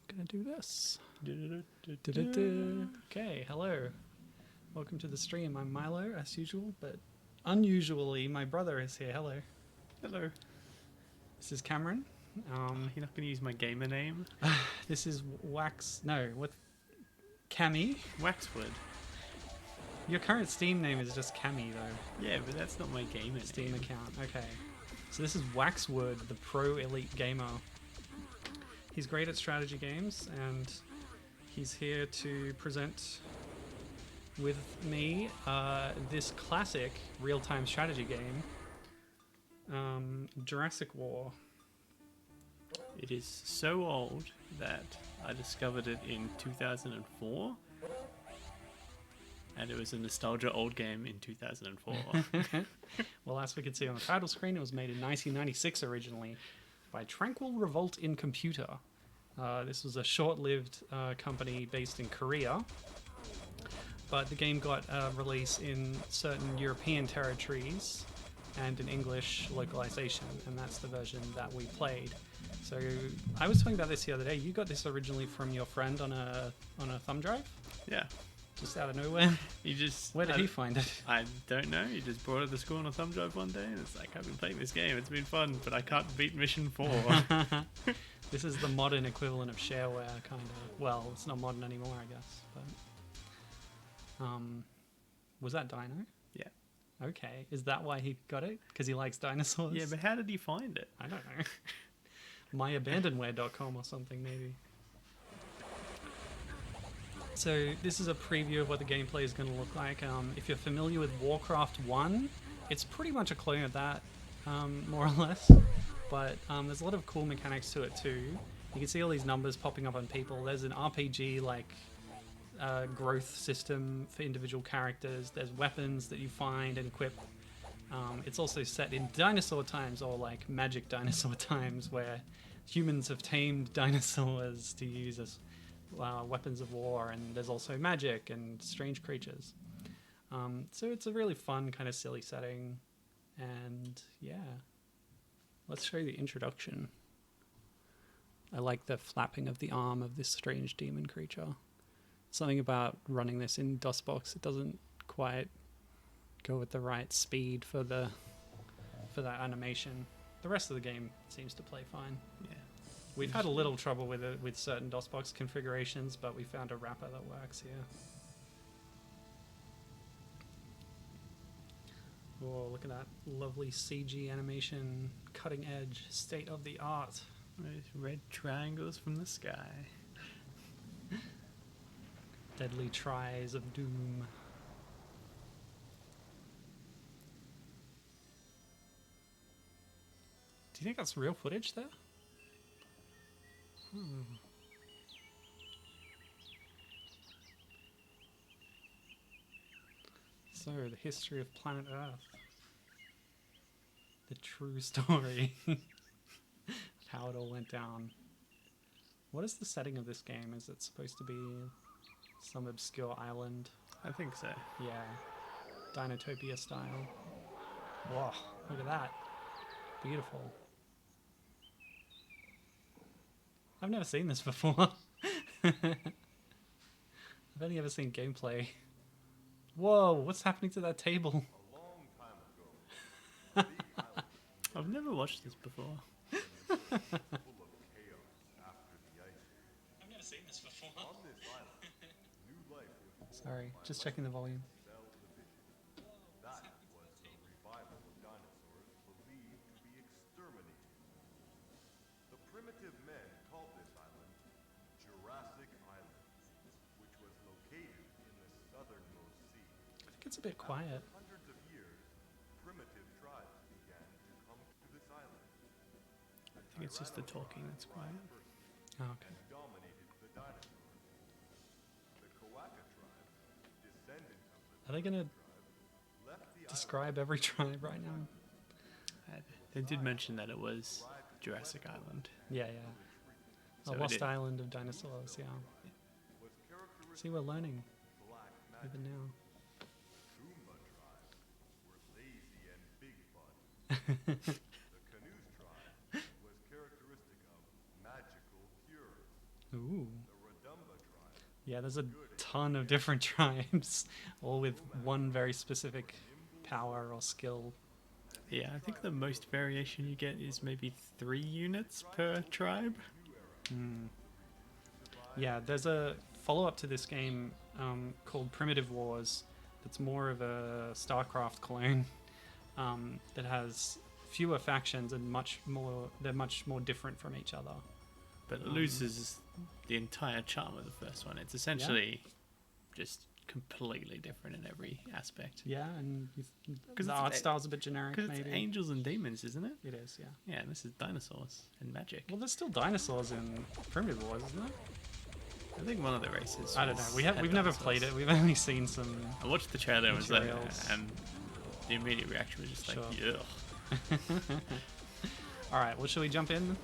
Gonna do this. Du-du-du-du-du. Okay, hello. Welcome to the stream. I'm Milo, as usual, but unusually, my brother is here. Hello. Hello. This is Cameron. You're not going to use my gamer name? This is Cammy. Waxwood. Your current Steam name is just Cammy, though. Yeah, but that's not my gamer Steam name. account. Okay. So this is Waxwood, the pro elite gamer. He's great at strategy games, and he's here to present with me this classic real-time strategy game, Jurassic War. It is so old that I discovered it in 2004, and it was a nostalgia old game in 2004. Well, as we can see on the title screen, it was made in 1996 originally by Tranquil Revolt in Computer. This was a short-lived company based in Korea, but the game got a release in certain European territories and in English localization, and that's the version that we played. So I was talking about this the other day. You got this originally from your friend on a thumb drive? Yeah. Just out of nowhere? Where did he find it? I don't know. He just brought it to school on a thumb drive one day, and it's like, I've been playing this game. It's been fun, but I can't beat Mission 4. This is the modern equivalent of shareware, kind of. Well, it's not modern anymore, I guess. But was that Dino? Yeah. Okay. Is that why he got it? Because he likes dinosaurs? Yeah, but how did he find it? I don't know. myabandonware.com or something, maybe. So this is a preview of what the gameplay is going to look like. If you're familiar with Warcraft 1, it's pretty much a clone of that, more or less. But there's a lot of cool mechanics to it too. You can see all these numbers popping up on people. There's an RPG like growth system for individual characters. There's weapons that you find and equip. It's also set in dinosaur times, or like magic dinosaur times, where humans have tamed dinosaurs to use as weapons of war, and there's also magic and strange creatures. So it's a really fun kind of silly setting, and yeah. Let's show you the introduction. I like the flapping of the arm of this strange demon creature. Something about running this in DOSBox, it doesn't quite go at the right speed for that animation. The rest of the game seems to play fine. Yeah. We've had a little trouble with it with certain DOSBox configurations, but we found a wrapper that works here. Oh, look at that lovely CG animation, cutting edge, state of the art. Those red triangles from the sky. Deadly tries of doom. Do you think that's real footage there? So, the history of planet Earth. The true story. How it all went down. What is the setting of this game? Is it supposed to be some obscure island? I think so. Yeah. Dinotopia style. Whoa, look at that. Beautiful. I've never seen this before. I've only ever seen gameplay. Whoa, what's happening to that table? I've never watched this before. I've never seen this before. Sorry, just checking the volume. The primitive men called this island Jurassic Island, which was located in the southernmost sea. I think it's a bit quiet. After hundreds of years, primitive tribes began to come to this island. I think it's just the talking that's quiet. Oh, okay. Dominated the dinosaurs. The Kawaka tribe, descendant of the Are they going to tribe, left the describe every tribe right now? They did mention that it was Jurassic Island. Yeah, yeah. So A it lost is. island of dinosaurs, yeah. was characteristic See, we're learning black magic. even now. Goomba tribe were lazy and big fun. The Kanoose tribe was characteristic of magical cures. Ooh. The Redumba tribe. Yeah, there's a ton of different tribes, all with one very specific power or skill. Yeah, I think the most variation you get is maybe 3 units per tribe. Yeah, there's a follow-up to this game called Primitive Wars that's more of a StarCraft clone that has fewer factions and they're much more different from each other. But it loses the entire charm of the first one. It's essentially just completely different in every aspect. Yeah, and Because the art style's a bit generic, Because it's maybe. angels and demons, isn't it? It is, yeah. Yeah, and this is dinosaurs and magic. Well, there's still dinosaurs in Primitive Wars, isn't there? I think one of the races. I don't know. had We've never dinosaurs. played it. We've only seen some. I watched the trailer and was like, Materials. and the immediate reaction was just Sure. like, ugh. All right. Well, shall we jump in?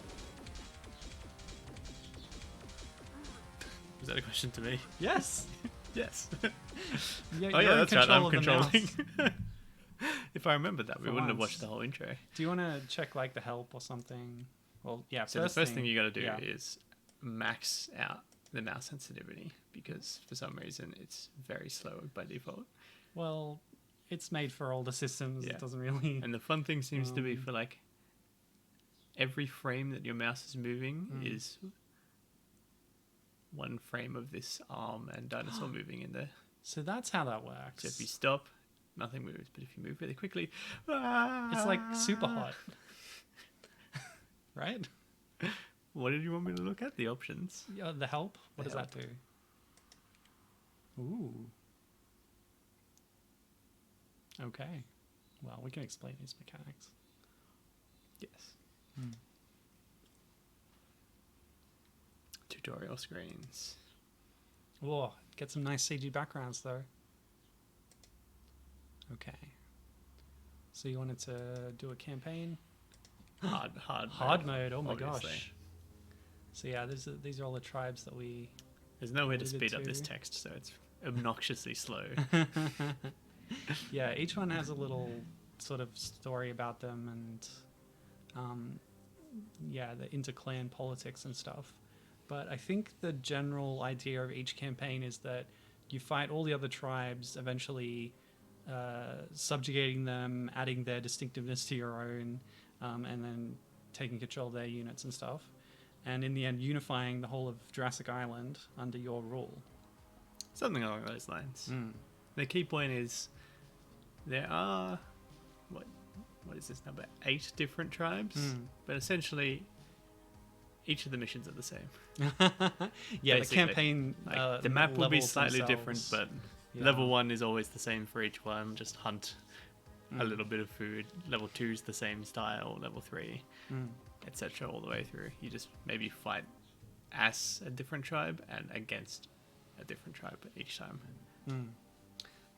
Was that a question to me? Yes. Yes. Yeah, Oh you're yeah, in that's right. I'm control of the mouse. controlling. If I remembered that, we For wouldn't have once. watched the whole intro. Do you want to check like the help or something? Well, yeah. So the first thing you got to do yeah. is max out the mouse sensitivity because for some reason it's very slow by default. Well, it's made for older systems. Yeah. It doesn't really. And the fun thing seems to be for like every frame that your mouse is moving is one frame of this arm and dinosaur moving in there. So that's how that works. So if you stop, nothing moves. But if you move really quickly, It's like super hot. Right? What did you want me to look at? The options. Yeah, the help. What The does that do? Ooh. Okay. Well, we can explain these mechanics. Yes. Tutorial screens. Oh, get some nice CG backgrounds though. Okay. So you wanted to do a campaign? Hard Mode. Oh my obviously. gosh. So yeah, these are all the tribes that we. There's no way to Alluded speed up this to. text, so it's obnoxiously slow. Yeah, each one has a little sort of story about them and yeah, the interclan politics and stuff. But I think the general idea of each campaign is that you fight all the other tribes, eventually subjugating them, adding their distinctiveness to your own, and then taking control of their units and stuff. And in the end, unifying the whole of Jurassic Island under your rule. Something along those lines. The key point is there are what is this number? 8 different tribes, but essentially each of the missions are the same. Yeah, Basically, the campaign. Like, the map will be levels slightly different, themselves. but Yeah. level 1 is always the same for each one. Just hunt a little bit of food. Level 2 is the same style. Level 3, etc. All the way through. You just maybe fight as a different tribe and against a different tribe each time.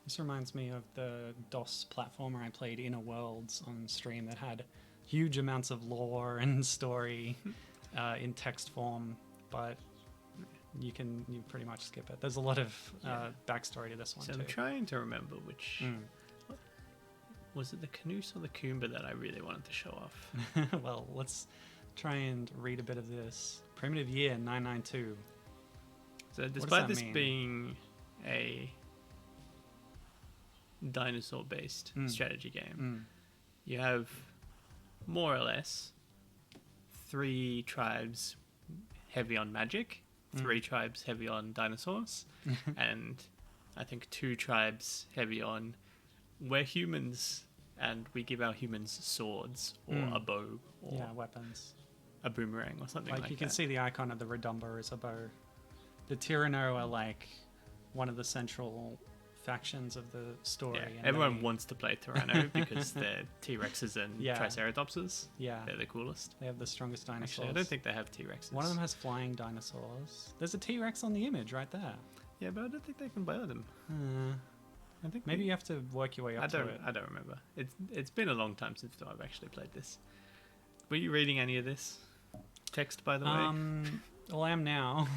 This reminds me of the DOS platformer I played, Inner Worlds, on stream that had huge amounts of lore and story in text form, but you pretty much skip it. There's a lot of backstory to this one So too. I'm trying to remember which. Was it the Kanoose or the Kumba that I really wanted to show off? Well, let's try and read a bit of this. Primitive Year 992. So does despite that this mean? being a dinosaur-based strategy game, you have more or less 3 tribes heavy on magic, 3 tribes heavy on dinosaurs, and I think 2 tribes heavy on we're humans and we give our humans swords or a bow or Yeah, weapons. a boomerang or something like that. You can see the icon of the Redumba is a bow. The Tyranno are like one of the central factions of the story. Yeah, and everyone they- wants to play Tyranno because they're T-Rexes and Yeah. Triceratopses. Yeah, They're the coolest. they have the strongest dinosaurs. Actually, I don't think they have T-Rexes. One of them has flying dinosaurs. There's a T-Rex on the image right there. Yeah, but I don't think they can buy them. I think Maybe you have to work your way up to it. I don't remember. It's been a long time since I've actually played this. Were you reading any of this text, by the way? Well, I am now.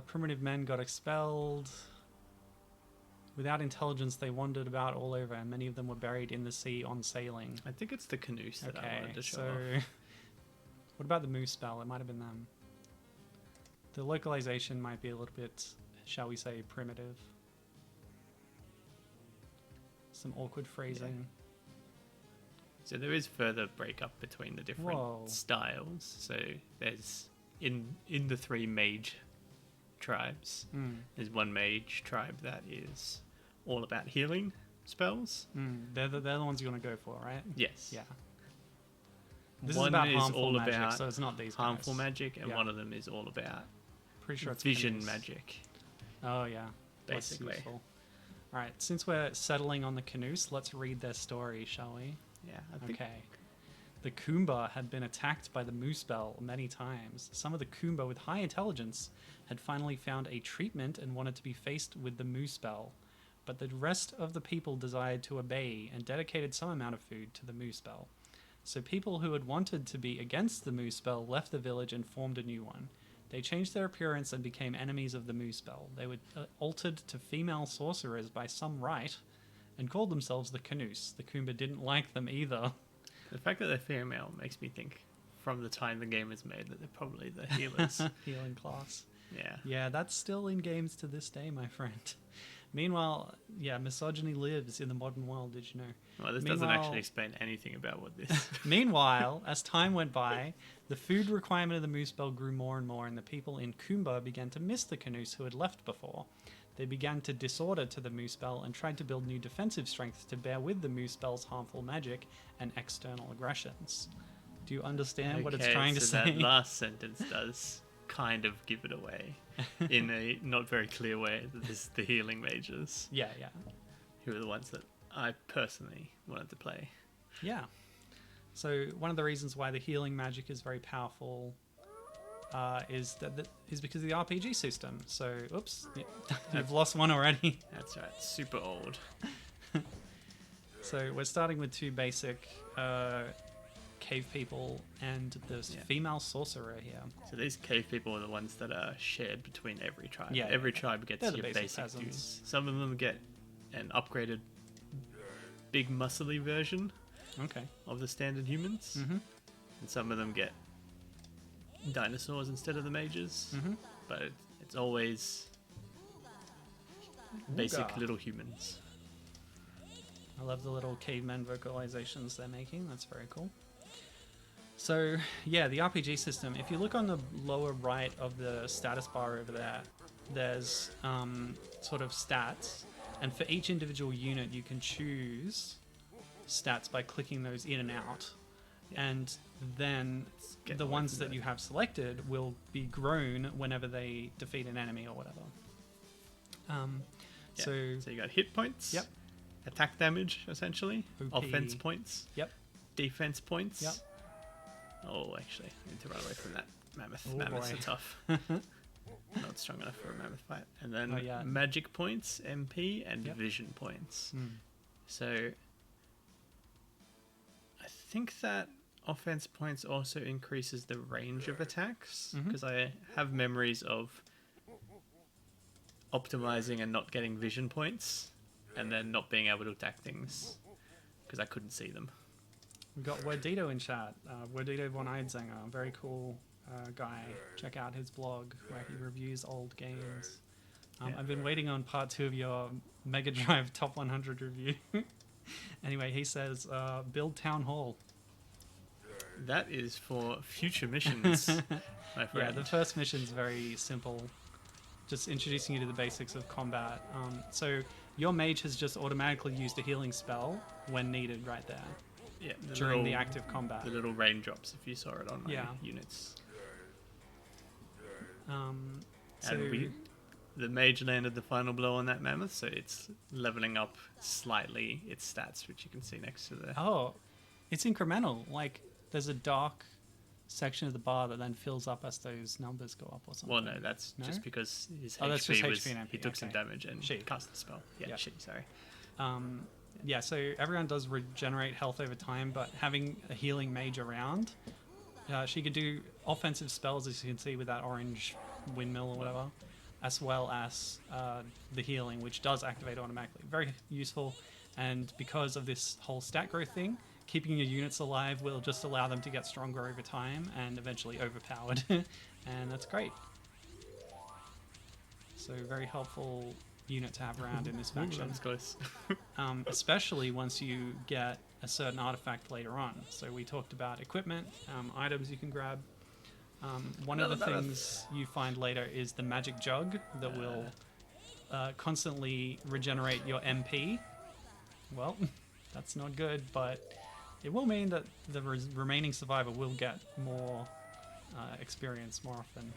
Primitive men got expelled. Without intelligence, they wandered about all over, and many of them were buried in the sea on sailing. I think it's the Kanoose that I Okay, wanted to show so off. what about the moose spell? It might have been them. The localization might be a little bit, shall we say, primitive. Some awkward phrasing. So there is further breakup between the different Whoa. styles. So there's in the 3 mage tribes, there's one mage tribe that is all about healing spells. They're the ones you want to go for, right? Yes. Yeah. This One is about is harmful all magic, about so it's not these harmful guys. magic, and Yeah. one of them is all about Pretty sure it's vision Kanoose. magic. Oh yeah, less Basically. useful. All right, since we're settling on the Kanoose, let's read their story, shall we? Yeah, I think Okay. The Kumba had been attacked by the Moose Bell many times. Some of the Kumba with high intelligence had finally found a treatment and wanted to be faced with the Moose Bell. But the rest of the people desired to obey and dedicated some amount of food to the Moose Bell. So people who had wanted to be against the Moose Bell left the village and formed a new one. They changed their appearance and became enemies of the Moose Bell. They were altered to female sorcerers by some rite and called themselves the Kanoose. The Kumba didn't like them either. the fact that they're female makes me think from the time the game is made that they're probably the healers. Healing class. Yeah. Yeah, that's still in games to this day, my friend. Meanwhile, yeah, misogyny lives in the modern world, did you know? Well, this doesn't Meanwhile- actually explain anything about what this. Meanwhile, as time went by, the food requirement of the Moose Bell grew more and more, and the people in Kumba began to miss the Kanoose who had left before. They began to disorder to the Moose Bell and tried to build new defensive strength to bear with the Moose Bell's harmful magic and external aggressions. Do you understand what it's Okay, trying to so say? that last sentence does kind of give it away in a not very clear way. That this is the healing mages, Yeah, yeah. who are the ones that I personally wanted to play. Yeah. So one of the reasons why the healing magic is very powerful is because of the RPG system. So, oops, I've lost one already. That's right, super old. So we're starting with 2 basic cave people and this Yeah. female sorcerer here. So these cave people are the ones that are shared between every tribe. Yeah, Every yeah. tribe gets They're the your basic basic peasants. dudes. Some of them get an upgraded, big muscly version Okay. of the standard humans, and some of them get dinosaurs instead of the mages. But it's always basic Ooga. little humans. I love the little caveman vocalizations they're making. That's very cool. So, yeah, the RPG system. If you look on the lower right of the status bar over there, there's sort of stats. And for each individual unit, you can choose stats by clicking those in and out. And then get the away ones from that that. you have selected will be grown whenever they defeat an enemy or whatever. Yeah. So, So you got hit points. Yep. Attack damage, essentially. OP. Offense points. yep. Defense points. Yep. Oh, actually, I need to run away from that mammoth. Oh, Mammoths boy. are tough. Not strong enough for a mammoth fight. And then Oh, yeah. magic points, MP, and Yep. vision points. Mm. So I think that offense points also increases the range of attacks, because I have memories of optimizing and not getting vision points, and then not being able to attack things because I couldn't see them. We've got Werdito in chat. Werdito von Eidzanger, very cool guy. Check out his blog where he reviews old games. Yeah. I've been waiting on part 2 of your Mega Drive Top 100 review. Anyway, he says, build Town Hall. That is for future missions, my friend. Yeah, the first mission's very simple. Just introducing you to the basics of combat. So your mage has just automatically used a healing spell when needed right there Yeah, during the active combat. The little raindrops, if you saw it on my Yeah. units. So And the mage landed the final blow on that mammoth, so it's leveling up slightly its stats, which you can see next to the... oh, it's incremental. Like there's a dark section of the bar that then fills up as those numbers go up or something. Well, no, that's No? just because his Oh, that's HP just was... HP and MP, he took some okay. damage and She. cast the spell. Yeah, Yeah. she, sorry. Yeah, so everyone does regenerate health over time, but having a healing mage around, she could do offensive spells, as you can see with that orange windmill or whatever, as well as the healing, which does activate automatically. Very useful, and because of this whole stat growth thing, keeping your units alive will just allow them to get stronger over time and eventually overpowered, and that's great. So very helpful unit to have around in this Ooh, faction. that's close. Especially once you get a certain artifact later on. So we talked about equipment, items you can grab. One of the things you find later is the magic jug that will constantly regenerate your MP. Well, that's not good, but it will mean that the remaining survivor will get more experience more often.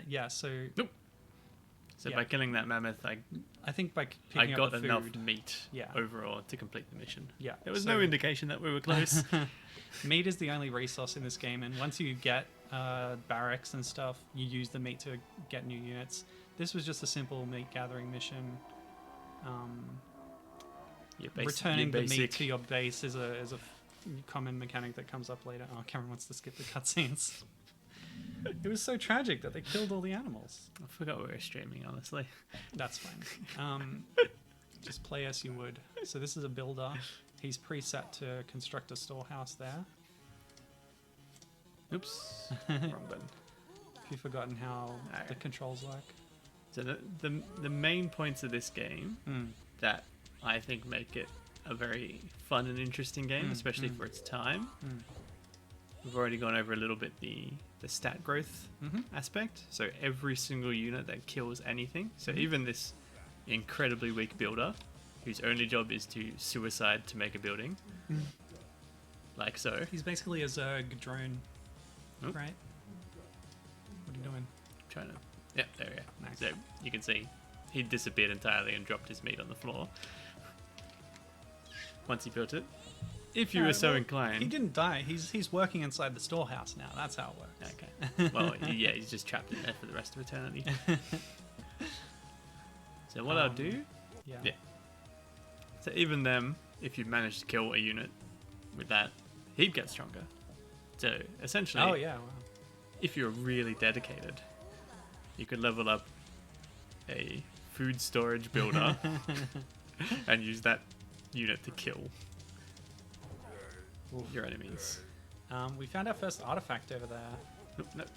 Yeah, so Nope. So Yeah. by killing that mammoth, I I think by picking got up the enough food, meat Yeah. overall to complete the mission. yeah, There was so no indication that we were close. meat is the only resource in this game, and once you get barracks and stuff, you use the meat to get new units. This was just a simple meat gathering mission. Returning the meat to your base is a common mechanic that comes up later. Oh, Cameron wants to skip the cutscenes. It was so tragic that they killed all the animals. I forgot we were streaming, honestly. That's fine. Just play as you would. So this is a builder. He's preset to construct a storehouse there. Oops. Wrong button. If you've forgotten how Alright. the controls work. So the main points of this game that I think make it a very fun and interesting game, especially for its time. We've already gone over a little bit the stat growth aspect. So every single unit that kills anything. So even this incredibly weak builder, whose only job is to suicide to make a building, like so. He's basically a Zerg drone, Oop. right? What are you doing? Trying to, yeah, there we go. Nice. So you can see he disappeared entirely and dropped his meat on the floor once he built it. If you were so inclined. He didn't die. He's working inside the storehouse now. That's how it works. Okay. Well, yeah, he's just trapped in there for the rest of eternity. So what I'll do, Yeah. so even them, if you manage to kill a unit with that, he'd get stronger. So essentially, Oh yeah. Wow. if you're really dedicated, you could level up a food storage builder and use that unit to kill your enemies. We found our first artifact over there. Nope, nope.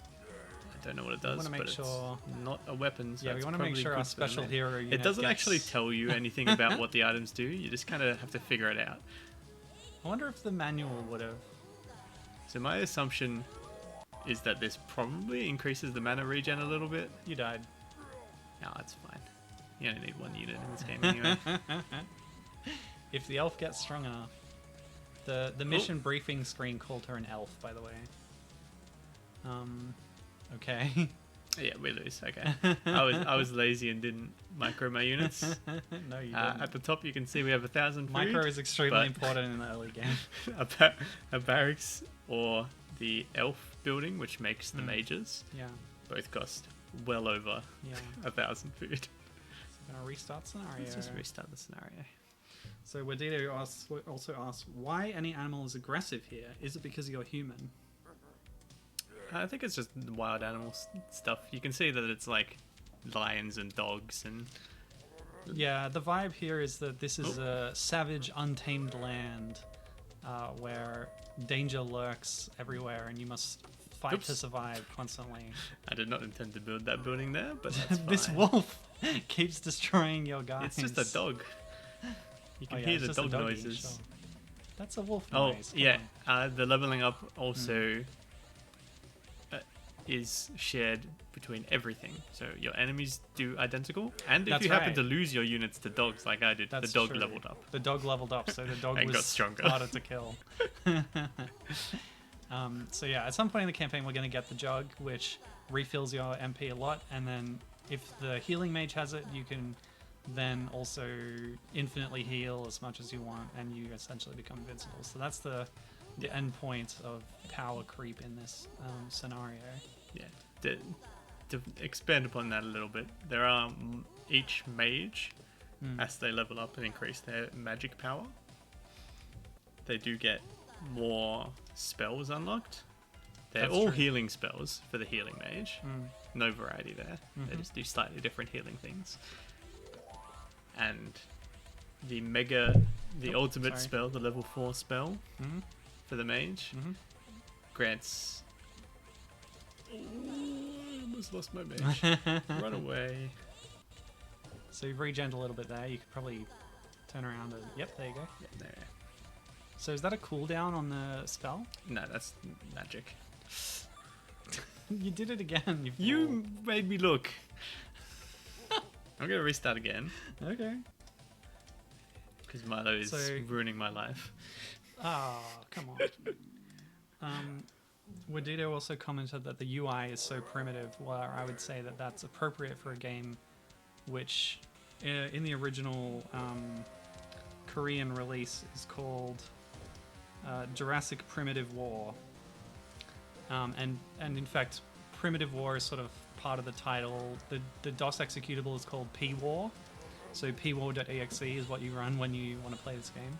I don't know what it does, wanna make but sure- it's not a weapon. So Yeah, we it's want to make probably sure our good for them. special hero unit It doesn't gets- actually tell you anything about what the items do. You just kind of have to figure it out. I wonder if the manual would have. So my assumption is that this probably increases the mana regen a little bit. You died. No, that's fine. You only need one unit in this game anyway. If the elf gets strong enough. The mission briefing screen called her an elf, by the way. Okay. Yeah, we lose. Okay. I was lazy and didn't micro my units. No, you didn't. At the top, you can see we have 1,000 food. Micro is extremely but- important in the early game. a barracks or the elf building, which makes the mages, Yeah, both cost well over yeah. 1,000 food. Gonna restart scenario. Let's just restart the scenario. So Wadito also asks, why any animal is aggressive here? Is it because you're human? I think it's just the wild animal stuff. You can see that it's like lions and dogs and Yeah, the vibe here is that this is a savage, untamed land where danger lurks everywhere and you must fight to survive constantly. I did not intend to build that building there, but that's This fine. wolf keeps destroying your guys. It's just a dog. You can Oh, yeah, hear it's the just a dog doggy, noises. sure. That's a wolf Oh, noise. come yeah. on. The leveling up also is shared between everything. So your enemies do identical. And if That's you happen right. to lose your units to dogs like I did, That's the dog true. leveled up. The dog leveled up, so the dog And was got stronger. harder to kill. So yeah, at some point in the campaign, we're going to get the jug, which refills your MP a lot, and then if the healing mage has it, you can then also infinitely heal as much as you want, and you essentially become invincible. So that's the end point of power creep in this scenario. Yeah. To expand upon that a little bit, there are each mage, as they level up and increase their magic power, they do get more spells unlocked. They're That's all true. healing spells for the healing mage. No variety there. They just do slightly different healing things. And the ultimate sorry. spell, the level 4 spell for the mage, grants I almost lost my mage. Run away. So you've regened a little bit there. You could probably turn around and... Yep, there you go. Yeah, there. So is that a cooldown on the spell? No, that's magic. You did it again. You made me look. I'm gonna restart again Okay. because Milo is So- ruining my life. Oh, come on. Wadito also commented that the UI is so primitive, where I would say that that's appropriate for a game which, in the original Korean release, is called Jurassic Primitive War. And in fact, Primitive War is sort of part of the title. The DOS executable is called P-War. So pwar.exe is what you run when you want to play this game.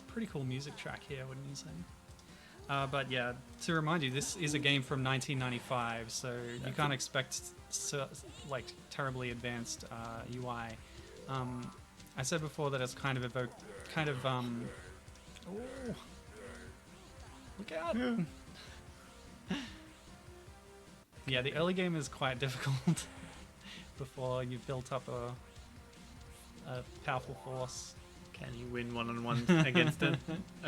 Pretty cool music track here, wouldn't you say? But yeah, to remind you, this is a game from 1995, so you can't expect like terribly advanced UI. I said before that it's kind of oh, look out! Yeah, the early game is quite difficult before you've built up a powerful force. Can you win one-on-one against a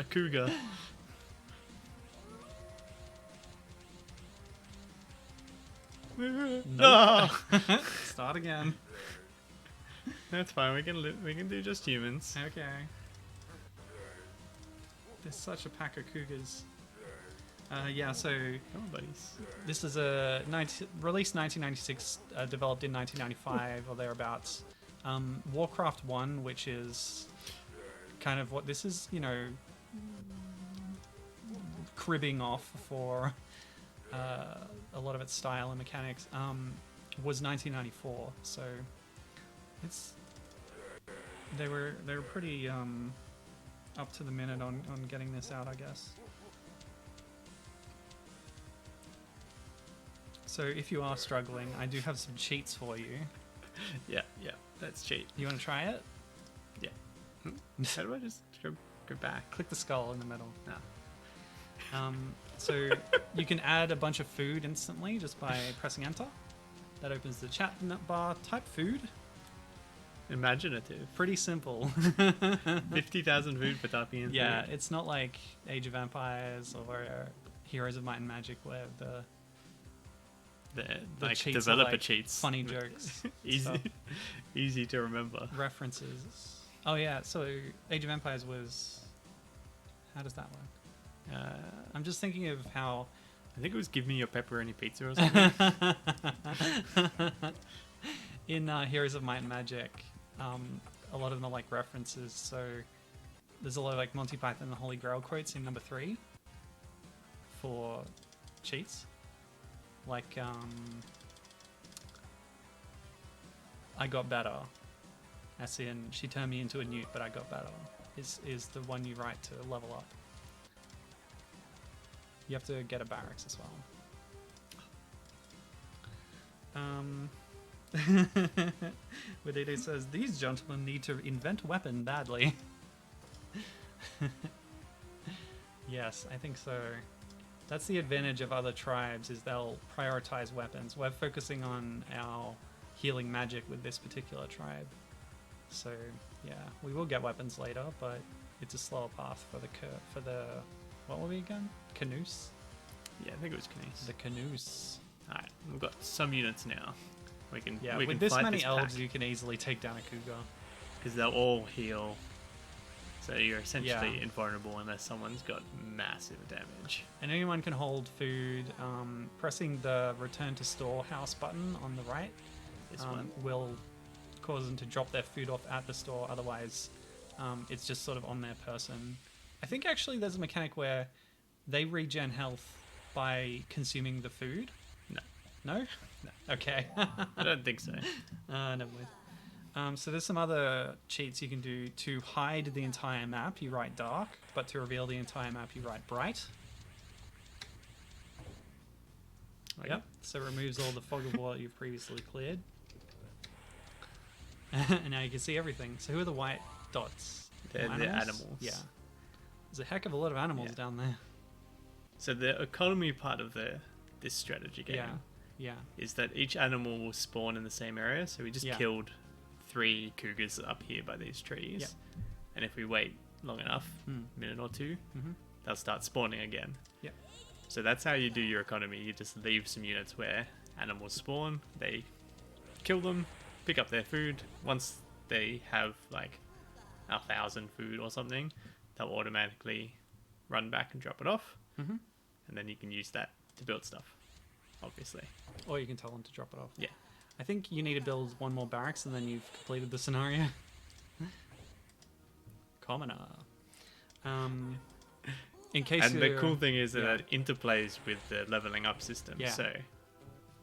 cougar? No. Start again. That's fine. We can do just humans. Okay. There's such a pack of cougars. Yeah, so Come on, buddies. this is a released 1996, developed in 1995 or thereabouts. Warcraft 1, which is kind of what this is, you know, cribbing off for a lot of its style and mechanics, was 1994. So they were pretty up to the minute on getting this out, I guess. So if you are struggling, I do have some cheats for you. Yeah, that's cheap. You want to try it? Yeah. How do I just go back? Click the skull in the middle. No. So you can add a bunch of food instantly just by pressing enter. That opens the chat bar. Type food. Imaginative. Pretty simple. 50,000 food for typing in. Yeah, food. it's not like Age of Empires or Heroes of Might and Magic where the like cheats are developer like cheats. funny jokes. Easy, easy to remember. References. Oh yeah, so Age of Empires was... How does that work? I'm just thinking of how... I think it was give me your pepperoni pizza or something. In Heroes of Might and Magic, a lot of them are like references. So there's a lot of like Monty Python and the Holy Grail quotes in number 3 for cheats. Like, I got better. As in, she turned me into a newt, but I got better. Is the one you write to level up. You have to get a barracks as well. Wadito says, these gentlemen need to invent a weapon badly. Yes, I think so. That's the advantage of other tribes, is they'll prioritize weapons. We're focusing on our healing magic with this particular tribe. So, yeah, we will get weapons later, but it's a slower path for the what were we again? Kanoose? Yeah, I think it was Kanoose. The Kanoose. Alright, we've got some units now. We can with can this fight many this elves, you can easily take down a cougar. because they'll all heal. So you're essentially Yeah. invulnerable unless someone's got massive damage. And anyone can hold food. Pressing the return to storehouse button on the right This one. will cause them to drop their food off at the store. Otherwise, it's just sort of on their person. I think actually there's a mechanic where they regen health by consuming the food. No. No? No. Okay. I don't think so. Never mind. So there's some other cheats you can do to hide the entire map. You write dark, but to reveal the entire map, you write bright. Okay. Yep. So it removes all the fog of war that you've previously cleared. And now you can see everything. So who are the white dots? They're the animals. Yeah. There's a heck of a lot of animals Yeah. down there. So the economy part of this strategy game Yeah. is that each animal will spawn in the same area. So we just killed 3 cougars up here by these trees. Yep. And if we wait long enough, a minute or two, they'll start spawning again. Yep. So that's how you do your economy. You just leave some units where animals spawn, they kill them, pick up their food. Once they have like 1,000 food or something, they'll automatically run back and drop it off. And then you can use that to build stuff, obviously. Or you can tell them to drop it off. Yeah. I think you need to build 1 more barracks and then you've completed the scenario. Commoner. In case And the cool thing is that it interplays with the leveling up system. Yeah. So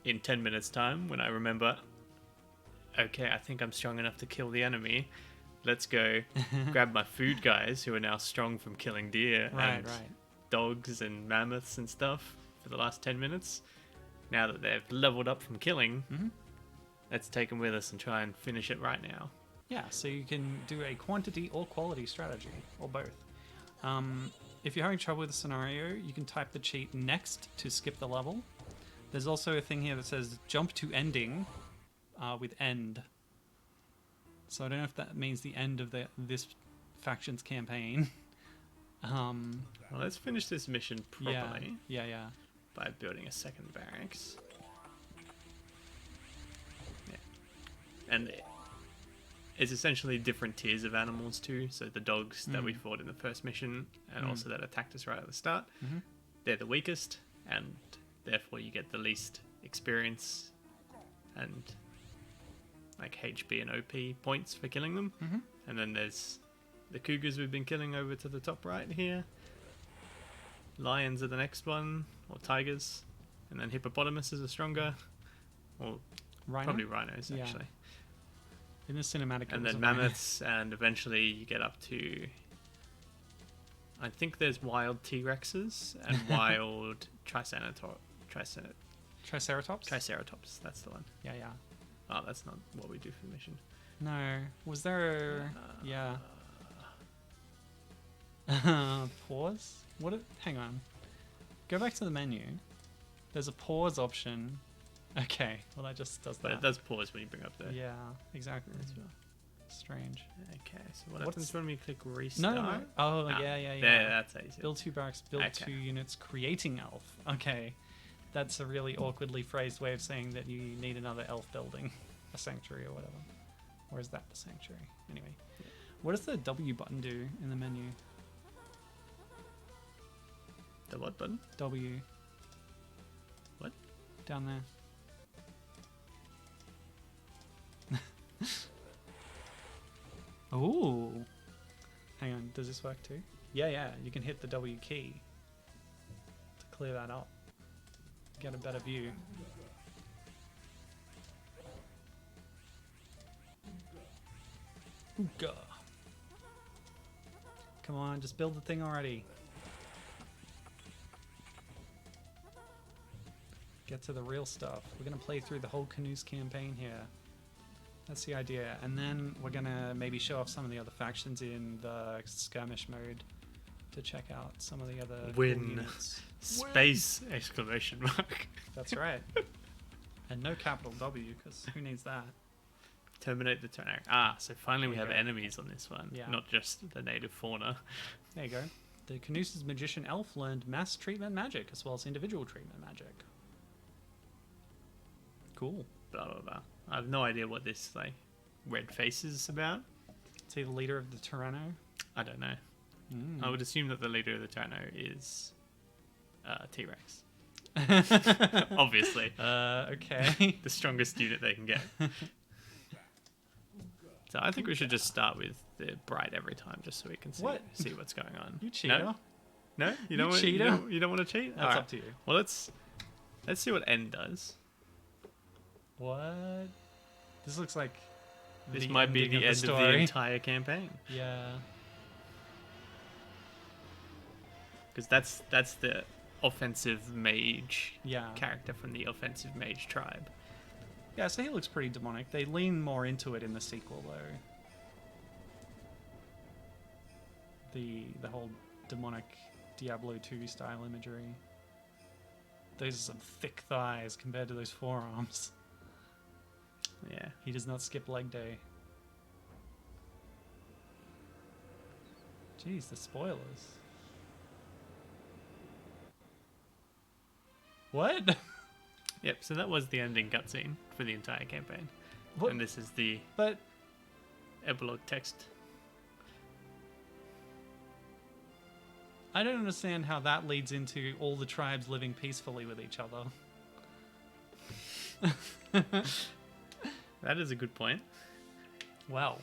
in 10 minutes time, when I remember, okay, I think I'm strong enough to kill the enemy, let's go grab my food guys who are now strong from killing deer and dogs and mammoths and stuff for the last 10 minutes. Now that they've leveled up from killing, let's take them with us and try and finish it right now. Yeah, so you can do a quantity or quality strategy, or both. If you're having trouble with the scenario, you can type the cheat next to skip the level. There's also a thing here that says jump to ending with end. So I don't know if that means the end of this faction's campaign. Well, let's finish this mission properly Yeah. by building a second barracks. Yeah. And it's essentially different tiers of animals too. So the dogs that we fought in the first mission and also that attacked us right at the start, they're the weakest and therefore you get the least experience and like HP and OP points for killing them. And then there's the cougars we've been killing over to the top right here. Lions are the next one, or tigers, and then hippopotamuses are stronger, or probably rhinos actually. In the cinematic, and then mammoths, and eventually you get up to, I think there's wild T-Rexes and wild Triceratops. Triceratops, that's the one. Yeah. Oh, that's not what we do for the mission. No. Was there pause? Hang on. Go back to the menu. There's a pause option. Okay, well that just does that. But it does pause when you bring up the... Yeah, exactly. Strange. Okay, so what happens when we click restart? No. Oh, yeah. There, that's easy. Build 2 barracks, build 2 units, creating elf. Okay. That's a really awkwardly phrased way of saying that you need another elf building. A sanctuary or whatever. Or is that the sanctuary? Anyway. What does the W button do in the menu? The what button? W. What? Down there. Ooh. Hang on, does this work too? Yeah, you can hit the W key to clear that up. Get a better view. Ooga. Come on, just build the thing already. Get to the real stuff. We're going to play through the whole Kanoose campaign here. That's the idea. And then we're going to maybe show off some of the other factions in the skirmish mode to check out some of the other cool units. Space! Exclamation mark. That's right. And no capital W, because who needs that? Terminate the turn. So finally we have enemies on this one. Yeah. Not just the native fauna. There you go. The Kanoose's magician elf learned mass treatment magic as well as individual treatment magic. Cool. Blah, blah, blah. I have no idea what this like red face is about. Is he the leader of the Tyranno? I don't know. I would assume that the leader of the Tyranno is T-Rex. Obviously. Okay. The strongest unit they can get. So I think we should just start with the bright every time, just so we can see what's going on. You cheater. No? You don't want to cheat? That's up to you. Well, let's see what N does. What? This looks like this might be the end of the entire campaign. Yeah. Because that's the offensive mage character from the offensive mage tribe. Yeah, so he looks pretty demonic. They lean more into it in the sequel, though. The whole demonic Diablo 2 style imagery. Those are some thick thighs compared to those forearms. Yeah. He does not skip leg day. Jeez, the spoilers. What? Yep, so that was the ending cutscene for the entire campaign. What? And this is the But epilogue text. I don't understand how that leads into all the tribes living peacefully with each other. That is a good point. Well,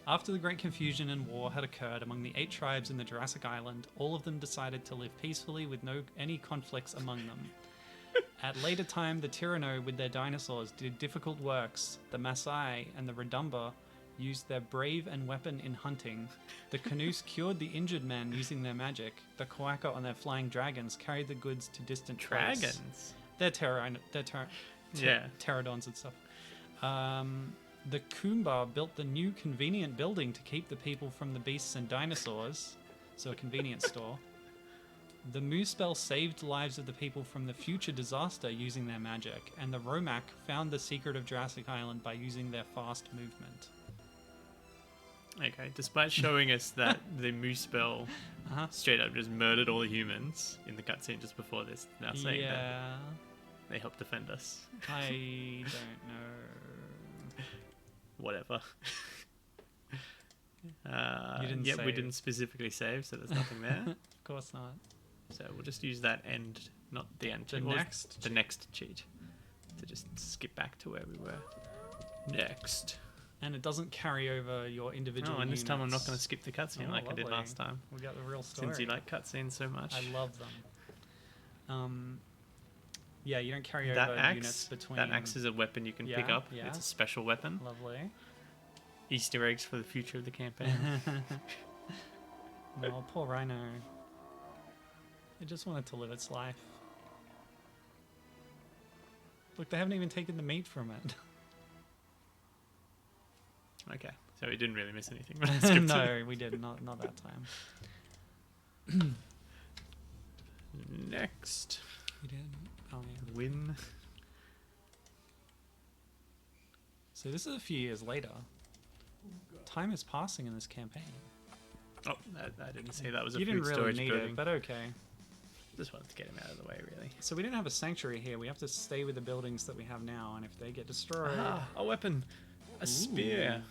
after the great confusion and war had occurred among the 8 tribes in the Jurassic Island, all of them decided to live peacefully with any conflicts among them. At later time, the Tyranno with their dinosaurs did difficult works. The Maasai and the Redumba used their brave and weapon in hunting. The Kanoose cured the injured men using their magic. The Koaka on their flying dragons carried the goods to distant tribes. Dragons. They're Yeah. pterodons and stuff. The Kumba built the new convenient building to keep the people from the beasts and dinosaurs, so a convenience store. The Moosebell saved lives of the people from the future disaster using their magic, and the Romac found the secret of Jurassic Island by using their fast movement. Okay, despite showing us that the Moosebell Uh-huh. straight up just murdered all the humans in the cutscene just before this, now saying that Yeah, they helped defend us. I don't know. Whatever. didn't Yep, we save. didn't specifically save, so there's nothing there. Of course not. So we'll just use that end, not the end. The or next the next cheat, to just skip back to where we were. Next. And it doesn't carry over your individual Oh, and this time I'm not units. going to skip the cutscene Oh, like I did lovely. last time. We got the real story. Since you like cutscenes so much. I love them. Yeah, you don't carry that over axe. units between. That axe is a weapon you can pick Yeah, up. yeah. It's a special weapon. Lovely. Easter eggs for the future of the campaign. No, poor Rhino. It just wanted to live its life. Look, they haven't even taken the meat from it. Okay, so we didn't really miss anything. When I skipped No, we did not that time. Next. We did. Oh yeah. Win. So this is a few years later. Time is passing in this campaign. Oh, I didn't say that was a You food didn't really storage need building. it, but okay. Just wanted to get him out of the way, really. So we didn't have a sanctuary here. We have to stay with the buildings that we have now, and if they get destroyed, A weapon. A spear.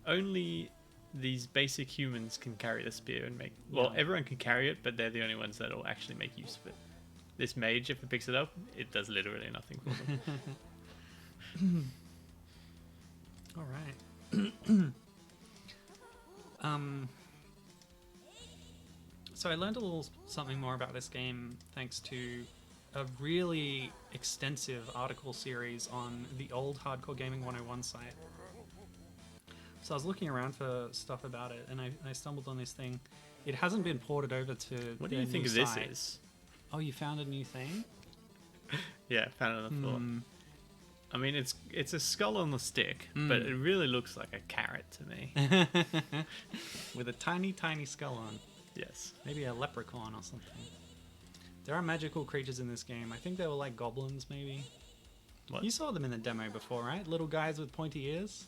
Only these basic humans can carry the spear and make... Well, Yeah. everyone can carry it, but they're the only ones that will actually make use of it. This mage, if it picks it up, it does literally nothing for them. all right. So I learned a little something more about this game thanks to a really extensive article series on the old Hardcore Gaming 101 site. So I was looking around for stuff about it, and I stumbled on this thing. It hasn't been ported over to What the do you think new of this site. is? Oh, you found a new thing? Yeah, found it on the floor. I mean, it's a skull on the stick, but Mm. it really looks like a carrot to me. With a tiny, tiny skull on. Yes. Maybe a leprechaun or something. There are magical creatures in this game. I think they were like goblins, maybe. What? You saw them in the demo before, right? Little guys with pointy ears?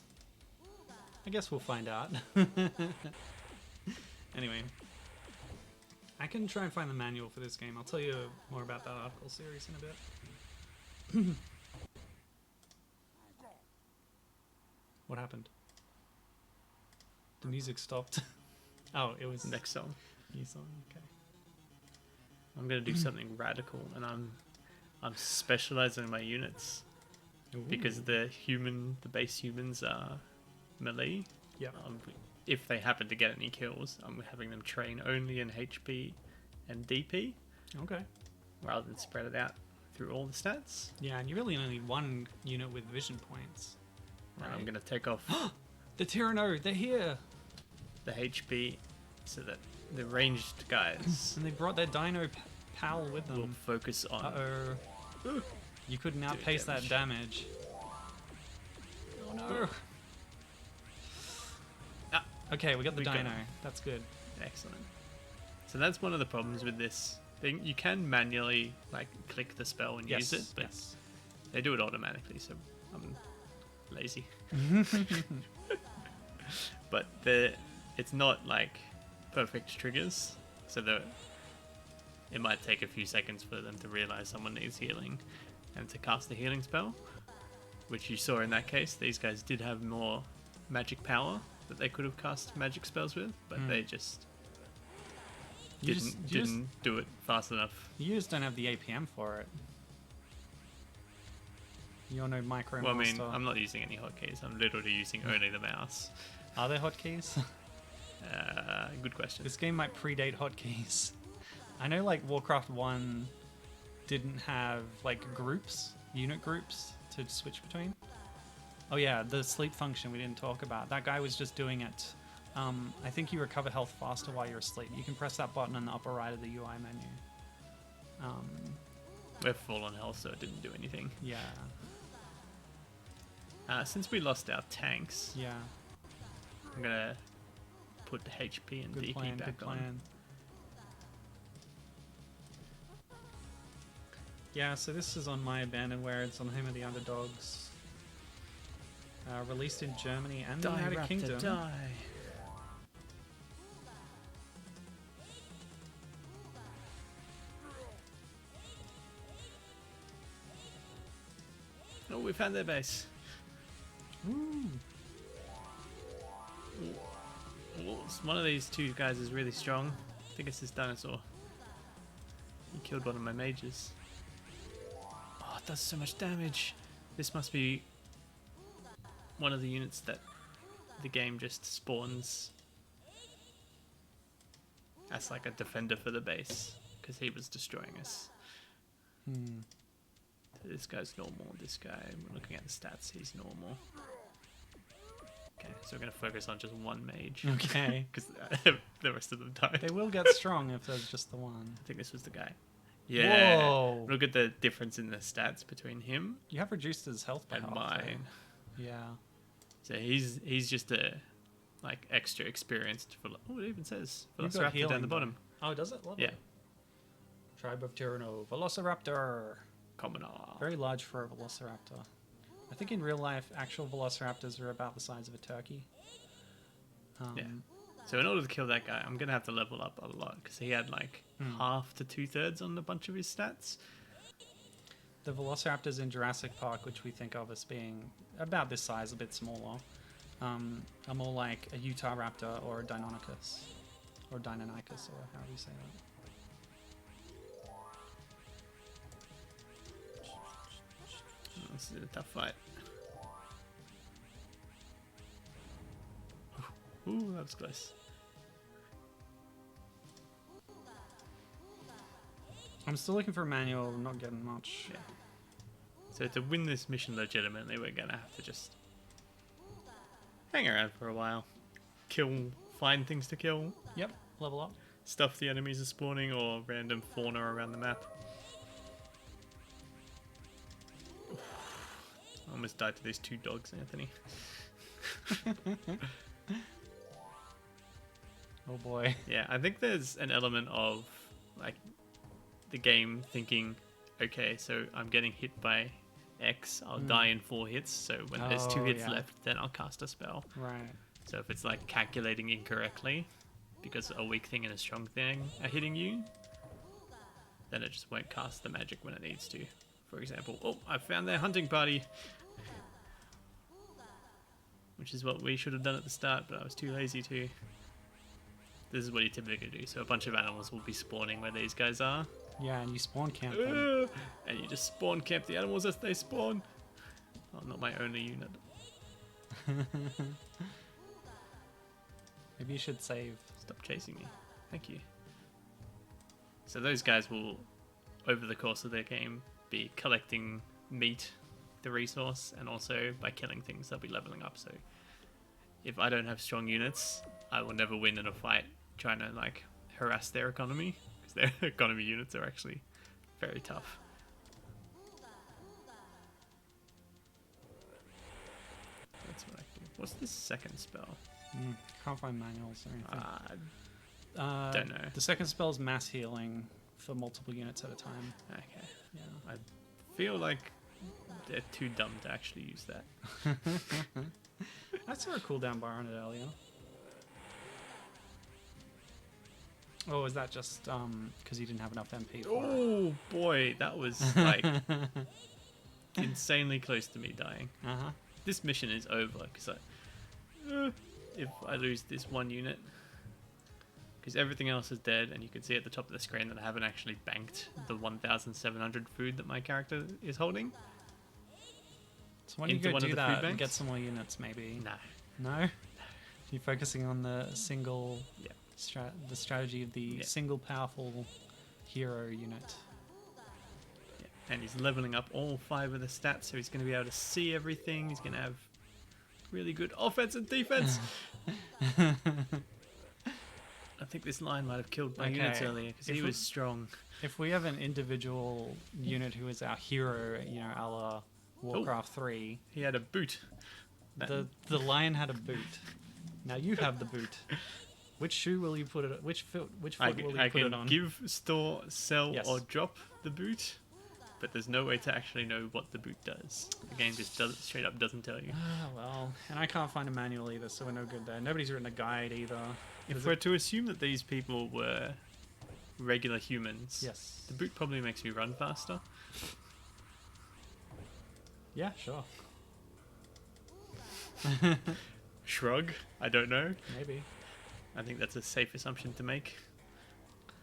I guess we'll find out. Anyway. I can try and find the manual for this game. I'll tell you more about that article series in a bit. What happened? The music stopped. Oh, it was Next song. new song. Okay. I'm gonna do something radical, and I'm specializing my units because the base humans are melee. Yeah. If they happen to get any kills, I'm having them train only in HP and DP Okay. rather than spread it out through all the stats. Yeah, and you really only need one unit with vision points. And Right. I'm gonna take off The Tyranno, they're here! the HP so that the ranged guys And they brought their dino pal with will them. focus on. Uh-oh. You couldn't outpace that damage. Oh no! Ah, Okay, we got the we got dino. it. That's good. Excellent. So that's one of the problems with this thing. You can manually like click the spell and use it, but they do it automatically, so I'm lazy. But it's not like perfect triggers, so it might take a few seconds for them to realize someone needs healing and to cast a healing spell, which you saw in that case. These guys did have more magic power that they could have cast magic spells with, but they just didn't do it fast enough. You just don't have the APM for it. You're no micro Well, I master. mean, I'm not using any hotkeys. I'm literally using only the mouse. Are there hotkeys? Good question. This game might predate hotkeys. I know like Warcraft 1 didn't have like unit groups to switch between. Oh yeah, the sleep function we didn't talk about. That guy was just doing it. I think you recover health faster while you're asleep. You can press that button in the upper right of the UI menu. We're full on health, so it didn't do anything. Yeah. Since we lost our tanks, Yeah. I'm gonna put the HP and Good DP plan, back good on. plan. Yeah, so this is on my abandonware. It's on Home of the Underdogs. Released in Germany and the United Kingdom. Die. Oh, we found their base. Woo. One of these two guys is really strong. I think it's this dinosaur. He killed one of my mages. Oh, it does so much damage. This must be one of the units that the game just spawns as like a defender for the base, because he was destroying us. So this guy's normal. This guy, we're looking at the stats, he's normal. Okay, so we're going to focus on just one mage. Okay. Because the rest of them died. They will get strong if there's just the one. I think this was the guy. Yeah. Whoa. Look at the difference in the stats between him You have reduced his health by and half, mine. though. Yeah. So he's just a like extra experienced. Oh, it even says You've got Velociraptor healing, down the bottom. Oh, does it? Lovely. Yeah. Tribe of Tyranno. Velociraptor. Commoner. Very large for a Velociraptor. I think in real life, actual Velociraptors are about the size of a turkey. Yeah. So in order to kill that guy, I'm gonna have to level up a lot because he had like half to 2/3 on a bunch of his stats. The Velociraptors in Jurassic Park, which we think of as being about this size, a bit smaller, are more like a Utah Raptor or a Deinonychus. Or Deinonychus, or how do you say that? This is a tough fight. Ooh, that was close. I'm still looking for a manual, not getting much. Yeah. So to win this mission legitimately, we're gonna have to just hang around for a while, find things to kill, Yep, level up. stuff the enemies are spawning, or random fauna around the map. I almost died to these two dogs, Anthony. Oh boy. Yeah, I think there's an element of like the game thinking, okay, so I'm getting hit by X, I'll die in 4 hits, so when there's 2 Oh, hits yeah. left, then I'll cast a spell. Right. So if it's like calculating incorrectly because a weak thing and a strong thing are hitting you, then it just won't cast the magic when it needs to. For example, oh, I found their hunting party, which is what we should have done at the start, but I was too lazy to. This is what you typically do. So a bunch of animals will be spawning where these guys are. Yeah, and you spawn camp them. And you just spawn camp the animals as they spawn. Oh, not my only unit. Maybe you should save. Stop chasing me. Thank you. So those guys will, over the course of their game, be collecting meat, the resource, and also by killing things, they'll be leveling up. So if I don't have strong units, I will never win in a fight trying to like harass their economy, because their economy units are actually very tough. That's what I do. What's this second spell? Can't find manuals or anything. Don't know. The second spell is mass healing for multiple units at a time. Okay. Yeah. I feel like they're too dumb to actually use that. I saw a cooldown bar on it earlier. Oh, is that just because you didn't have enough MP for it? Oh boy, that was like insanely close to me dying. Uh-huh. This mission is over because if I lose this one unit, because everything else is dead, and you can see at the top of the screen that I haven't actually banked the 1,700 food that my character is holding. So why don't you Into go one of do the food that and banks? get some more units, maybe? No. No? You're focusing on the single... Yeah. The strategy of the Yeah. single powerful hero unit. Yeah. And he's leveling up all 5 of the stats, so he's going to be able to see everything. He's going to have really good offense and defense. I think this line might have killed my units earlier because he was strong. If we have an individual unit who is our hero, you know, a la Warcraft 3, He had a boot. the lion had a boot. Now you have the boot. Which shoe will you put it? Which foot will you I put it can on? give, store, sell, Yes. or drop the boot, but there's no way to actually know what the boot does. The game just straight up doesn't tell you. Ah, well, and I can't find a manual either, so we're no good there. Nobody's written a guide either. If we're to assume that these people were regular humans, Yes. the boot probably makes me run faster. Yeah, sure. Shrug. I don't know. Maybe. I think that's a safe assumption to make.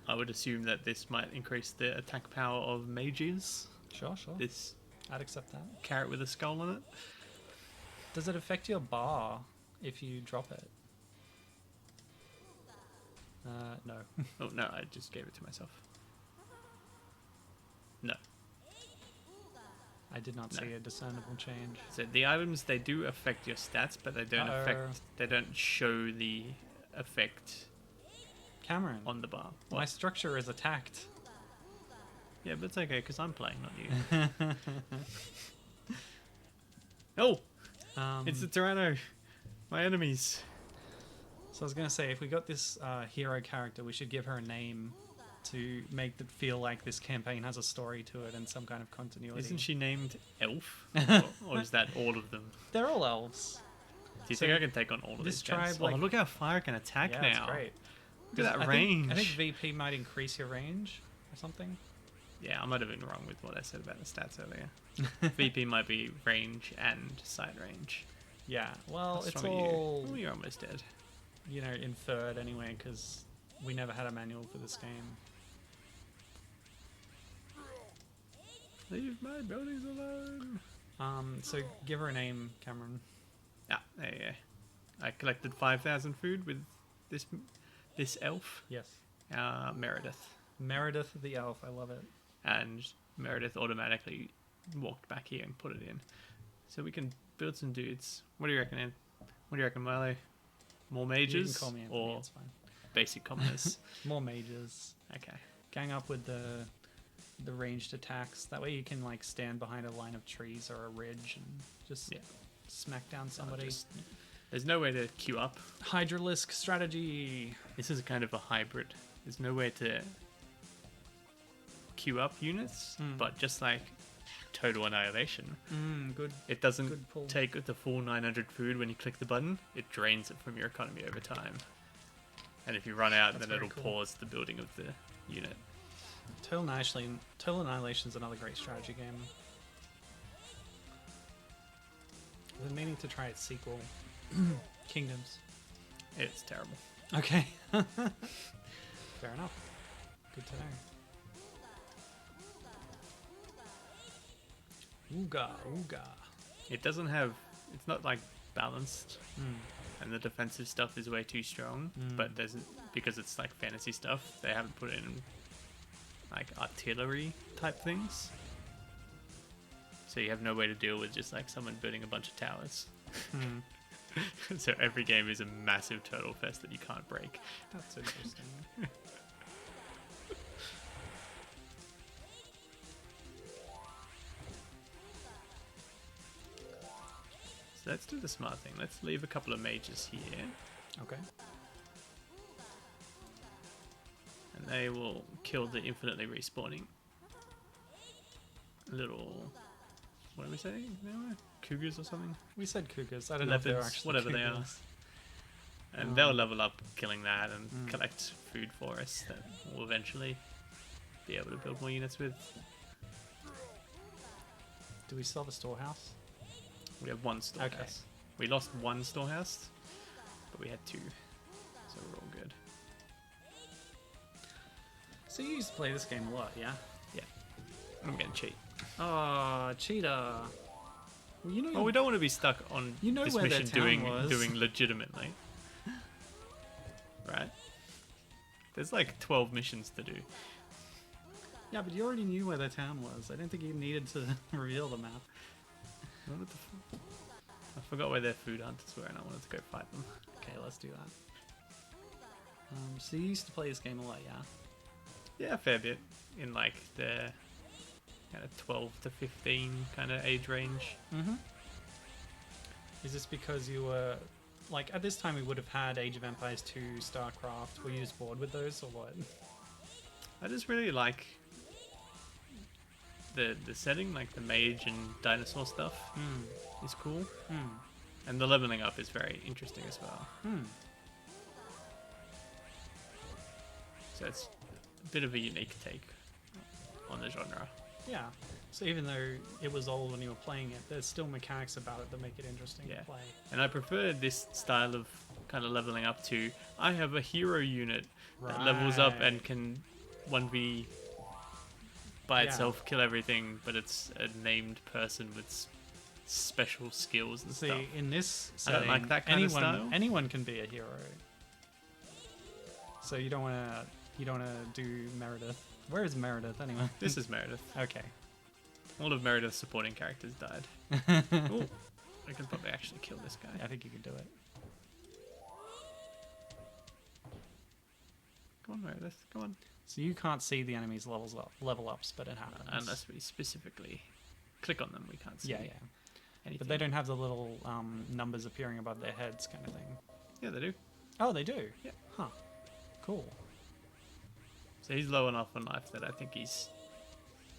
I would assume that this might increase the attack power of mages. Sure. This I'd accept that. carrot with a skull on it. Does it affect your bar if you drop it? No. Oh no, I just gave it to myself. No. I did not No. see a discernible change. So the items, they do affect your stats, but they don't they don't show the effect Cameron, on the bar. my What? structure is attacked. Yeah, but it's okay because I'm playing, not you. Oh, it's the Tyranno. My enemies. So I was going to say, if we got this hero character, we should give her a name to make it feel like this campaign has a story to it and some kind of continuity. Isn't she named Elf? or is that all of them? They're all elves. Do you So think I can take on all of this these guys? tribe, like- Oh, look how far I can attack Yeah, now. it's great. Look at that I range. think, I think VP might increase your range or something. Yeah, I might have been wrong with what I said about the stats earlier. VP might be range and side range. Yeah, well, How it's strong are all, you? Oh, you're almost dead. you know, inferred anyway, because we never had a manual for this game. Leave my buildings alone. So give her a name, Cameron. Ah, there you go. I collected 5,000 food with this elf, Yes. Meredith. Meredith the elf, I love it. And Meredith automatically walked back here and put it in. So we can build some dudes. What do you reckon, Ed? What do you reckon, Milo? More mages You can call me Anthony, or it's fine. basic commoners? More mages. Okay. Gang up with the ranged attacks. That way you can like stand behind a line of trees or a ridge and just Yeah. smack down I'll somebody. there's no way to queue up. Hydralisk strategy. This is kind of a hybrid. There's no way to queue up units, but just like total annihilation. Good. It doesn't Good pull. take the full 900 food when you click the button. It drains it from your economy over time. And if you run out, That's then very it'll cool. pause the building of the unit. Total Annihilation is another great strategy game. I've been meaning to try its sequel, Kingdoms. It's terrible. Okay. Fair enough. Good to know. Ooga, ooga. It doesn't have. It's not like balanced, and the defensive stuff is way too strong. But there's because it's like fantasy stuff. They haven't put in like artillery type things, so you have no way to deal with just like someone building a bunch of towers. So every game is a massive turtle fest that you can't break. That's interesting. So let's do the smart thing. Let's leave a couple of mages here. Okay. they will kill the infinitely respawning little, what did we say? They were cougars or something? We said cougars. I don't know if they're actually whatever cougars. they are. And they'll level up killing that and collect food for us that we'll eventually be able to build more units with. Do we still have a storehouse? We have one storehouse. Okay. We lost one storehouse, but we had two, so we're all good. So you used to play this game a lot, yeah? Yeah. I'm gonna cheat. Oh, cheater. Well, you know. Well, we don't want to be stuck on You know this where their mission town was. doing legitimately. Right? There's like 12 missions to do. Yeah, but you already knew where the town was. I don't think you needed to reveal the map. What the I forgot where their food hunters were and I wanted to go fight them. Okay, let's do that. So you used to play this game a lot, yeah? Yeah, a fair bit. In like the kind of 12 to 15 kind of age range. Mm-hmm. Is this because you were... Like, at this time we would have had Age of Empires 2, StarCraft. Were you just bored with those, or what? I just really like the setting, like the mage and dinosaur stuff is cool. And the leveling up is very interesting as well. So it's a bit of a unique take on the genre. Yeah. So even though it was old when you were playing it, there's still mechanics about it that make it interesting to play. And I prefer this style of kind of leveling up to, I have a hero unit that levels up and can 1v by itself kill everything, but it's a named person with special skills and stuff. See, in this I don't setting, like that kind of style. anyone can be a hero. So you don't want to do Meredith. Where is Meredith anyway? This is Meredith. Okay. All of Meredith's supporting characters died. Ooh, I can probably actually kill this guy. I think you can do it. Come on, Meredith. Come on. So you can't see the enemy's level ups, but it happens. Unless we specifically click on them, we can't see. Yeah. Anything. But they don't have the little numbers appearing above their heads, kind of thing. Yeah, they do. Oh, they do. Yeah. Huh. Cool. So he's low enough on life that I think he's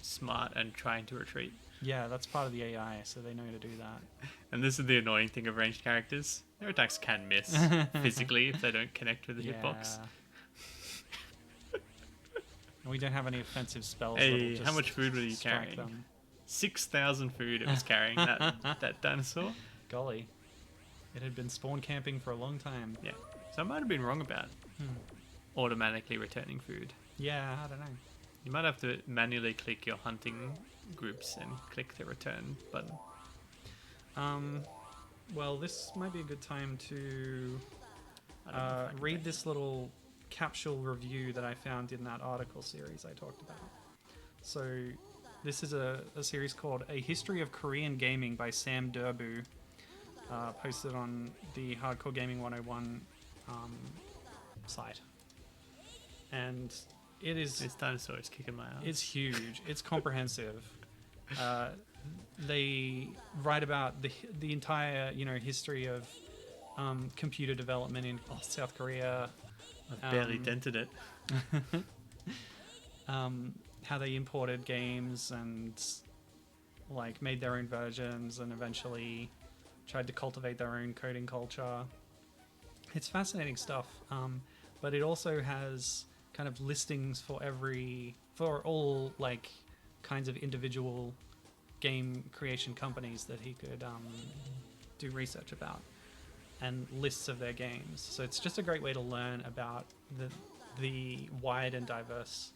smart and trying to retreat. Yeah, that's part of the AI, so they know to do that. And this is the annoying thing of ranged characters. Their attacks can miss physically if they don't connect with the hitbox. And we don't have any offensive spells. Hey, that'll how much just food were you strike carrying? them. 6,000 food it was carrying, that dinosaur. Golly. It had been spawn camping for a long time. Yeah. So I might have been wrong about automatically returning food. Yeah, I don't know. You might have to manually click your hunting groups and click the return button. Well, this might be a good time to I don't know if I can read take this little capsule review that I found in that article series I talked about. So this is a series called A History of Korean Gaming by Sam Durbu, posted on the Hardcore Gaming 101 site. And it is... This dinosaur is kicking my ass. It's huge. It's comprehensive. They write about the entire, history of computer development in South Korea. I've barely dented it. How they imported games and made their own versions and eventually tried to cultivate their own coding culture. It's fascinating stuff. But it also has kind of listings for all kinds of individual game creation companies that he could do research about, and lists of their games. So it's just a great way to learn about the wide and diverse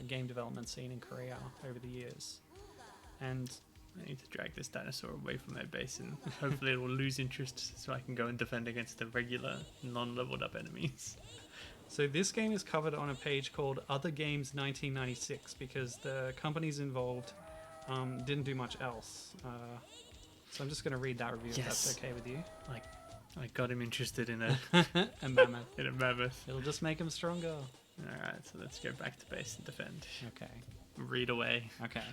game development scene in Korea over the years. And I need to drag this dinosaur away from their base and hopefully it will lose interest so I can go and defend against the regular non-leveled up enemies. so this game is covered on a page called Other Games 1996 because the companies involved didn't do much else. So I'm just going to read that review if that's okay with you. I got him interested in a A mammoth. in a mammoth. It'll just make him stronger. Alright, so let's go back to base and defend. Okay. Read away. Okay.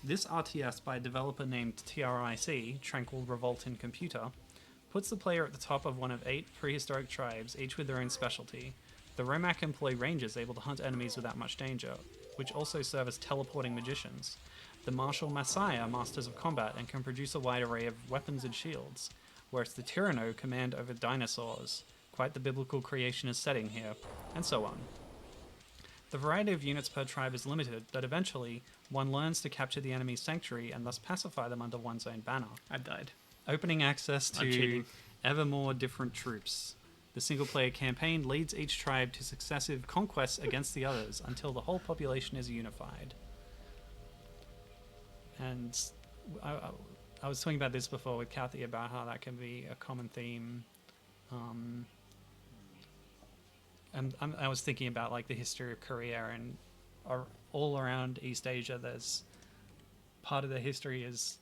This RTS by a developer named TRIC, Tranquil Revolt in Computer, puts the player at the top of one of 8 prehistoric tribes, each with their own specialty. The Romac employ rangers able to hunt enemies without much danger, which also serve as teleporting magicians. The martial Masai are masters of combat and can produce a wide array of weapons and shields, whereas the Tyranno command over dinosaurs. Quite the biblical creationist setting here, and so on. The variety of units per tribe is limited, but eventually one learns to capture the enemy's sanctuary and thus pacify them under one's own banner, I died. opening access I'm to cheating. ever more different troops. The single-player campaign leads each tribe to successive conquests against the others until the whole population is unified. And I was talking about this before with Kathy about how that can be a common theme. And I was thinking about like the history of Korea and all around East Asia. There's part of the history is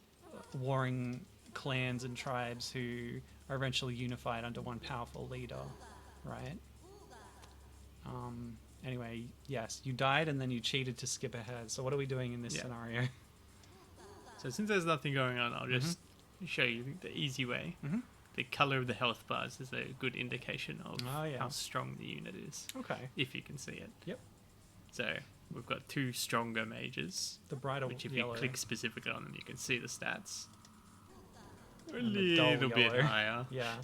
warring clans and tribes who are eventually unified under one powerful leader, right? Anyway, yes, you died and then you cheated to skip ahead. So what are we doing in this scenario? So since there's nothing going on, I'll just show you the easy way. The color of the health bars is a good indication of how strong the unit is. Okay. If you can see it. Yep. So we've got 2 stronger mages, The brighter which if yellow. you click specifically on them, you can see the stats. A And the dull little bit yellow. higher. Yeah.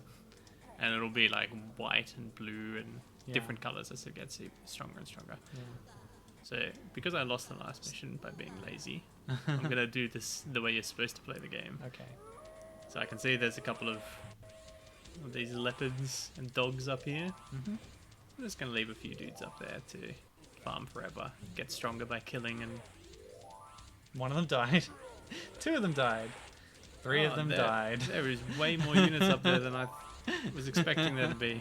And it'll be like white and blue and Yeah. different colors as it gets stronger and stronger. Yeah. So because I lost the last mission by being lazy, I'm going to do this the way you're supposed to play the game. Okay. So I can see there's a couple of these leopards and dogs up here. I'm just going to leave a few dudes up there to farm forever. Get stronger by killing and... One of them died. 2 of them died. 3 of them died. There is way more units up there than I was expecting there to be.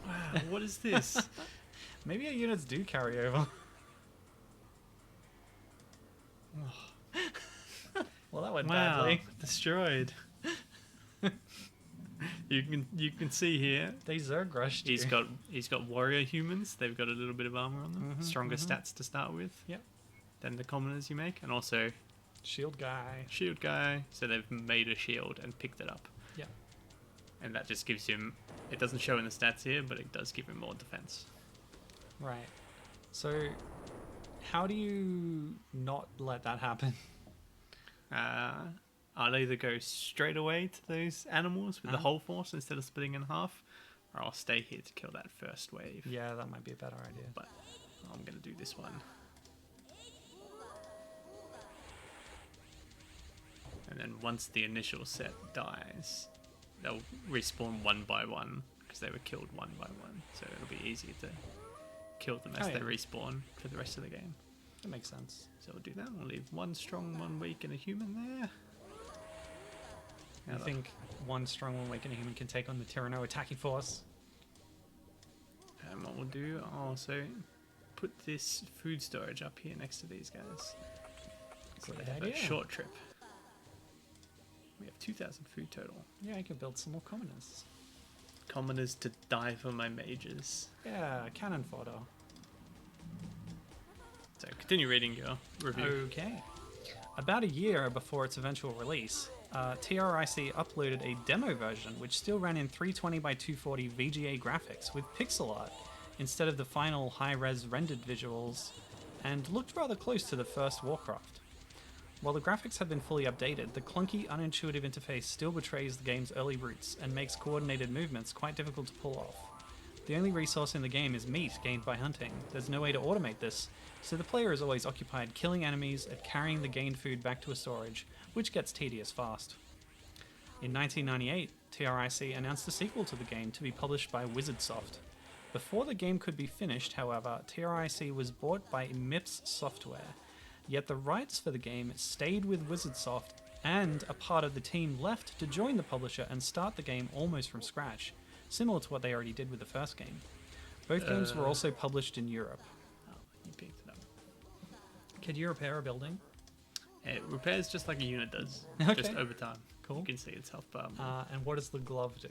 Wow, what is this? Maybe our units do carry over. Well, that went Wow, badly. destroyed. You can see here They Zerg rushed you. he's got warrior humans. They've got a little bit of armor on them, stronger stats to start with. Yep. Than the commoners you make, and also Shield guy. shield guy. So they've made a shield and picked it up. Yeah. And that just gives him. It doesn't show in the stats here, but it does give him more defense. Right. So, how do you not let that happen? I'll either go straight away to those animals with the whole force instead of splitting in half, or I'll stay here to kill that first wave. Yeah, that might be a better idea. But I'm gonna do this one. And then once the initial set dies, they'll respawn one by one because they were killed one by one. So it'll be easier to kill them as they respawn for the rest of the game. That makes sense. So we'll do that. We'll leave 1 strong, 1 weak, and a human there. I think 1 strong, 1 weak, and a human can take on the Tyranno attacking force. And what we'll do, I'll also put this food storage up here next to these guys. So Great they have idea. a short trip. We have 2,000 food total. Yeah, I could build some more commoners. Commoners to die for my mages. Yeah, cannon fodder. So continue reading your review. Okay. About a year before its eventual release, TRIC uploaded a demo version which still ran in 320 by 240 VGA graphics with pixel art instead of the final high-res rendered visuals, and looked rather close to the first Warcraft. While the graphics have been fully updated, the clunky, unintuitive interface still betrays the game's early roots and makes coordinated movements quite difficult to pull off. The only resource in the game is meat gained by hunting. There's no way to automate this, so the player is always occupied killing enemies and carrying the gained food back to a storage, which gets tedious fast. In 1998, TRIC announced a sequel to the game to be published by Wizardsoft. Before the game could be finished, however, TRIC was bought by MIPS Software, yet the rights for the game stayed with Wizardsoft, and a part of the team left to join the publisher and start the game almost from scratch, similar to what they already did with the first game. Both games were also published in Europe. Oh, you picked it up. Could you repair a building? It repairs just like a unit does, Okay. just over time. Cool. You can see its health bar. And what does the glove do?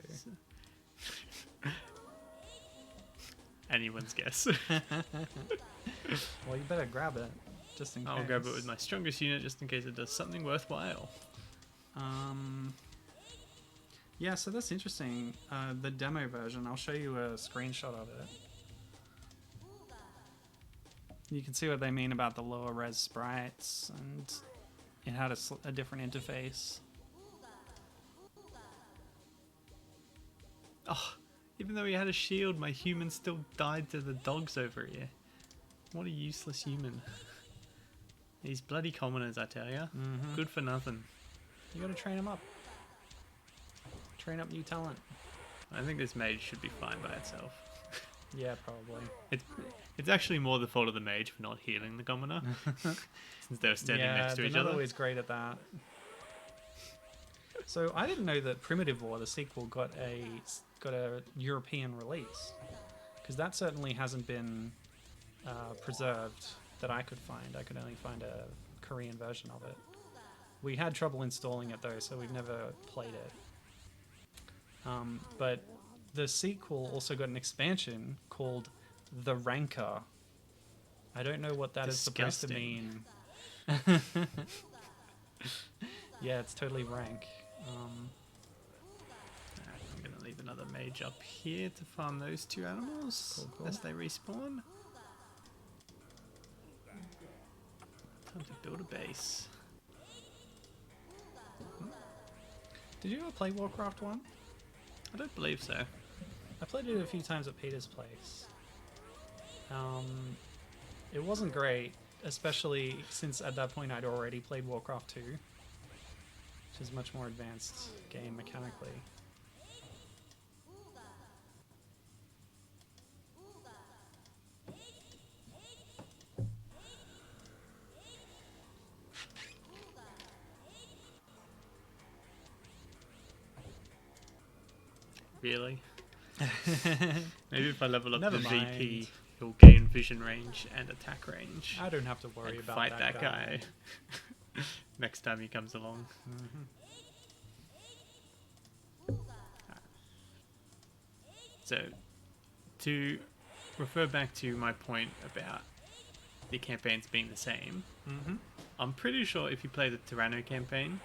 Anyone's guess. Well, you better grab it, just in case. I'll grab it with my strongest unit just in case it does something worthwhile. Yeah, so that's interesting. The demo version, I'll show you a screenshot of it. You can see what they mean about the lower res sprites, and it had a different interface. Oh, even though he had a shield, my human still died to the dogs over here. What a useless human. These bloody commoners, I tell ya. Good for nothing. You gotta train them up. Train up new talent. I think this mage should be fine by itself. Yeah, probably. It's actually more the fault of the mage for not healing the commoner, since they were standing next to each they're not other. always great at that. So I didn't know that Primitive War, the sequel, got a European release, because that certainly hasn't been preserved that I could find. I could only find a Korean version of it. We had trouble installing it though, so we've never played it. But the sequel also got an expansion called The Ranker. I don't know what that is supposed to mean. Yeah, it's totally rank. I'm going to leave another mage up here to farm those two animals as they respawn. Time to build a base. Did you ever play Warcraft 1? I don't believe so. I played it a few times at Peter's place. It wasn't great, especially since at that point I'd already played Warcraft 2, which is a much more advanced game mechanically. Really? Maybe if I level up Never the mind. VP, he'll gain vision range and attack range. I don't have to worry And about fight that guy. Next time he comes along. So, to refer back to my point about the campaigns being the same, I'm pretty sure if you play the Tyranno campaign,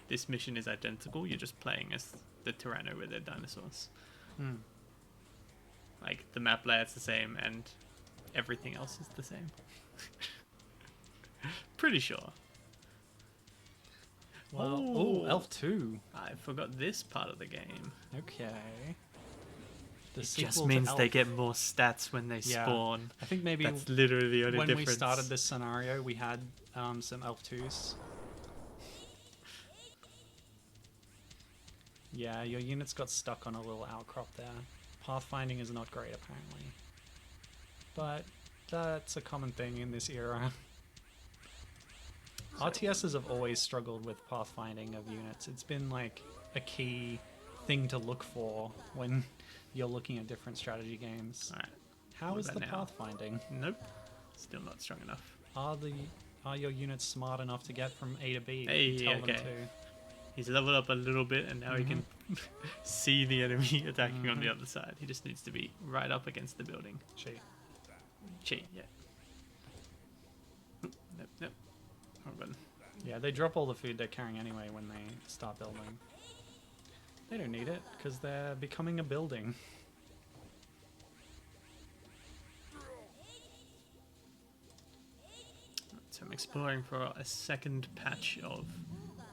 this mission is identical. You're just playing as the Tyranno with their dinosaurs. Like, the map layout's the same and everything else is the same. Pretty sure. Well, Oh. Elf 2. I forgot this part of the game. Okay. The It sequel just to means they Elf. get more stats when they Yeah. spawn. I think maybe That's literally the only when difference. we started this scenario, we had some Elf 2s. Yeah, your units got stuck on a little outcrop there. Pathfinding is not great, apparently. But that's a common thing in this era. RTSs have always struggled with pathfinding of units. It's been like a key thing to look for when you're looking at different strategy games. Alright. How What is the about now? pathfinding? Nope. Still not strong enough. Are your units smart enough to get from A to B? Hey, Tell them okay. to. He's leveled up a little bit and now he can see the enemy attacking on the other side. He just needs to be right up against the building. Cheat, yeah. Nope. Wrong button. Yeah, they drop all the food they're carrying anyway when they start building. They don't need it because they're becoming a building. So I'm exploring for a second patch of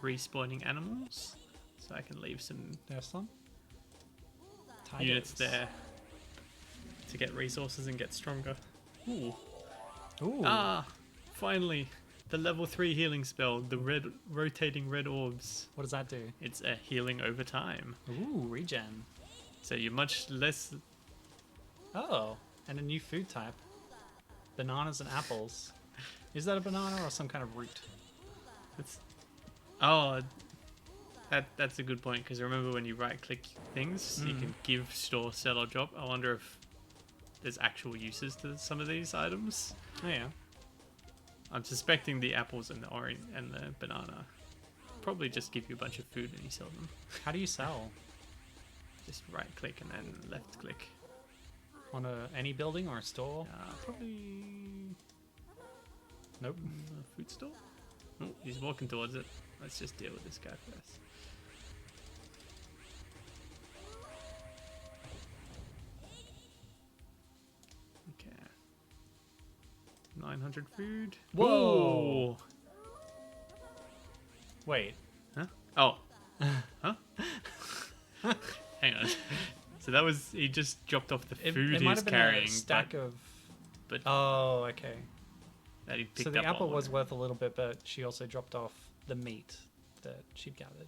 respawning animals. So I can leave some There's some units tigers. there to get resources and get stronger. Ooh. Ooh. Ah, finally. The level 3 healing spell, the red rotating red orbs. What does that do? It's a healing over time. Ooh, regen. So you're much less. Oh, and a new food type. Bananas and apples. Is that a banana or some kind of root? It's, oh, that's a good point, because remember when you right click things, you can give, store, sell, or drop. I wonder if there's actual uses to some of these items. Oh yeah. I'm suspecting the apples and the orange and the banana probably just give you a bunch of food and you sell them. How do you sell? Just right click and then left click. On any building or a store? Probably Nope. a food store. Oh, he's walking towards it. Let's just deal with this guy first. 900 food. Whoa. Ooh. Wait. Huh? Oh. Huh? Hang on. So that was, he just dropped off the food It he might was have been carrying. a stack of. but Oh, okay. that he picked So the up apple on. was worth a little bit, but she also dropped off the meat that she'd gathered.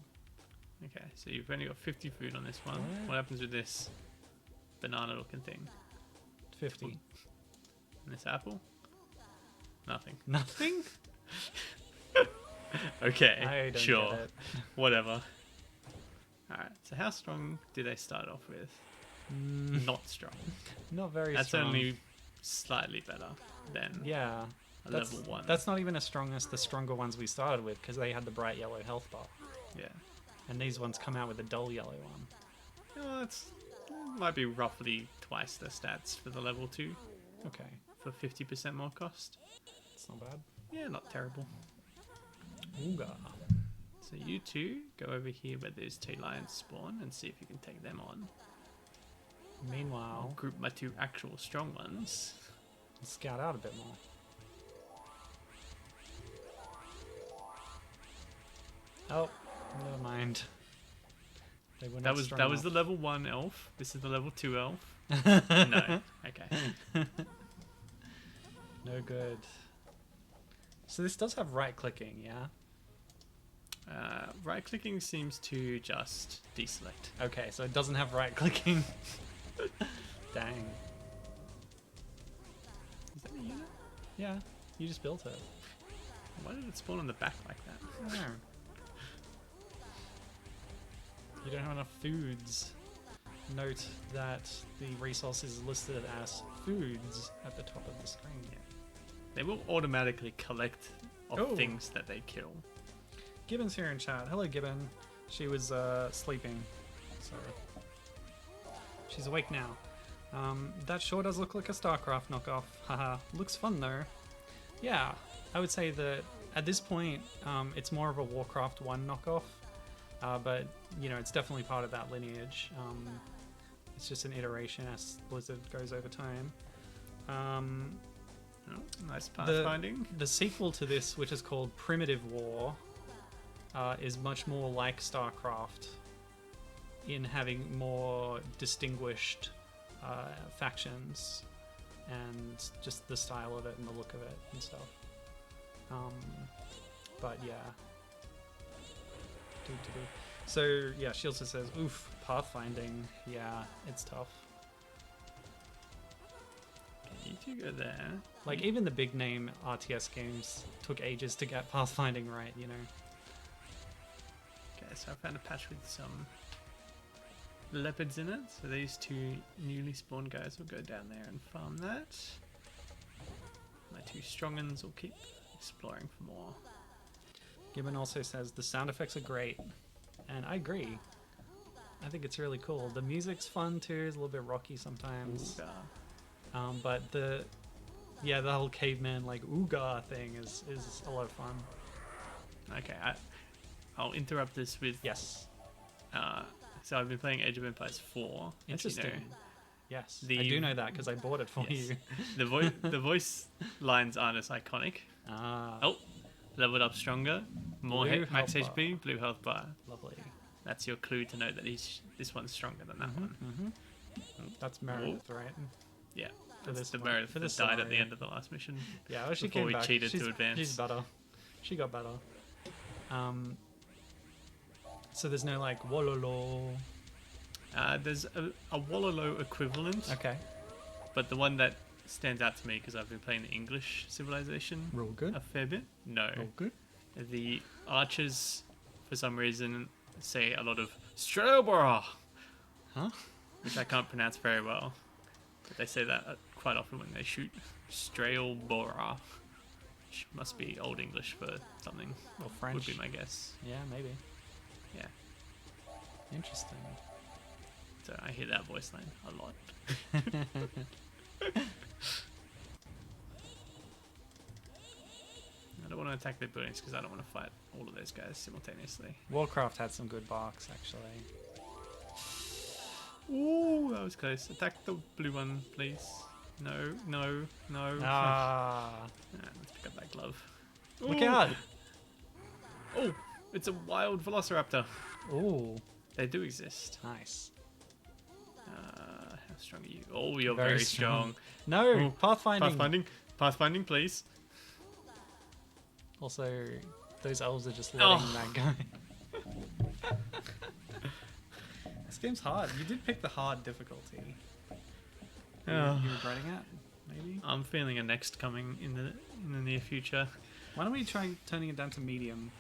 Okay, so you've only got 50 food on this one. What? What happens with this banana looking thing? 50. And this apple? Nothing. Nothing? Okay, I don't sure. get it. Whatever. Alright, so how strong do they start off with? Not strong. Not very That's strong. only slightly better than Yeah. a That's, level 1. that's not even as strong as the stronger ones we started with, because they had the bright yellow health bar. Yeah. And these ones come out with a dull yellow one. Oh, that's might be roughly twice the stats for the level 2 Okay. for 50% more cost. It's not bad. Yeah, not terrible. Ooga. So you two go over here where those 2 lions spawn and see if you can take them on. I'll Meanwhile, group my 2 actual strong ones. scout out a bit more. Oh, never mind. They were not That was strong the enough. level 1 elf. This is the level 2 elf. No. Okay. No good. So this does have right clicking, yeah? Right clicking seems to just deselect. Okay, so it doesn't have right clicking. Dang. Is that a unit? Yeah, you just built it. Why did it spawn on the back like that? I don't know. You don't have enough foods. Note that the resource is listed as foods at the top of the screen. They will automatically collect of Oh. things that they kill. Gibbon's here in chat. Hello, Gibbon. She was sleeping, so she's awake now. That sure does look like a StarCraft knockoff. Haha. Looks fun though. Yeah, I would say that at this point, it's more of a Warcraft 1 knockoff, but you know, it's definitely part of that lineage. It's just an iteration as Blizzard goes over time. Oh, nice pathfinding. The sequel to this, which is called Primitive War, is much more like StarCraft in having more distinguished factions and just the style of it and the look of it and stuff. But yeah. So yeah, she also says, oof, pathfinding. Yeah, it's tough. You two go there. Like, even the big name RTS games took ages to get pathfinding right, you know? Okay, so I found a patch with some leopards in it. So these 2 newly spawned guys will go down there and farm that. My 2 strong uns will keep exploring for more. Gibbon also says the sound effects are great, and I agree. I think it's really cool. The music's fun too, it's a little bit rocky sometimes. Ooga. But the whole caveman like ooga thing is a lot of fun. Okay, I'll interrupt this with Yes. So I've been playing Age of Empires 4. Interesting. As you know. Yes. The- I do know that because I bought it for Yes. you. The voice lines aren't as iconic. Ah, Oh, leveled up stronger, more Blue max health HP, blue health bar. lovely. That's your clue to know that this one's stronger than that one. Mm-hmm. That's Meredith, right? Yeah, For that's this the one- Meredith for that this died at the scenario. end of the last mission. Yeah, well, she Before came we back. cheated to She's advance. better. She got better. So there's no like wololo. There's a Wololo equivalent, Okay. but the one that stands out to me because I've been playing the English Civilization Real good. a fair bit. No, Real good. the archers, for some reason, say a lot of Strelbora, Huh? which I can't pronounce very well, but they say that quite often when they shoot. Strelbora, which must be Old English for something. Or French. Would be my guess. Yeah, maybe. Yeah. Interesting. So I hear that voice line a lot. I don't want to attack their buildings because I don't want to fight all of those guys simultaneously. Warcraft had some good barks, actually. Ooh, that was close. Attack the blue one, please. No, no, no. Ah. Let's pick up that glove. Look Ooh. out. Oh, it's a wild velociraptor. Ooh. They do exist. Nice. How strong are you? Oh, you're Very very strong. strong. No, Oh, pathfinding. Pathfinding, please. Also, those elves are just letting that go. This game's hard. You did pick the hard difficulty. You regretting it? Maybe. I'm feeling a next coming in the near future. Why don't we try turning it down to medium?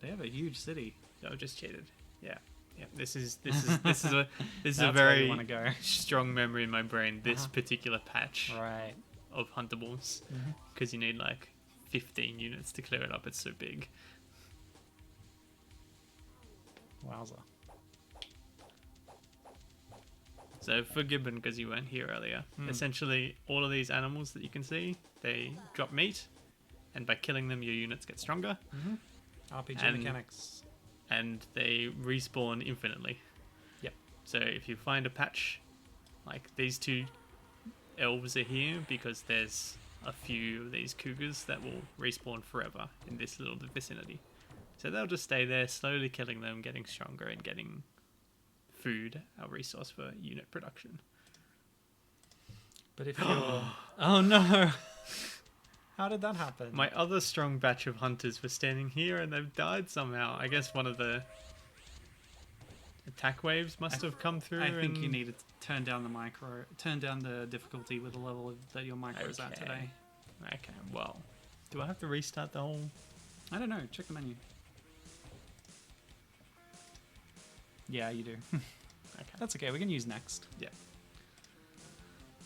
They have a huge city. I just cheated. Yeah. Yeah. This is a this is a That's where you very wanna go. strong memory in my brain. This particular patch Right. of huntables, because you need like 15 units to clear it up. It's so big. Wowza. So for Gibbon, because you weren't here earlier, essentially all of these animals that you can see, they drop meat, and by killing them, your units get stronger, RPG And- mechanics. and they respawn infinitely. Yep. So if you find a patch, like these two elves are here because there's a few of these cougars that will respawn forever in this little vicinity. So they'll just stay there, slowly killing them, getting stronger, and getting food, our resource for unit production. But if you're... Oh no! How did that happen? My other strong batch of hunters were standing here and they've died somehow. I guess one of the attack waves must have come through. I think you and- need to turn down the difficulty with the level that your micro is at Okay. today. Okay, well, do I have to restart the whole? I don't know. Check the menu. Yeah, you do. Okay, That's okay. We can use next. yeah.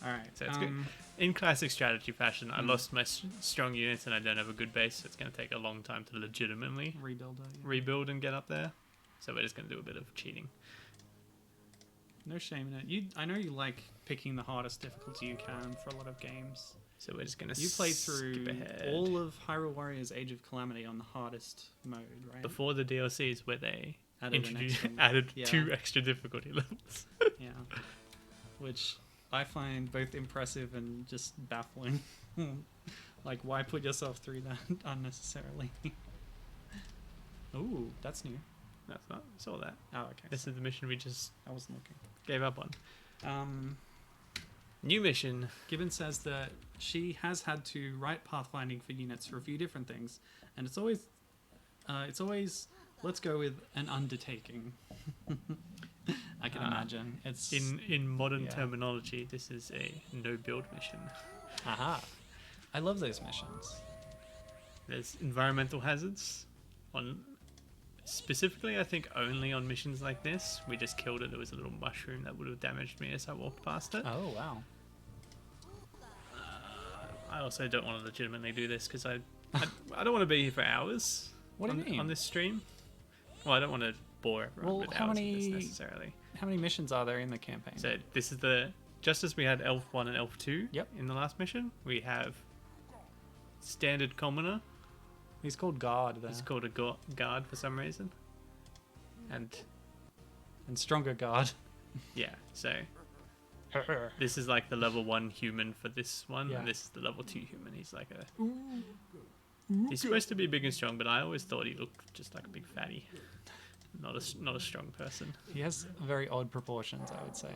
All right. So it's good. In classic strategy fashion, I lost my strong units and I don't have a good base, so it's going to take a long time to legitimately Rebuild it. Yeah. rebuild and get up there. So we're just going to do a bit of cheating. No shame in it. I know you like picking the hardest difficulty you can for a lot of games. So we're just going to You played through skip ahead. all of Hyrule Warriors Age of Calamity on the hardest mode, right? Before the DLCs where they Added an extra- added yeah. 2 extra difficulty levels. Yeah. Which I find both impressive and just baffling. Like, why put yourself through that unnecessarily? Ooh, that's new. That's not saw that. Oh, okay. This is the mission we just I wasn't looking. gave up on. New mission. Gibbon says that she has had to write pathfinding for units for a few different things, and it's always let's go with an undertaking. I can imagine it's In modern Yeah. terminology, this is a no build mission. Aha. I love those missions. There's environmental hazards on specifically, I think only on missions like this. We just killed it. There was a little mushroom that would have damaged me as I walked past it. Oh wow. I also don't want to legitimately do this because I don't want to be here for hours. What do you mean? On this stream? Well, I don't want to bore everyone Well, with how hours of this many- necessarily. How many missions are there in the campaign? So this is just as we had Elf 1 and Elf 2 Yep. in the last mission, we have Standard Commoner. He's called Guard there. It's called a guard for some reason. And And Stronger Guard. yeah, so this is like the level 1 human for this one, Yeah. and this is the level 2 human. He's like he's supposed to be big and strong, but I always thought he looked just like a big fatty. Not a strong person. He has very odd proportions, I would say.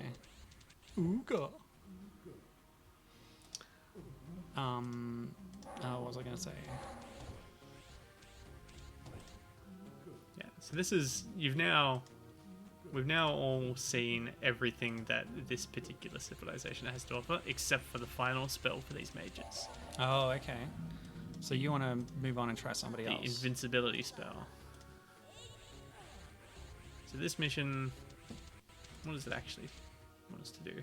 Ooga. What was I gonna say? Yeah. So this is we've now all seen everything that this particular civilization has to offer, except for the final spell for these mages, Oh, okay. So you want to move on and try somebody the else? invincibility spell. So this mission, what does it actually want us to do?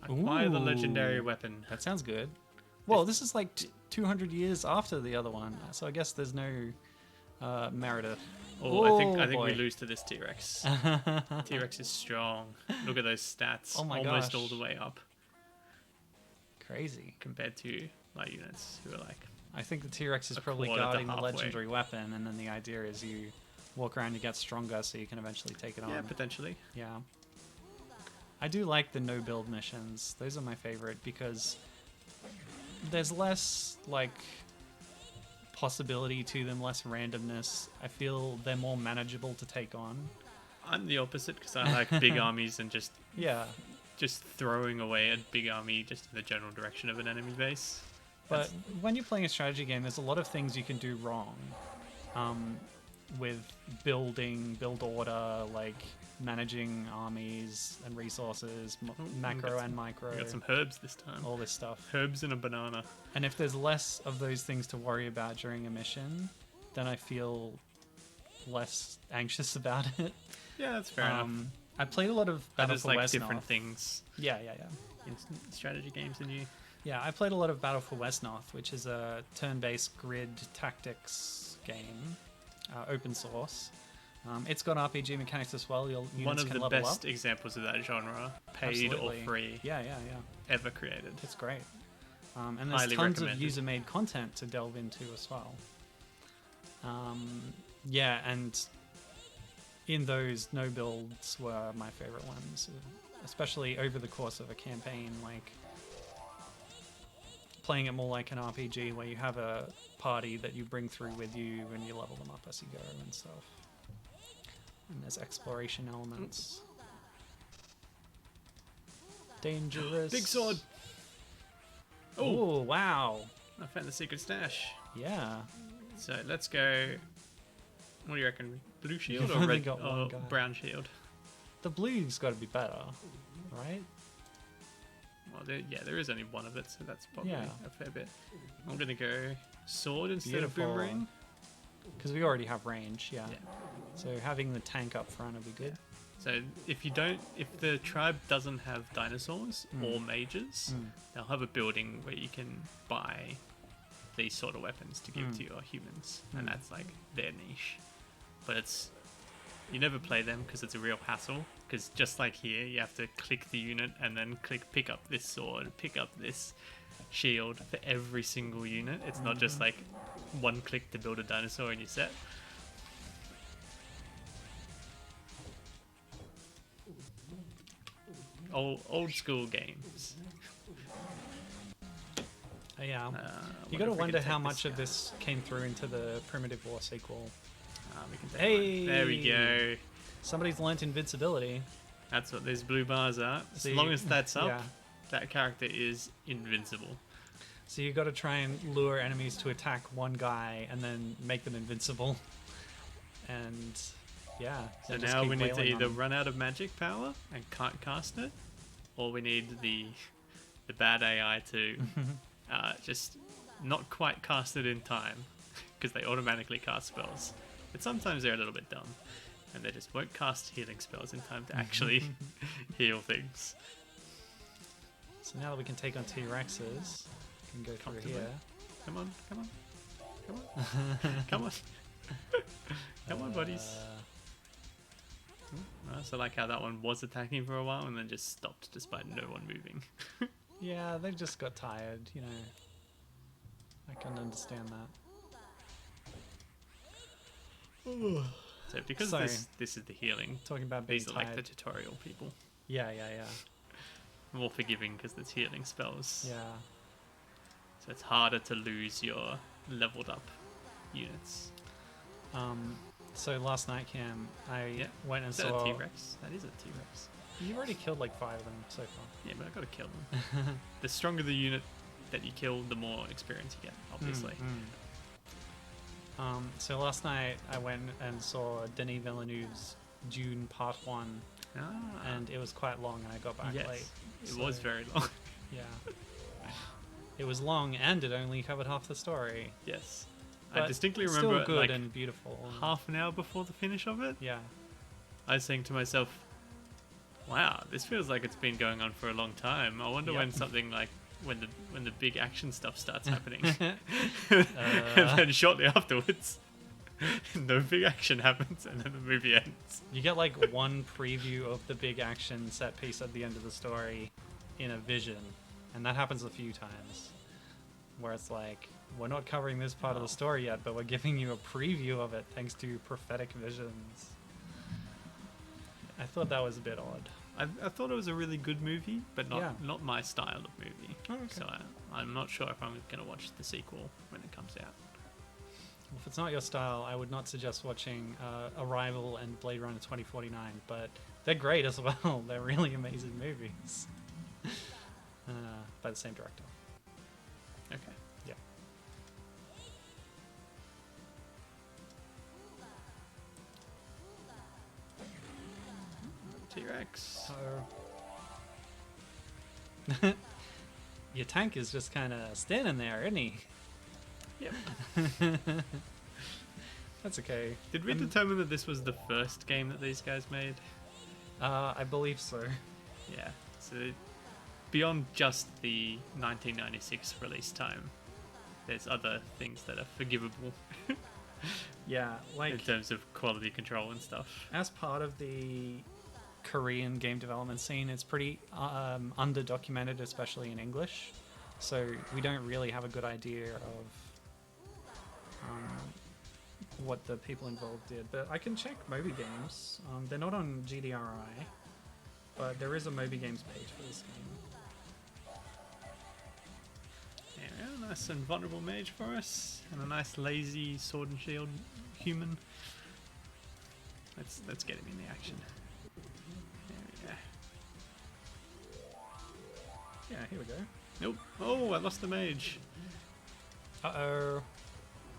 Acquire the legendary Ooh. weapon. That sounds good. Well, this is like 200 years after the other one, so I guess there's no merit. Oh, I think we boy. lose to this T-Rex. T-Rex is strong. Look at those stats. Oh my Almost gosh. all the way up Crazy. compared to my units who are like, I think the T-Rex is A probably quarter to guarding the halfway. legendary weapon, and then the idea is you walk around, you get stronger, so you can eventually take it on. yeah, potentially. Yeah. I do like the no build missions. Those are my favorite because there's less like possibility to them, less randomness. I feel they're more manageable to take on. I'm the opposite because I like big armies and just throwing away a big army just in the general direction of an enemy base. But when you're playing a strategy game, there's a lot of things you can do wrong with build order, like managing armies and resources, macro and micro. We got some herbs this time. All this stuff. Herbs and a banana. And if there's less of those things to worry about during a mission, then I feel less anxious about it. Yeah, that's fair enough. I played a lot of Battle for like West different North. things Yeah. in strategy games than you. Yeah, I played a lot of Battle for West North, which is a turn-based grid tactics game, open source. It's got RPG mechanics as well. Your units One of can the level best up. examples of that genre, paid Absolutely. or free, Yeah. ever created. It's great. And there's Highly tons of recommended. user-made content to delve into as well. Yeah, and in those, no builds were my favorite ones, especially over the course of a campaign, like playing it more like an RPG where you have a party that you bring through with you and you level them up as you go and stuff. And there's exploration elements. Dangerous. Big sword. Oh, wow. I found the secret stash. Yeah. So let's go. What do you reckon? Blue shield You've or only red got one or guy. brown shield? The blue's got to be better, right? Well, there is only one of it, so that's probably Yeah. a fair bit. I'm gonna go sword instead Beautiful. of boomerang. Because we already have range, yeah. Yeah. So having the tank up front would be good. So if the tribe doesn't have dinosaurs or mages, they'll have a building where you can buy these sort of weapons to give to your humans, and that's like their niche. But you never play them because it's a real hassle. Because just like here, you have to click the unit and then pick up this sword, pick up this shield for every single unit. It's not just like one click to build a dinosaur and you're set. Old school games. Yeah. I You wonder got to if we wonder can how take much this of this came through into the Primitive War sequel. We can take Hey! one. There we go. Somebody's learnt invincibility. That's what these blue bars are. As See, long as that's up, yeah. that character is invincible. So you got to try and lure enemies to attack one guy and then make them invincible. And yeah. So then just now keep we need to wailing on either them. run out of magic power and can't cast it, or we need the bad AI to just not quite cast it in time because they automatically cast spells. But sometimes they're a little bit dumb and they just won't cast healing spells in time to actually heal things. So now that we can take on T-Rexes, we can go through Comfortably. here. Come on, come on, come on, come on. Come on, buddies. So like how that one was attacking for a while and then just stopped despite no one moving. Yeah, they just got tired, you know. I can understand that. So because Sorry. this is the healing, Talking about being these are tired. like the tutorial people. Yeah. More forgiving because there's healing spells. Yeah. So it's harder to lose your leveled up units. So last night, Cam, I went and Is that saw... a T-Rex? That is a T-Rex. You've already killed like 5 of them so far. Yeah, but I gotta kill them. The stronger the unit that you kill, the more experience you get, obviously. So last night I went and saw Denis Villeneuve's Dune Part 1, and it was quite long and I got back yes, late. it was very long. Yeah. It was long and it only covered half the story. Yes. But I distinctly it's remember still good like and beautiful. half an hour before the finish of it, Yeah. I was saying to myself, wow, this feels like it's been going on for a long time. I wonder when something like when the big action stuff starts happening. And then shortly afterwards, no big action happens and then the movie ends. You get like one preview of the big action set piece at the end of the story in a vision, and that happens a few times. Where it's like, we're not covering this part of the story yet, but we're giving you a preview of it thanks to prophetic visions. I thought that was a bit odd. I thought it was a really good movie, but Yeah. not my style of movie. Oh, okay. So I'm not sure if I'm going to watch the sequel when it comes out. Well, if it's not your style, I would not suggest watching Arrival and Blade Runner 2049, but they're great as well. They're really amazing movies. By the same director. Okay. Yeah. T-Rex. Your tank is just kind of standing there, isn't he? Yep. That's okay. Did we determine that this was the first game that these guys made? I believe so. Yeah. So beyond just the 1996 release time, there's other things that are forgivable Yeah, in like terms of quality control and stuff. as part of the Korean game development scene, it's pretty under-documented, especially in English. So we don't really have a good idea of what the people involved did. But I can check Moby Games. They're not on GDRI, but there is a Moby Games page for this game. Yeah, nice and vulnerable mage for us, and a nice lazy sword and shield human. Let's get him in the action. There we go. Yeah, here we go. Nope. Oh, I lost the mage. Uh-oh.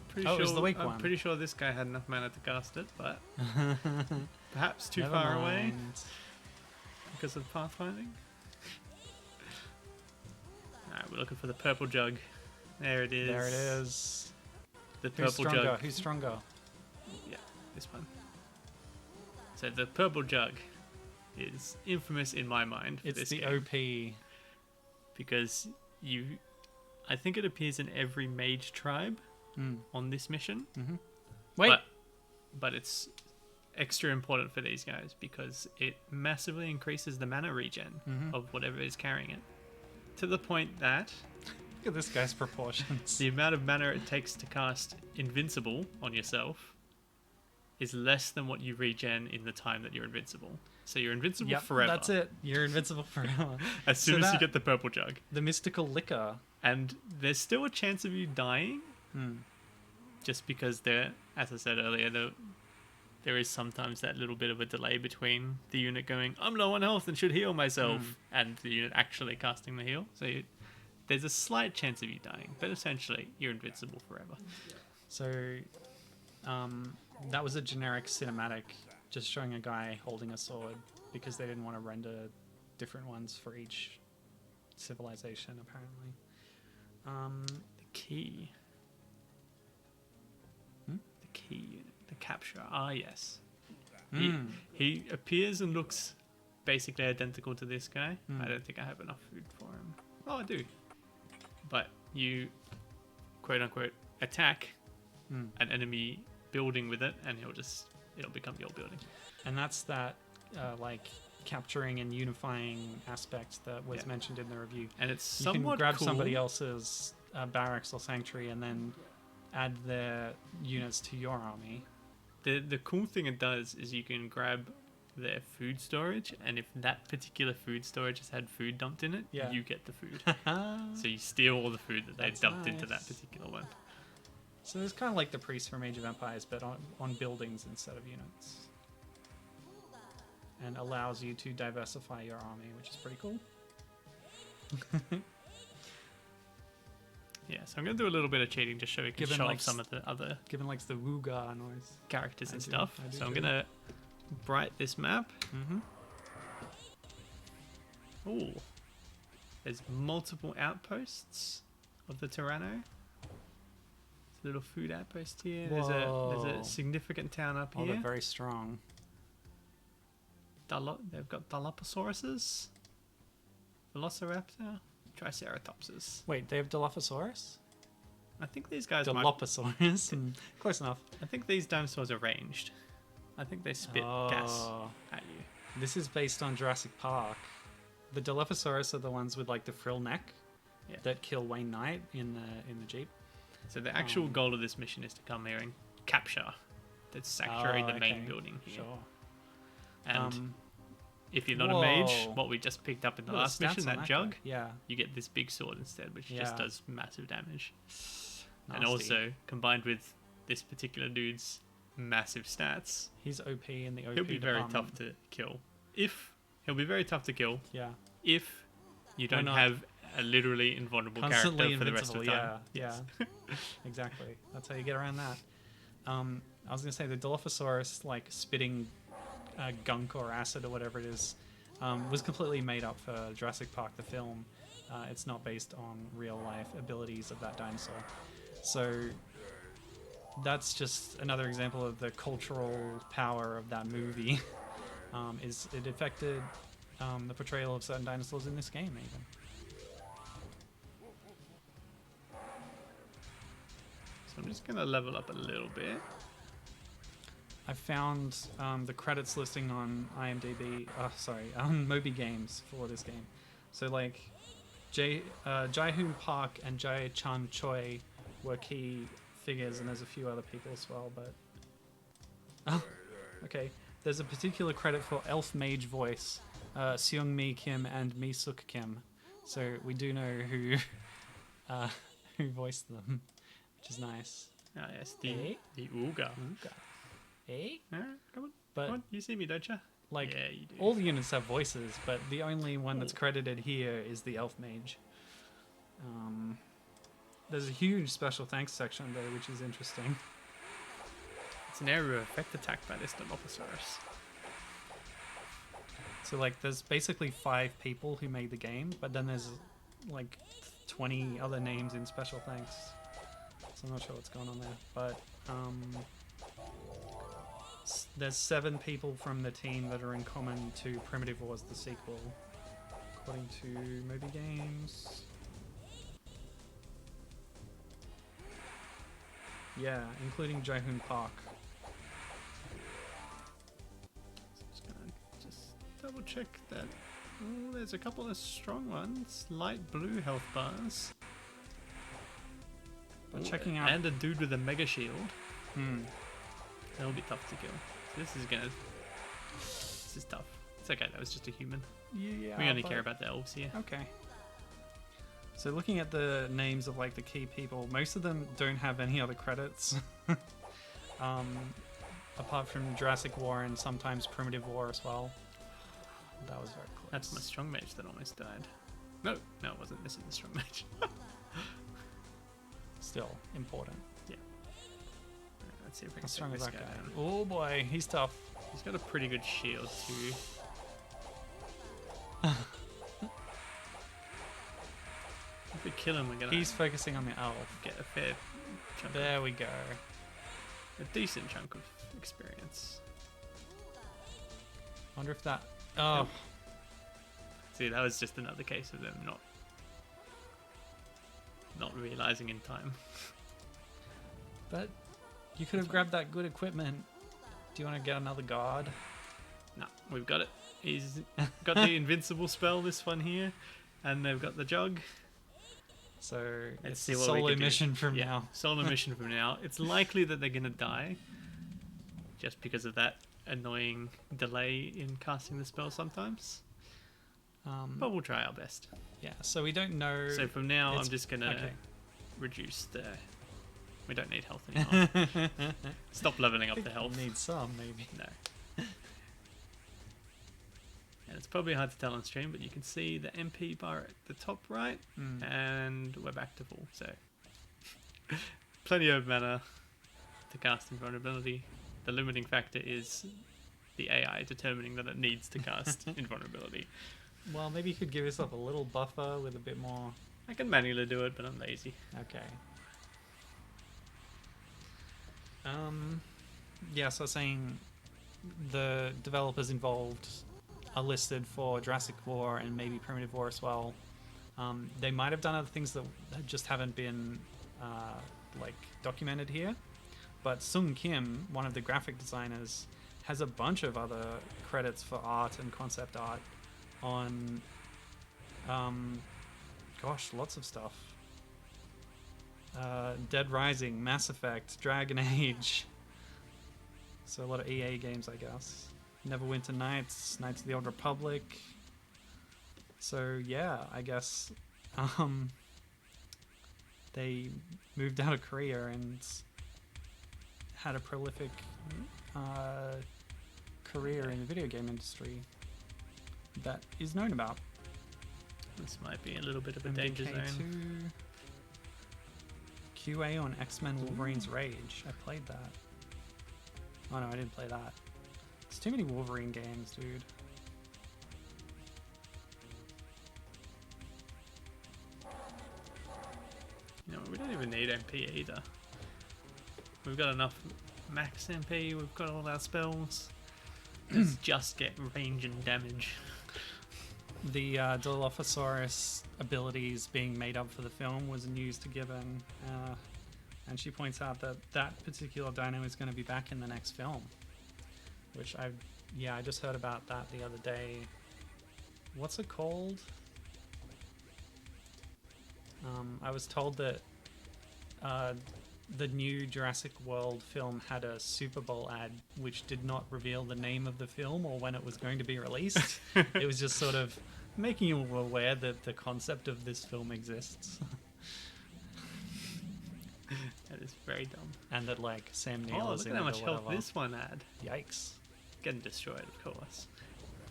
Pretty Oh, it sure, was the weak I'm one. pretty sure this guy had enough mana to cast it, but perhaps too Never far away mind. because of pathfinding. Alright, we're looking for the purple jug. There it is. There it is. The Who's purple stronger? jug. Who's stronger? Yeah, this one. So the purple jug is infamous in my mind for It's this the game, OP. because I think it appears in every mage tribe on this mission. Wait. But it's extra important for these guys because it massively increases the mana regen of whatever is carrying it, to the point that Look at this guy's proportions. the amount of mana it takes to cast Invincible on yourself is less than what you regen in the time that you're invincible. So you're invincible Yep, forever. that's it. You're invincible forever. As soon So as you that- get the purple jug. The mystical liquor. And there's still a chance of you dying, just because as I said earlier, there is sometimes that little bit of a delay between the unit going, I'm low on health and should heal myself, and the unit actually casting the heal. So there's a slight chance of you dying, but essentially you're invincible forever. So, that was a generic cinematic, just showing a guy holding a sword because they didn't want to render different ones for each civilization, apparently. The key. The key unit. The capture. Ah, yes. He appears and looks basically identical to this guy. I don't think I have enough food for him. Oh, I do. But you, quote unquote, attack an enemy building with it, and it'll become your building. And that's that, like, capturing and unifying aspect that was mentioned in the review. And it's You somewhat can grab cool. somebody else's barracks or sanctuary and then add their units to your army. The cool thing it does is you can grab their food storage, and if that particular food storage has had food dumped in it, Yeah. you get the food. So you steal all the food that they That's dumped into nice. that particular one. So it's kind of like the priest from Age of Empires, but on buildings instead of units. And allows you to diversify your army, which is pretty cool. Yeah, so I'm going to do a little bit of cheating just so we can Given, show like, off some of the other Given like the wooga noise. characters I and do- stuff. I do So I'm too. going to bright this map. Oh, there's multiple outposts of the Tyranno. There's a little food outpost here. There's Whoa. a significant town up Oh, here. they're very strong. They've got Dilophosaurus, Velociraptor, Triceratopses. Wait, they have Dilophosaurus? I think these guys might. Dilophosaurus? Close enough. I think these dinosaurs are ranged. I think they spit gas Oh. at you. This is based on Jurassic Park. The Dilophosaurus are the ones with like the frill neck Yeah. that kill Wayne Knight in the Jeep. So the actual goal of this mission is to come here and capture the sanctuary, the main building here. Sure. And if you're not a mage, Whoa. what we just picked up in the Look at last stats mission, on that guy. jug, Yeah. you get this big sword instead, which Yeah. just does massive damage. And Nasty. also, combined with this particular dude's massive stats, He's OP in the OP he'll be very department. tough to kill. He'll be very tough to kill Yeah. if you don't not have a literally invulnerable Constantly character for the rest of the invincible, time. yeah. Exactly. That's how you get around that. I was gonna say the Dilophosaurus, like spitting gunk or acid or whatever it is, was completely made up for Jurassic Park the film. It's not based on real life abilities of that dinosaur. So that's just another example of the cultural power of that movie. Is it affected the portrayal of certain dinosaurs in this game even? So I'm just going to level up a little bit. I found the credits listing on IMDb, on Moby Games for this game. So like, Jae-hoon Park and Jae Chan Choi were key figures, and there's a few other people as well, but... Oh, okay. There's a particular credit for Elf Mage Voice, Seung Mi Kim and Mi Suk Kim. So we do know who who voiced them, which is nice. Ah, yes, Eh? the Ooga. Eh? Come on, But come on, you see me, don't you? like, Yeah, you do. all the units have voices, but the only one that's credited here is the Elf Mage. There's a huge special thanks section though, which is interesting. It's an area of effect attack by this Dilophosaurus. So like, there's basically 5 people who made the game, but then there's like 20 other names in special thanks. So I'm not sure what's going on there, but there's 7 people from the team that are in common to Primitive Wars, the sequel, according to Moby Games. Yeah, including Jae-hoon Park. Just gonna double check that. Oh, there's a couple of strong ones. Light blue health bars. But Ooh, checking out... and a dude with a mega shield. Hmm. That'll be tough to kill. So this is tough. It's okay, that was just a human. Yeah, We only but- care about the elves here. Okay. So looking at the names of like the key people, most of them don't have any other credits. Apart from Jurassic War and sometimes Primitive War as well. That was very close. That's my strong mage that almost died. No, it wasn't. This is the strong mage. Still important. Let's see if we How can strong take is this that guy guy? down. Oh boy, he's tough. He's got a pretty good shield too. If we kill him, we're gonna He's focusing on the elf. get a fair chunk, There we go. a decent chunk of experience. Wonder if that... Oh, See, that was just another case of them not realizing in time. but you could have grabbed that good equipment. Do you want to get another guard? No, we've got it. He's got the invincible spell, this one here, and they've got the jug. So Let's it's see a what we solo can do. mission from Yeah, now. solo mission from now. It's likely that they're gonna die, just because of that annoying delay in casting the spell sometimes. But we'll try our best. Yeah, so we don't know... So from now, It's- I'm just gonna okay. reduce the. We don't need health anymore. Stop leveling up the health. Need some, maybe. No. And it's probably hard to tell on stream, but you can see the MP bar at the top right, and we're back to full. So plenty of mana to cast invulnerability. The limiting factor is the AI determining that it needs to cast invulnerability. Well, maybe you could give yourself a little buffer with a bit more... I can manually do it, but I'm lazy. Okay. Yeah, so saying the developers involved are listed for Jurassic War and maybe Primitive War as well. They might have done other things that just haven't been like documented here. But Sung Kim, one of the graphic designers, has a bunch of other credits for art and concept art on, gosh, lots of stuff. Dead Rising, Mass Effect, Dragon Age. So a lot of EA games, I guess. Neverwinter Nights, Knights of the Old Republic. So yeah, I guess they moved out of Korea and had a prolific career in the video game industry that is known about. This might be a little bit of a danger zone. QA on X-Men Wolverine's Rage. I played that. Oh no, I didn't play that. There's too many Wolverine games, dude. You know, we don't even need MP either. We've got enough max MP, we've got all our spells. Let's just get range and damage. The Dilophosaurus abilities being made up for the film was news to Gibbon, and she points out that that particular dino is going to be back in the next film, which I just heard about that the other day. What's it called? I was told that the new Jurassic World film had a Super Bowl ad which did not reveal the name of the film or when it was going to be released. It was just sort of making you aware that the concept of this film exists. That is very dumb. And that, like, Sam Neill Oh, is look in at how it much or health whatever. this one had. Yikes. Getting destroyed, of course.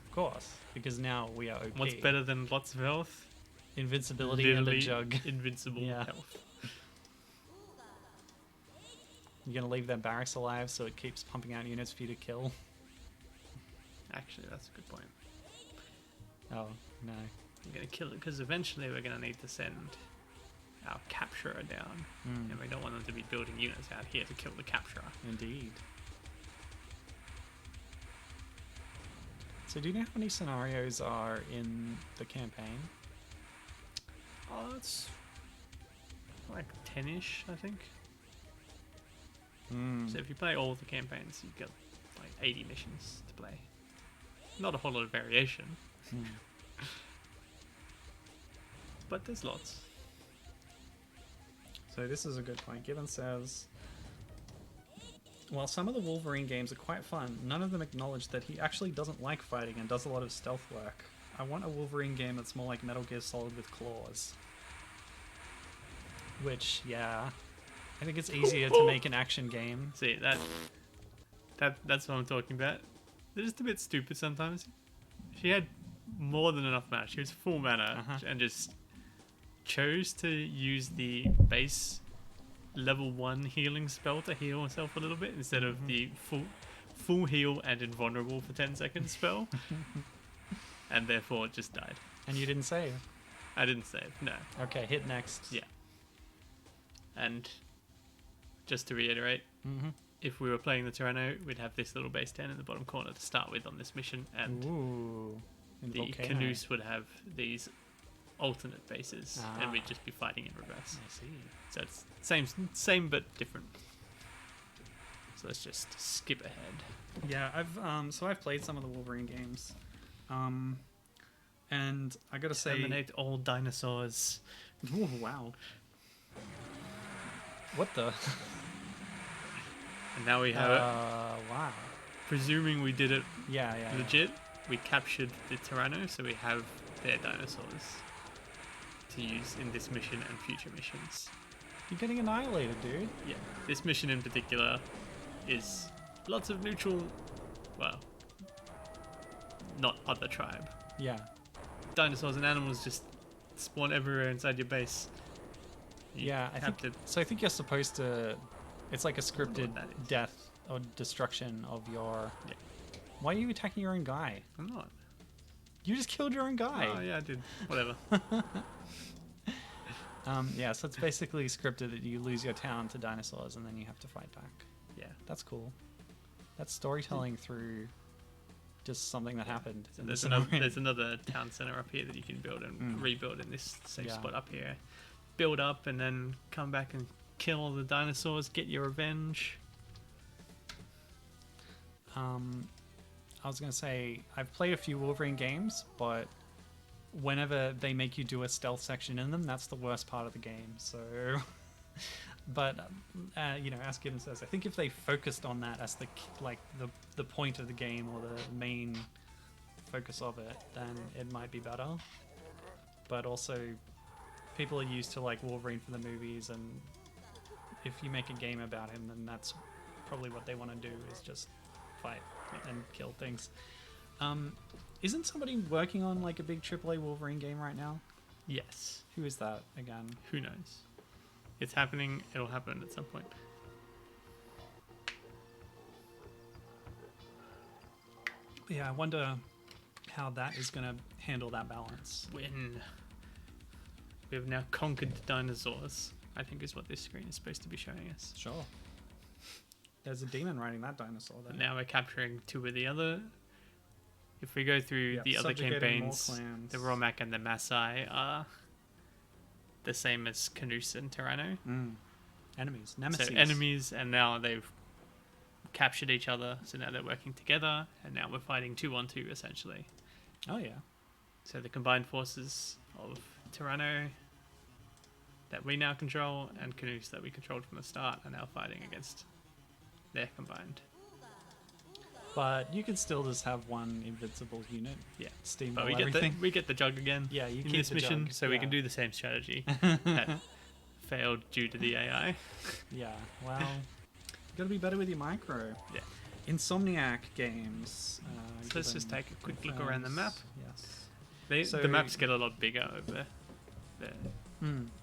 Of course, because now we are OP. What's better than lots of health? Invincibility and a Literally jug. Invincible Yeah. health. You're going to leave their barracks alive so it keeps pumping out units for you to kill? Actually, that's a good point. Oh, no. I'm going to kill it because eventually we're going to need to send our capturer down. And we don't want them to be building units out here to kill the capturer. Indeed. So do you know how many scenarios are in the campaign? Oh, it's like 10-ish, I think. So if you play all the campaigns, you get like 80 missions to play. Not a whole lot of variation. But there's lots. So this is a good point. Gibbon says, while some of the Wolverine games are quite fun, none of them acknowledge that he actually doesn't like fighting and does a lot of stealth work. I want a Wolverine game that's more like Metal Gear Solid with claws. Which, yeah, I think it's easier to make an action game. See, that's what I'm talking about. They're just a bit stupid sometimes. She had more than enough mana. She was full mana and just chose to use the base level 1 healing spell to heal herself a little bit instead of the full heal and invulnerable for 10 seconds spell. And therefore it just died. And you didn't save. I didn't save, no. Okay, hit next. Yeah. And just to reiterate, if we were playing the Tyranno, we'd have this little base 10 in the bottom corner to start with on this mission, and Ooh, the volcano. Kanoose would have these alternate bases, and we'd just be fighting in reverse. I see. So it's same but different. So let's just skip ahead. Yeah, I've played some of the Wolverine games, and I gotta say, Terminate all dinosaurs. ooh, wow, what the? And now we have it. Wow. Presuming we did it Yeah. legit, we captured the Tyranno, so we have their dinosaurs to use in this mission and future missions. You're getting annihilated, dude. Yeah, this mission in particular is lots of neutral, well, not other tribe. Yeah. Dinosaurs and animals just spawn everywhere inside your base. You Yeah, I have think so. I think you're supposed to. It's like a scripted that is. death or destruction of your. Yeah. Why are you attacking your own guy? I'm not. You just killed your own guy. Oh yeah, I did. Whatever. Yeah, so it's basically scripted that you lose your town to dinosaurs and then you have to fight back. Yeah. That's cool. That's storytelling through just something that happened. So in the there's scenario. another town center up here that you can build and rebuild in this safe Yeah. spot up here. Build up and then come back and kill all the dinosaurs, get your revenge. I was gonna say I've played a few Wolverine games, but whenever they make you do a stealth section in them, that's the worst part of the game. So but you know, as Gibbon says, I think if they focused on that as the point of the game or the main focus of it, then it might be better. But also, people are used to like Wolverine from the movies, and if you make a game about him, then that's probably what they want to do, is just fight and kill things. Isn't somebody working on like a big AAA Wolverine game right now? Yes. Who is that again? Who knows? It's happening. It'll happen at some point. Yeah, I wonder how that is going to handle that balance. When we have now conquered dinosaurs, I think is what this screen is supposed to be showing us. Sure. There's a demon riding that dinosaur there. Now we're capturing two of the other. If we go through the other campaigns, the Romak and the Maasai are the same as Kanoose and Tyranno. Enemies. Nemesis. So enemies, and now they've captured each other, so now they're working together, and now we're fighting 2-on-2 essentially. Oh yeah. So the combined forces of Tyranno that we now control and Kanoose that we controlled from the start are now fighting against their combined. But you can still just have one invincible unit. Yeah. Steamroll But everything. we get the jug again. Yeah, you in keep this the mission, jug, so we yeah. can do the same strategy that failed due to the AI. Yeah, well, you gotta be better with your micro. Yeah. Insomniac games. So let's just take a quick look around the map. Yes. So- The maps get a lot bigger over the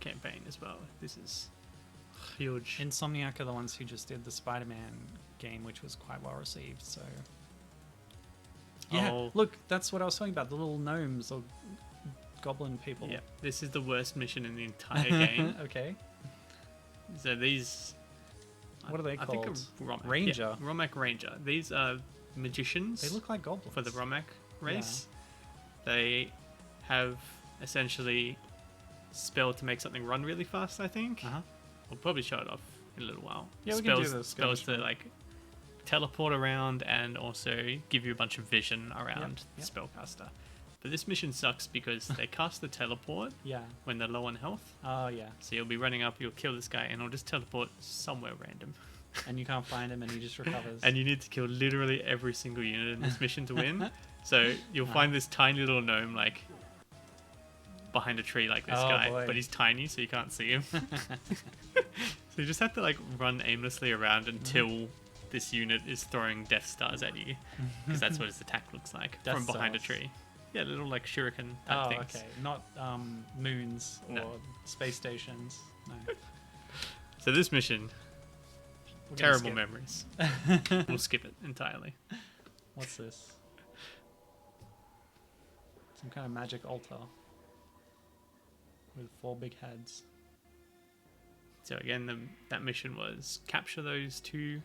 campaign as well. This is huge. Insomniac are the ones who just did the Spider-Man game, which was quite well received. So yeah, Oh. look, that's what I was talking about. The little gnomes or goblin people. Yeah, this is the worst mission in the entire game. Okay. So these, What are they I think called? a Romak. Ranger. Yeah, Romak Ranger. These are magicians. They look like goblins. for the Romak race. They have essentially spell to make something run really fast, I think. Uh-huh. We'll probably show it off in a little while. Yeah, we spells, can do this. spells to like teleport around and also give you a bunch of vision around the yep. spellcaster. But this mission sucks because they cast the teleport Yeah. when they're low on health. Oh yeah. So you'll be running up, you'll kill this guy, and he'll just teleport somewhere random. And you can't find him, and he just recovers. And you need to kill literally every single unit in this mission to win. So you'll find this tiny little gnome like behind a tree like this guy, boy. but he's tiny, so you can't see him. So you just have to like run aimlessly around until this unit is throwing Death Stars at you, because that's what his attack looks like Death from behind Stars. a tree. Yeah, little like shuriken type things. Okay. Not moons or No. space stations. No. So this mission, We're gonna terrible skip. memories. We'll skip it entirely. What's this? Some kind of magic altar with 4 big heads. So again, that mission was capture those two.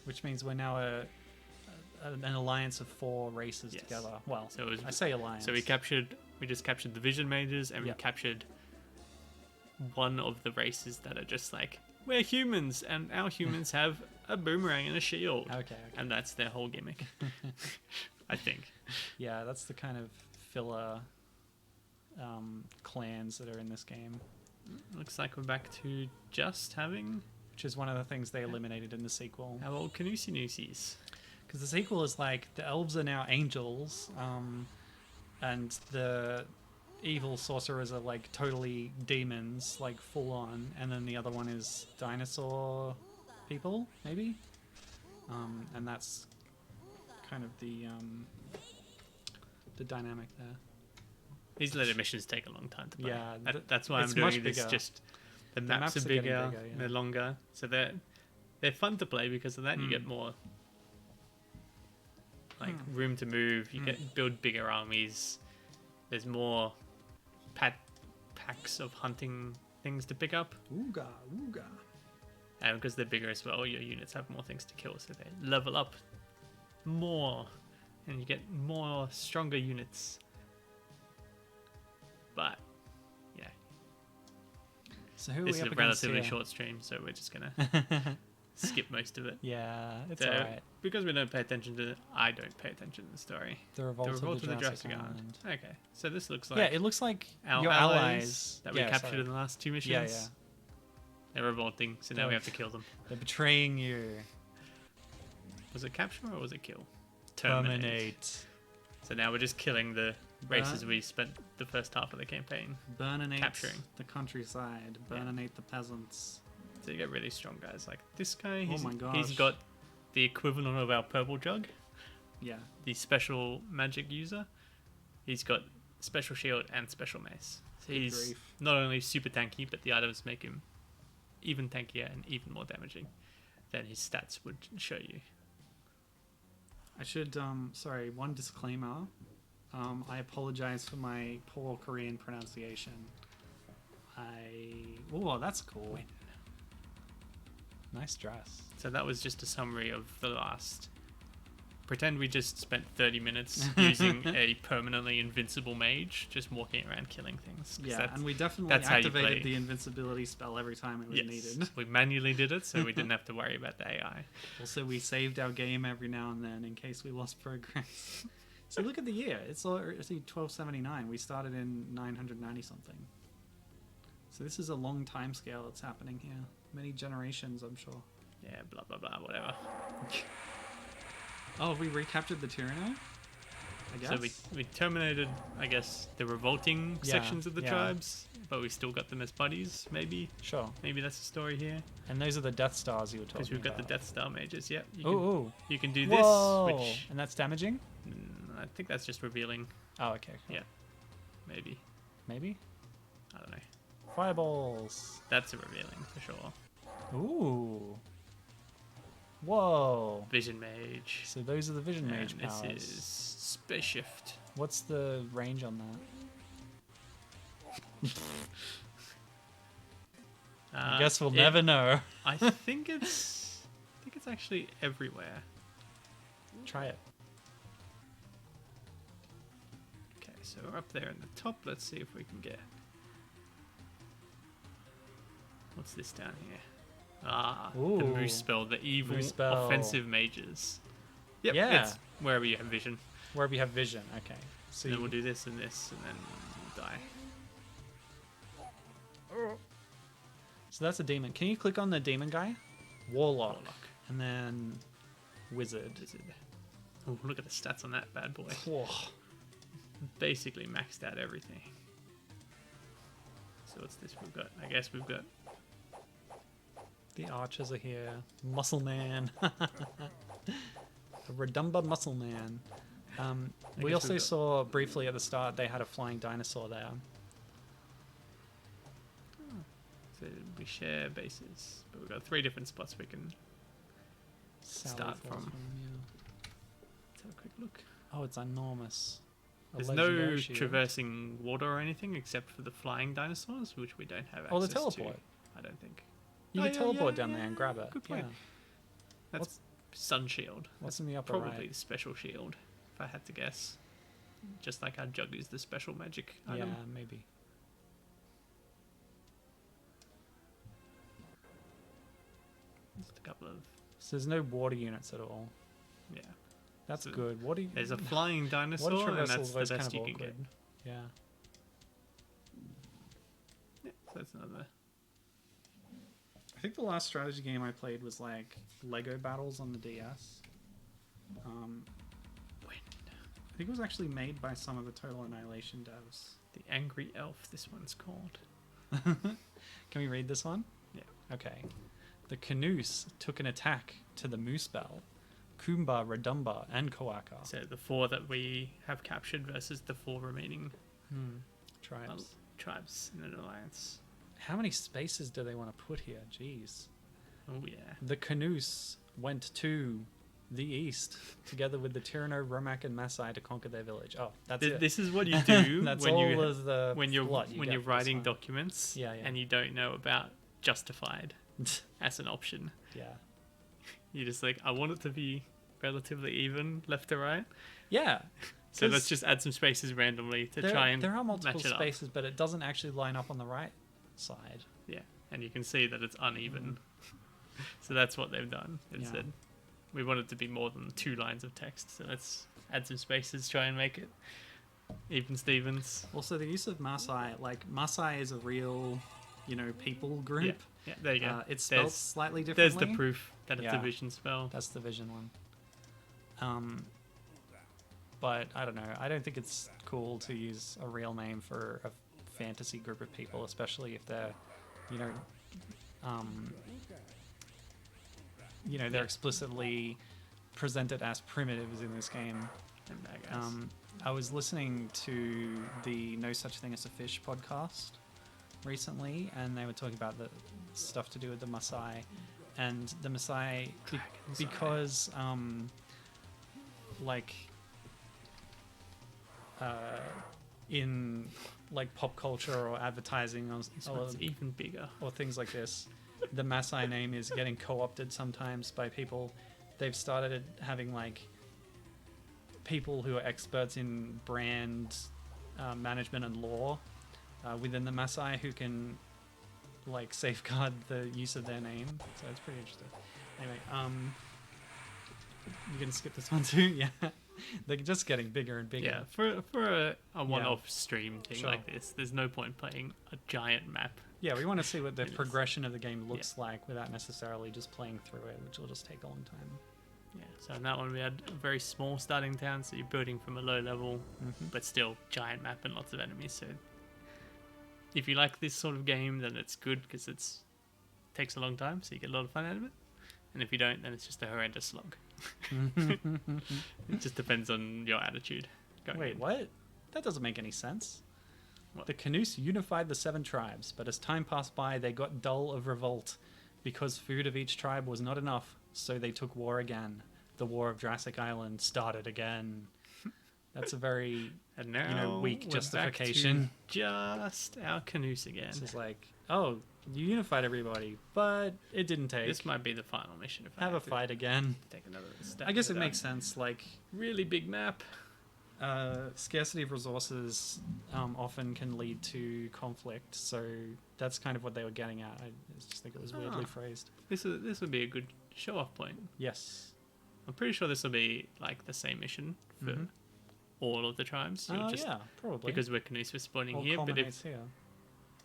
Which means we're now an alliance of 4 races Yes. together. Well, So it was, I say alliance. so we just captured the Vision Mages, and Yep. we captured one of the races that are just like, we're humans, and our humans have a boomerang and a shield. Okay. And that's their whole gimmick. I think. Yeah, that's the kind of filler clans that are in this game, Looks like we're back to just having which is one of the things they eliminated in the sequel. our old Kanoose Nooseys. Because the sequel is like the elves are now angels, and the evil sorcerers are like totally demons, like full on, and then the other one is dinosaur people, maybe, and that's kind of the dynamic there. These later missions take a long time to play. Yeah, that's why I'm it's much doing this. bigger. Just the maps are getting bigger, bigger, yeah. they're longer, so they're fun to play because of that. You get more like room to move. You build bigger armies. There's more packs of hunting things to pick up, Ooga, ooga. and because they're bigger as well, your units have more things to kill, so they level up more, and you get more stronger units. But yeah, So who are this we is up a against relatively here? short stream, so we're just gonna skip most of it. Yeah, it's So, alright. because we don't pay attention to I don't pay attention to the story. The Revolt, The Revolt of the Jurassic Island. Okay, so this looks like Yeah, it looks like our your allies allies that we captured in the last 2 missions. Yeah, yeah. They're revolting, so now we have to kill them. They're betraying you. Was it capture or was it kill? Terminate. So now we're just killing the races we spent the first half of the campaign Burninate capturing. the countryside. Burninate the peasants. So you get really strong guys like this guy. Oh my gosh. He's got the equivalent of our purple jug, Yeah. the special magic user. He's got special shield and special mace. So Good he's grief. not only super tanky, but the items make him even tankier and even more damaging than his stats would show you. I should, sorry, one disclaimer. I apologize for my poor Korean pronunciation. Oh, that's cool. Nice dress. So that was just a summary of the last. Pretend we just spent 30 minutes using a permanently invincible mage, just walking around killing things. Yeah, and we definitely that's how you activated play. the invincibility spell every time it was needed. We manually did it, so we didn't have to worry about the AI. Also, we saved our game every now and then in case we lost progress. So look at the year. It's 1279. We started in 990 something. So this is a long time scale that's happening here. Many generations, I'm sure. Yeah, blah, blah, blah, whatever. Oh, have we recaptured the Tyranno? I guess. So we terminated, I guess, the revolting Yeah, sections of the yeah. tribes, but we still got them as buddies, maybe. Sure. Maybe that's the story here. And those are the Death Stars you were talking Because we've got about. the Death Star mages, yeah. Oh, You can do whoa! this, which And that's damaging? I think that's just revealing, Oh, okay. Cool. Yeah. maybe. Maybe? I don't know. Fireballs. That's a revealing for sure. Ooh. Whoa. Vision Mage. So those are the Vision And Mage powers. this is Space Shift. What's the range on that? I guess we'll never know. I think it's actually everywhere. Try it. Okay, so we're up there in the top. Let's see if we can get. What's this down here? Ah, the Ooh. Moose spell, the evil Moose spell. offensive mages. Yep, Yeah. it's wherever you have vision. Wherever you have vision. Okay. So And then you- we'll do this and this, and then we'll die. So that's a demon. Can you click on the demon guy? Warlock. Warlock. And then Wizard. Oh, look at the stats on that bad boy. Whoa. Basically maxed out everything. So what's this we've got? I guess we've got The archers are here. Muscle Man. The Redumba Muscle Man. We guess also we've got- saw briefly at the start they had a flying dinosaur there. So we share bases, but we've got 3 different spots we can start falls from. yeah. Let's have a quick look. Oh, it's enormous. A There's legendary no shield. traversing water or anything except for the flying dinosaurs, which we don't have access Oh, the teleport. to. I don't think. You Oh, can yeah, teleport yeah, down there and yeah, grab it. good point. Yeah. That's Sun Shield. What's in the upper Probably right? the special shield, if I had to guess. Just like our jug is the special magic item. Yeah, maybe. Just a couple of So there's no water units at all. yeah. That's So good. What do you? There's a flying dinosaur, water and traversal that's is the always best kind you of can get. awkward. Yeah. Yeah, so that's another. I think the last strategy game I played was like Lego Battles on the DS. I think it was actually made by some of the Total Annihilation devs. The Angry Elf, this one's called. Can we read this one? Yeah. Okay. The Kanoose took an attack to the Moose Bell, Kumba, Redumba, and Koaka. So the 4 that we have captured versus the 4 remaining Tribes. tribes in an alliance. How many spaces do they want to put here? Jeez. Oh yeah. The Kanoose went to the east together with the Tyranno, Romak, and Maasai to conquer their village. Oh, that's it. This is what you do That's when all you of the when you're plot you when get you're for this writing one. documents Yeah, yeah. and you don't know about justified as an option. Yeah. You're just like, I want it to be relatively even left to right. Yeah. So 'Cause let's just add some spaces randomly to there, try and there are multiple match it up. spaces, but it doesn't actually line up on the right side. Yeah, and you can see that it's uneven. So that's what they've done. It Yeah. said we want it to be more than 2 lines of text, so let's add some spaces, try and make it even Stevens. Also, the use of Maasai, like Maasai is a real people group. Yeah, there you go. It's spelled There's- slightly There's differently. the proof that it's Yeah. a vision spell. That's the vision one. But I don't know. I don't think it's cool to use a real name for a fantasy group of people, especially if they're, they're explicitly presented as primitives in this game. And bad guys. I was listening to the No Such Thing as a Fish podcast recently, and they were talking about the stuff to do with the Maasai. And the Maasai, because, in, pop culture or advertising This one's even bigger. or things like this, the Maasai name is getting co-opted sometimes by people. They've started having, people who are experts in brand management and law within the Maasai who can safeguard the use of their name. So it's pretty interesting. Anyway, you can skip this one too. Yeah, they're just getting bigger and bigger. Yeah, for a one-off stream thing Sure. like this, there's no point playing a giant map. Yeah, we want to see what the It is. progression of the game looks like without necessarily just playing through it, which will just take a long time. Yeah, so in that one we had a very small starting town, so you're building from a low level, but still giant map and lots of enemies. So if you like this sort of game, then it's good because it's takes a long time, so you get a lot of fun out of it. And if you don't, then it's just a horrendous slog. It just depends on your attitude. Going Wait, in. what? That doesn't make any sense. What? The Kanoose unified the 7 tribes, but as time passed by, they got dull of revolt because food of each tribe was not enough, so they took war again. The War of Jurassic Island started again. That's a very And now weak we're justification. back to just our Kanoose again. This is oh, you unified everybody, but it didn't take. This might be the final mission. If I Have a to fight again. Take another step. I guess it down. makes sense. Really big map. Scarcity of resources often can lead to conflict, so that's kind of what they were getting at. I just think it was weirdly phrased. This would be a good show-off point. Yes. I'm pretty sure this will be the same mission for all of the tribes. You'll just, yeah, probably. because we're Kanoose, we're spawning All here. But culminates here.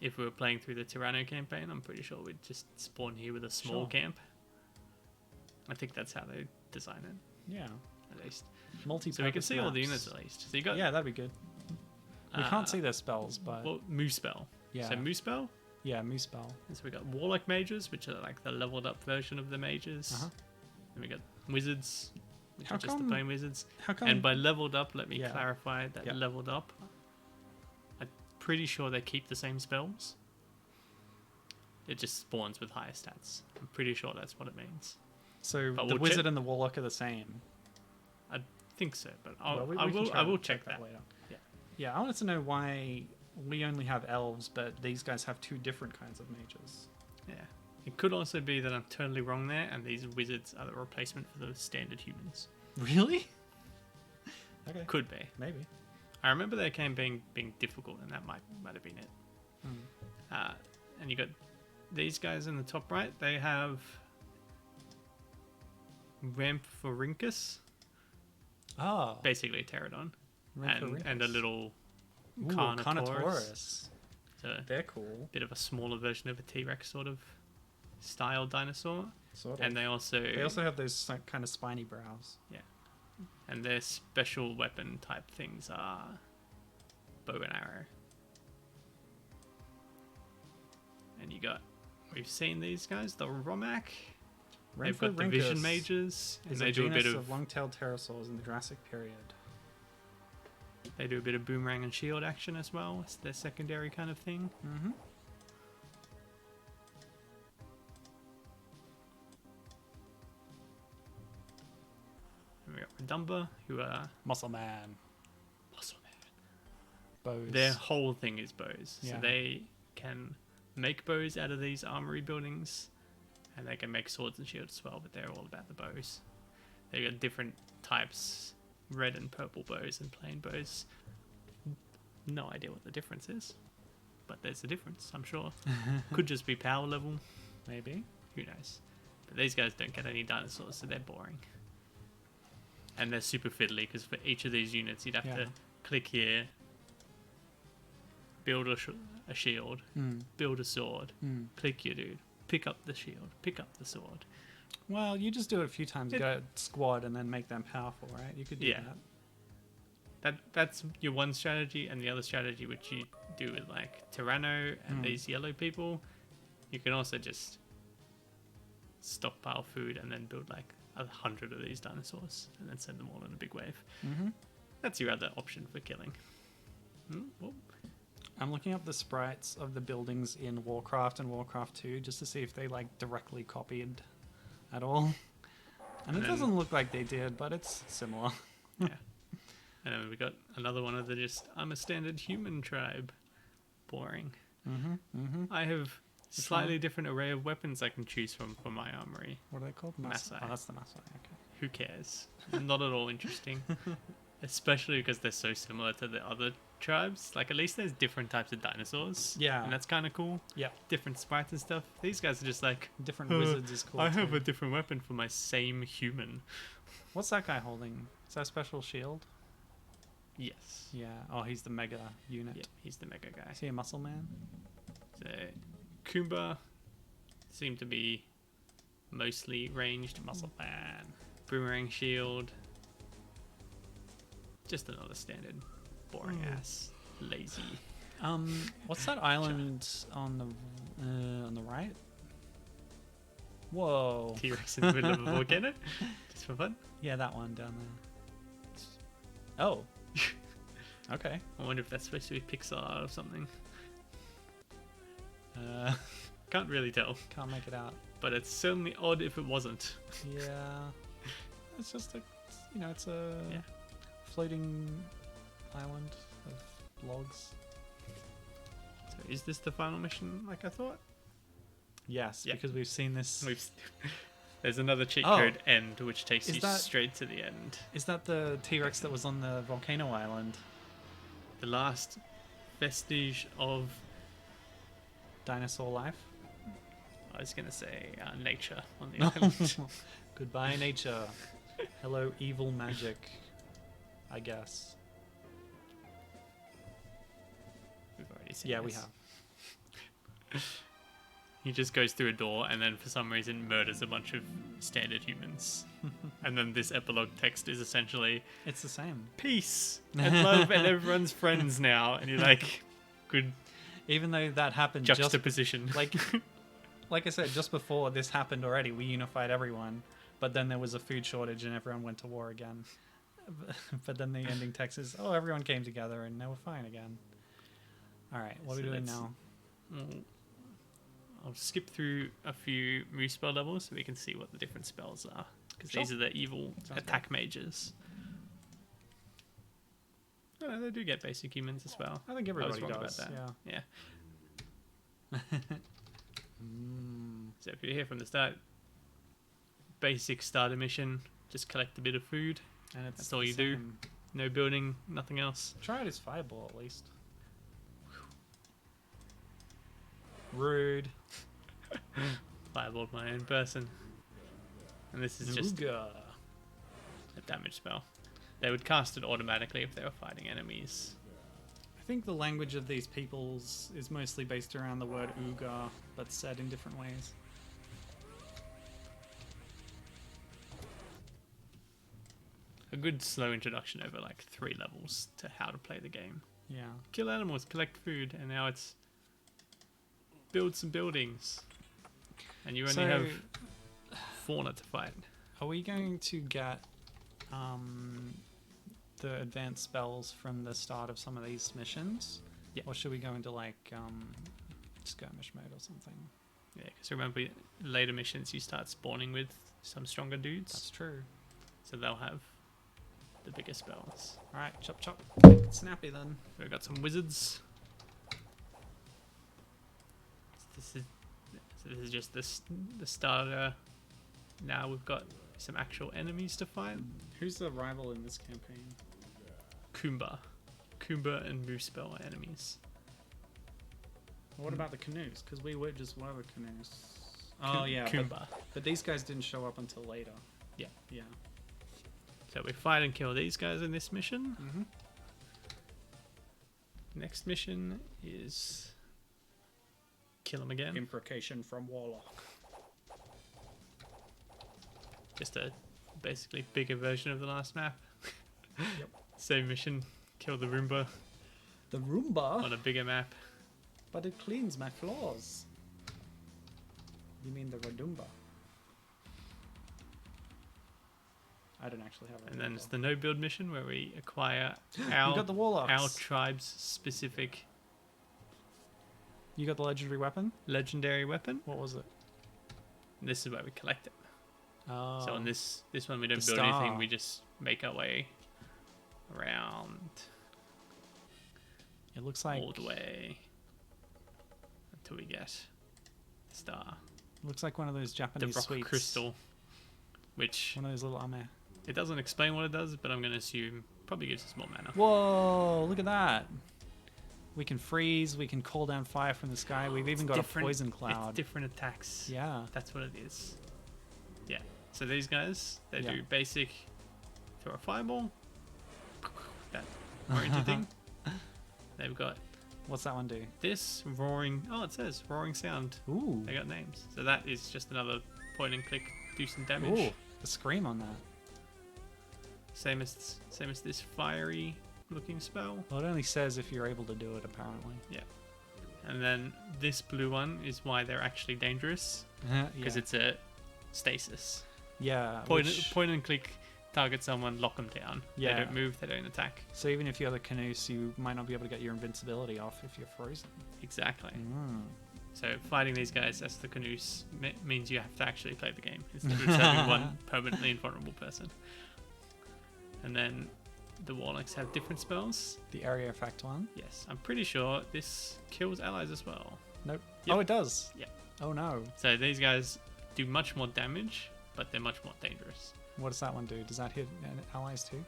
if we were playing through the Tyranno campaign, I'm pretty sure we'd just spawn here with a small Sure. camp. I think that's how they design it, Yeah. at least. Multi. So we can see all the units at least. So you got Yeah, that'd be good. We can't see their spells, but Moose Spell. yeah, So Moose Spell. yeah, Moose spell. And so we got Warlock Mages, which are the leveled up version of the Mages. Uh-huh. Then we got Wizards, which How are just the come- plain Wizards. How come? And by leveled up, let me Yeah. clarify that Yeah. leveled up. I'm pretty sure they keep the same spells. It just spawns with higher stats. I'm pretty sure that's what it means. so but the we'll wizard check- and the warlock are the same. I think so, but Well, we I can will. try I will to check that. later. Yeah. Yeah, I wanted to know why we only have elves, but these guys have 2 different kinds of mages. Yeah. It could also be that I'm totally wrong there, and these wizards are the replacement for the standard humans. Really? Okay. Could be. Maybe. I remember their game being difficult, and that might have been it. And you got these guys in the top right. They have Ramphorhynchus, Oh. basically a pterodon, and a little Ooh, Carnotaurus. Carnotaurus. So They're cool. bit of a smaller version of a T-Rex sort of style dinosaur. Sort of. And they also have those kind of spiny brows. and their special weapon type things are bow and arrow. And we've seen these guys, the Romac. They've got division mages, and Is they a do a genus bit of long-tailed pterosaurs in the Jurassic period. They do a bit of boomerang and shield action as well. It's their secondary kind of thing. Mm-hmm. And we got Redumba, who are Muscle Man. muscle man. Bows. Their whole thing is bows. Yeah. So they can make bows out of these armory buildings, and they can make swords and shields as well, but they're all about the bows. They got different types, red and purple bows and plain bows. No idea what the difference is, but there's a difference, I'm sure. Could just be power level, Maybe. who knows. But these guys don't get any dinosaurs, so they're boring. And they're super fiddly, because for each of these units you'd have Yeah. to click here, build a shield, build a sword, click your dude, pick up the shield, pick up the sword. Well, you just do it a few times. Go squad and then make them powerful, right? You could do that. That's your one strategy, and the other strategy which you do with like Tyranno and these yellow people, you can also just stockpile food and then build like 100 of these dinosaurs and then send them all in a big wave. That's your other option for killing. I'm looking up the sprites of the buildings in Warcraft and Warcraft 2 just to see if they like directly copied at all. And it doesn't look like they did, but it's similar. Yeah. And then we got another one of the just, I'm a standard human tribe. Boring. I have slightly different array of weapons I can choose from for my armory. What are they called? Masai. Oh, that's the Masai. Okay. Who cares? Not at all interesting. Especially because they're so similar to the other tribes. Like, at least there's different types of dinosaurs. Yeah. And that's kind of cool. Yeah. Different sprites and stuff. These guys are just like... Different wizards is cool. I have a different weapon for my same human. What's that guy holding? Is that a special shield? Yes. Yeah. Oh, he's the mega unit. Yeah, he's the mega guy. Is he a muscle man? So, Kumba seem to be mostly ranged. Muscle man. Boomerang shield. Just another standard boring ass lazy. What's that island on the right? Whoa. T-Rex in the middle of a volcano. Just for fun. Yeah, that one down there. Oh. Okay. I wonder if that's supposed to be Pixar or something. Can't really tell, Can't make it out. but it's certainly odd if it wasn't. Yeah. It's just a, it's a Yeah. floating island of logs. So is this the final mission like I thought? Yes, Yeah. because we've seen this. There's another cheat Oh. code end which takes Is you that- straight to the end. Is that the T-Rex that was on the volcano island? The last vestige of, Dinosaur life? I was going to say, nature on the island. Goodbye, nature. Hello, evil magic. I guess. We've already seen Yeah, we this. have. He just goes through a door and then for some reason murders a bunch of standard humans. And then this epilogue text is essentially It's the same. peace and love and everyone's friends now. And you're like, good Even though that happened just juxtaposition. like I said, just before this happened already, we unified everyone. But then there was a food shortage and everyone went to war again. But then the ending text is, oh, everyone came together and now we're fine again. All right, what are we So doing that's- now? I'll skip through a few moose spell levels so we can see what the different spells are. Because Sure. these are the evil Sounds attack mages. No, they do get basic humans as well. I think I was everybody wrong does. about that. Yeah. So if you're here from the start, basic starter mission, just collect a bit of food. And it's That's all the you do. same. No building, nothing else. Try it as fireball at least. Rude. Fireballed my own person. And this is just Ooga. a damage spell. They would cast it automatically if they were fighting enemies. I think the language of these peoples is mostly based around the word Ooga, but said in different ways. A good slow introduction over like 3 levels to how to play the game. Yeah. Kill animals, collect food, and now it's build some buildings. And you only So- have fauna to fight. Are we going to get the advanced spells from the start of some of these missions? Yeah. Or should we go into like skirmish mode or something? Yeah, because remember, later missions you start spawning with some stronger dudes. That's true. So they'll have the bigger spells. Alright, chop chop. Make it snappy then. We've got some wizards. This is just the starter. Now we've got some actual enemies to fight. Who's the rival in this campaign? Kumba. Kumba and Moosebell are enemies. What about the Kanoose? Because we were just one of the Kanoose. Oh yeah, Kumba. but these guys didn't show up until later. Yeah. Yeah. So we fight and kill these guys in this mission. Mm-hmm. Next mission is kill him again. Imprecation from Warlock. Just a basically bigger version of the last map. Yep. Same mission, kill the Roomba The Roomba? on a bigger map. But it cleans my floors. You mean the Radumba? I don't actually have a And then Roomba. it's the no build mission where we acquire You our, got the Warlocks. our tribe's specific You got the legendary weapon? legendary weapon. What was it? And this is where we collect it. Oh. So on this one we don't The build anything, star. we just make our way around It looks like all the way until we get the star. looks like one of those The Japanese rock sweets. crystal, which One of those little ame. it doesn't explain what it does, but I'm going to assume probably gives us more mana. Whoa! Look at that. We can freeze. We can call down fire from the sky. We've even got a poison cloud. It's different attacks. Yeah. That's what it is. Yeah. So these guys, they Yeah. do basic throw a fireball. That oriented thing. They've got What's that one do? this roaring. Oh, it says roaring sound. Ooh. They got names. So that is just another point and click, do some damage. Ooh. The scream on that. Same as this fiery looking spell. Well, it only says if you're able to do it, apparently. Yeah. And then this blue one is why they're actually dangerous, because it's a stasis. Yeah. Point and click, target someone, lock them down. Yeah. They don't move, they don't attack. So even if you have a Kanoose, you might not be able to get your invincibility off if you're frozen. Exactly. Mm. So fighting these guys as the Kanoose means you have to actually play the game instead of just having one permanently invulnerable person. And then the Warlocks have different spells. The area effect one? Yes, I'm pretty sure this kills allies as well. Nope. Yep. Oh, it does? Yeah. Oh, no. So these guys do much more damage, but they're much more dangerous. What does that one do? Does that hit allies too?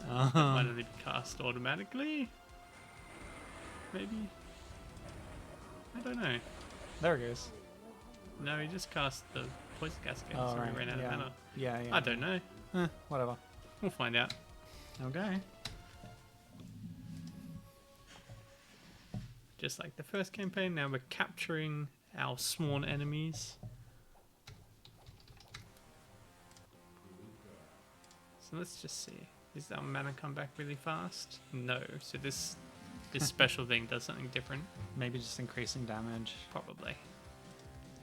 That might only be cast automatically. Maybe. I don't know. There it goes. No, he just cast the poison cascade, Oh, so right. we ran out yeah. of mana. Yeah, yeah. I don't know. Whatever. We'll find out. Okay. Just like the first campaign, now we're capturing our sworn enemies. So let's just see. Is our mana come back really fast? No. So this special thing does something different. Maybe just increasing damage. Probably.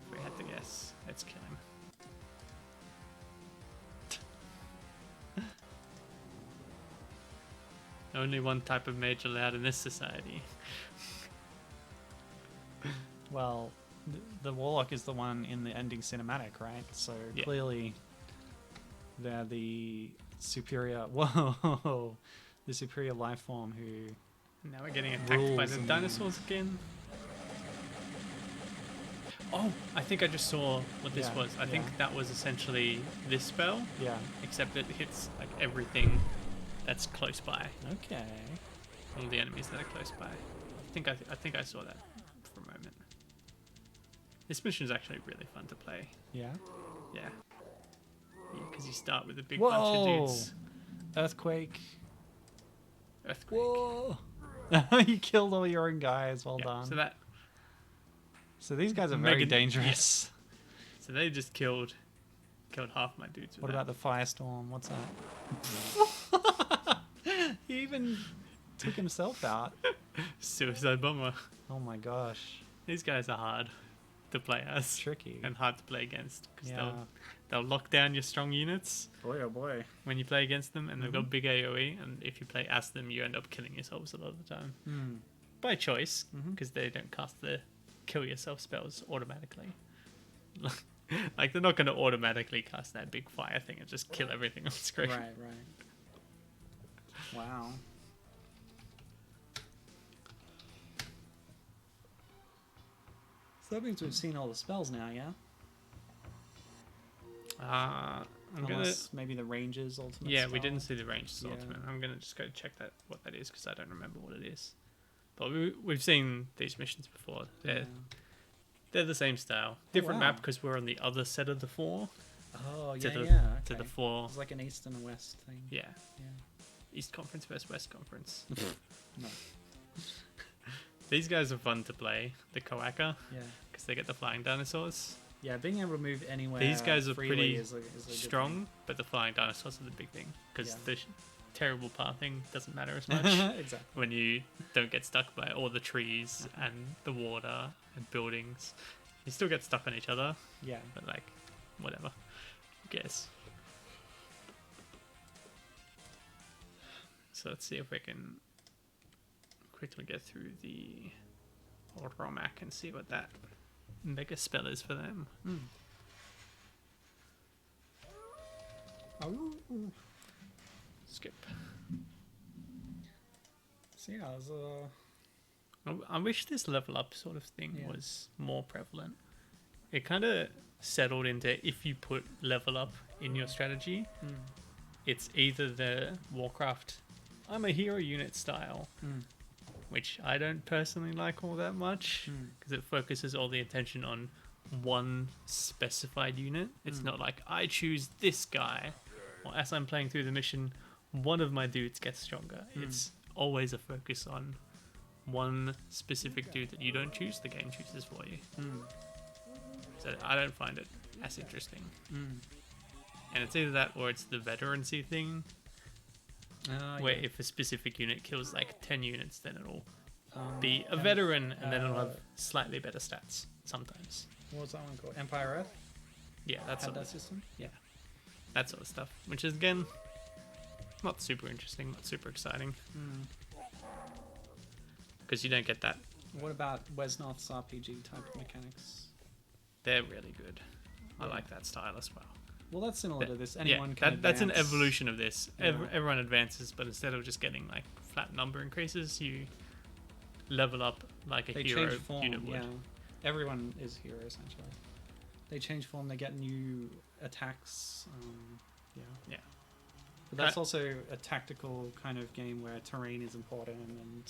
If we had to guess, let's kill him. Only one type of mage allowed in this society. Well, the Warlock is the one in the ending cinematic, right? So Yeah. clearly they're the superior... Whoa! The superior life form who... Now we're getting attacked by Rules the and- dinosaurs again. Oh, I think I just saw what this Yeah, was. I think yeah. that was essentially this spell, Yeah. except it hits like everything that's close by. Okay. All the enemies that are close by. I think I saw that for a moment. This mission is actually really fun to play. Yeah. Yeah. Yeah, because you start with a big bunch of Whoa! dudes. Earthquake. Earthquake. Whoa! You killed all your own guys. Well Yeah, done. so that So these guys are very Mega- dangerous. so they just killed half my dudes. With What that. about the firestorm? What's that? He even took himself out. Suicide bomber? Oh my gosh. These guys are hard to play as Tricky. and hard to play against because Yeah. they'll lock down your strong units Boy, oh boy. when you play against them, and they've Mm-hmm. got big AoE. And if you play as them, you end up killing yourselves a lot of the time Hmm. by choice Mhm. because they don't cast the kill yourself spells automatically. Like they're not going to automatically cast that big fire thing and just kill everything on screen. Right, right. Wow. So that means we've seen all the spells now, yeah? I'm gonna. Unless maybe the ranges ultimate Yeah, we spell. didn't see the range Yeah. ultimate. I'm gonna just go check what that is because I don't remember what it is. But we've seen these missions before. They're Yeah. they're the same style, different wow. map because we're on the other set of the 4. Oh, to yeah, the yeah. to the Okay. four. It's like an east and a west thing. Yeah, Yeah. East Conference versus West Conference. No. These guys are fun to play. The Koaka, Yeah. because they get the flying dinosaurs. Yeah, being able to move anywhere. These guys are freely pretty is a good strong, but the flying dinosaurs are the big thing, because Yeah. the terrible pathing doesn't matter as much thing. Exactly. when you don't get stuck by all the trees and the water and buildings. You still get stuck on each other, Yeah. but like, whatever. Who cares? So let's see if we can quickly get through the Romac and see what that mega spell is for them. Oh. Skip. So yeah, there's I wish this level up sort of thing Yeah. was more prevalent. It kind of settled into, if you put level up in your strategy, it's either the Warcraft I'm a hero unit style, which I don't personally like all that much, because it focuses all the attention on one specified unit. It's not like I choose this guy, or as I'm playing through the mission, one of my dudes gets stronger. It's always a focus on one specific dude that you don't choose, the game chooses for you. So I don't find it as interesting. And it's either that or it's the veterancy thing, where if a specific unit kills like 10 units, then it'll be a veteran, and then it'll have slightly better stats sometimes. What was that one called? Empire Earth? Yeah, that's Had sort that of, system? Yeah. that sort of stuff, which is again not super interesting, not super exciting, because you don't get that. What about Wesnoth's RPG type of mechanics? They're really good. I like that style as well. Well, that's similar to this. Anyone Yeah, can that's an advance. evolution of this. Yeah. Everyone advances, but instead of just getting like flat number increases, you level up like a They hero change form, unit would. yeah. Everyone is hero, essentially. They change form, they get new attacks. Yeah. But that's also a tactical kind of game where terrain is important and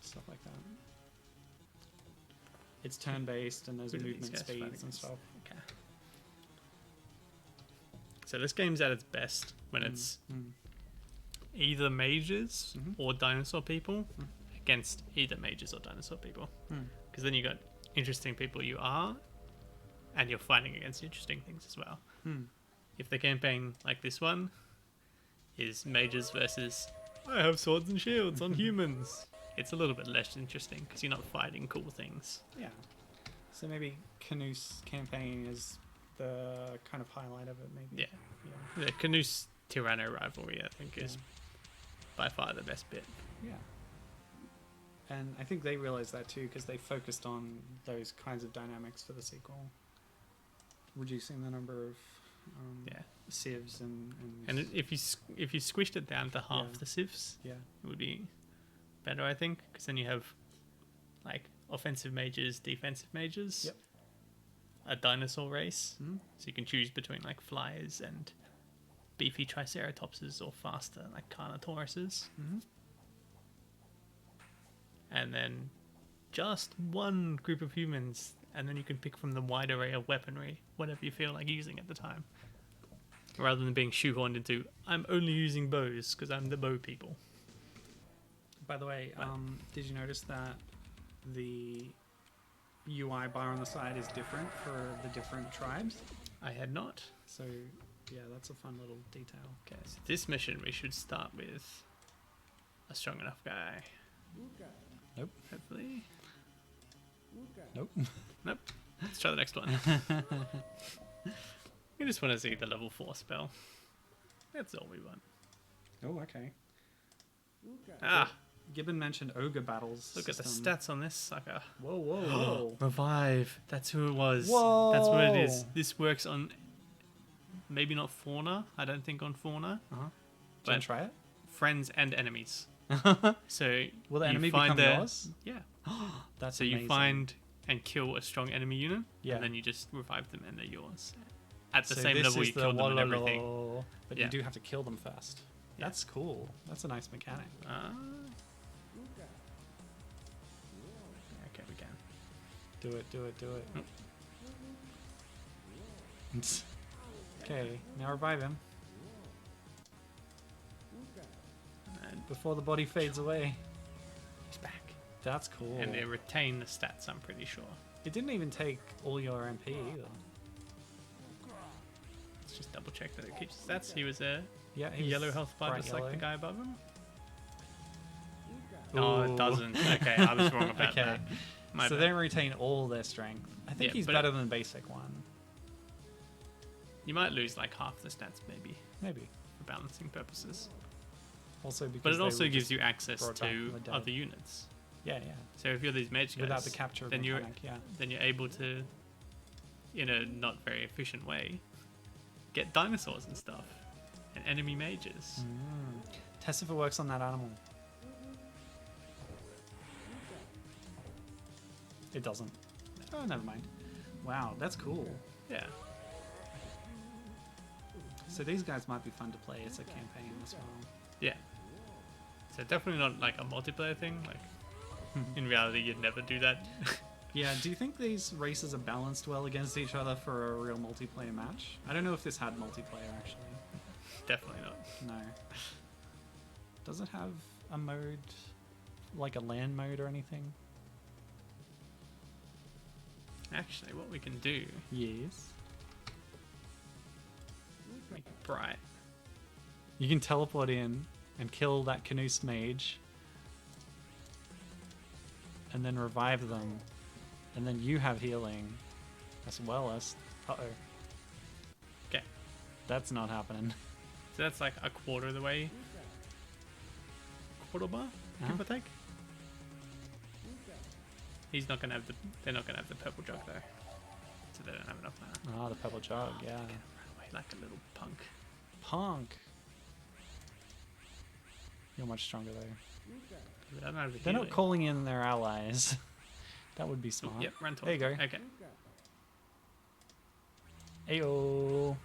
stuff like that. It's turn-based and there's Who do these movement guys fight speeds and against? stuff. Okay. So this game's at its best when it's either mages or dinosaur people against either mages or dinosaur people. Because then you got interesting people you are, and you're fighting against interesting things as well. If the campaign like this one is mages versus I have swords and shields on humans, it's a little bit less interesting because you're not fighting cool things. Yeah. So maybe Kanoose campaign is the kind of highlight of it, maybe. Yeah. The Kanoose Tyranno rivalry, I think, is by far the best bit. Yeah. And I think they realized that too because they focused on those kinds of dynamics for the sequel, reducing the number of civs And if you squished it down to half Yeah. the civs, yeah. it would be better, I think, because then you have like offensive mages, defensive mages, Yep. a dinosaur race, Mhm. so you can choose between like flyers and beefy triceratopses or faster like carnotauruses, and then just one group of humans, and then you can pick from the wide array of weaponry, whatever you feel like using at the time, rather than being shoehorned into I'm only using bows because I'm the bow people. By the way, did you notice that the UI bar on the side is different for the different tribes? I had not. So, yeah, that's a fun little detail. Okay, so this mission we should start with a strong enough guy. Nope. Hopefully. Nope. Nope. Let's try the next one. We just want to see the level 4 spell. That's all we want. Oh, okay. Ah, Gibbon mentioned ogre battles. look at the system. stats on this sucker. Whoa, whoa, whoa. Revive. That's who it was. Whoa. That's what it is. This works on maybe not fauna. I don't think on fauna. Do you want But to try it? friends and enemies. So Will the you enemy find become yours? Yeah. That's So amazing. you find and kill a strong enemy unit, Yeah. and then you just revive them and they're yours. At the So same this level is you the killed them and everything. walolo, but Yeah. you do have to kill them first. Yeah. That's cool. That's a nice mechanic. Okay, we can. Do it, do it, do it. Okay, now revive him And before the body fades away. he's back. That's cool. And they retain the stats, I'm pretty sure. It didn't even take all your MP either. Let's just double check that it keeps the stats. He was a Yeah, he was yellow health bar bright just like the yellow. guy above him. No, Ooh. it doesn't. Okay, I was wrong about Okay. that. My So bad. they retain all their strength. I think Yeah, he's but better than basic one. You might lose like half the stats maybe Maybe. for balancing purposes. Also because But it they also were gives just you access brought back to from the dead. other units. Yeah, yeah. So if you're these mage guys, Without the capture then mechanic, then you're able to, in a not very efficient way, get dinosaurs and stuff, and enemy mages. Test if it works on that animal. It doesn't. Oh, never mind. Wow, that's cool. Yeah. So these guys might be fun to play as a campaign as well. Yeah. So definitely not like a multiplayer thing. Like in reality, you'd never do that. Yeah, do you think these races are balanced well against each other for a real multiplayer match? I don't know if this had multiplayer actually. Definitely not. No. Does it have a mode, like a LAN mode or anything? Actually, what we can do, Yes. make it bright. You can teleport in and kill that Kanoose mage, and then revive them, and then you have healing, as well as... Uh-oh. Okay. That's not happening. So that's like a quarter of the way. Quarter bar, give or take. He's not gonna have the. They're not gonna have the purple jug though, so they don't have enough mana. Ah, the purple jug, yeah. Run away like a little punk. Punk. You're much stronger though. I don't have the They're not healing. calling in their allies. That would be Oh, smart. yep, run There you go. Okay. Ayo.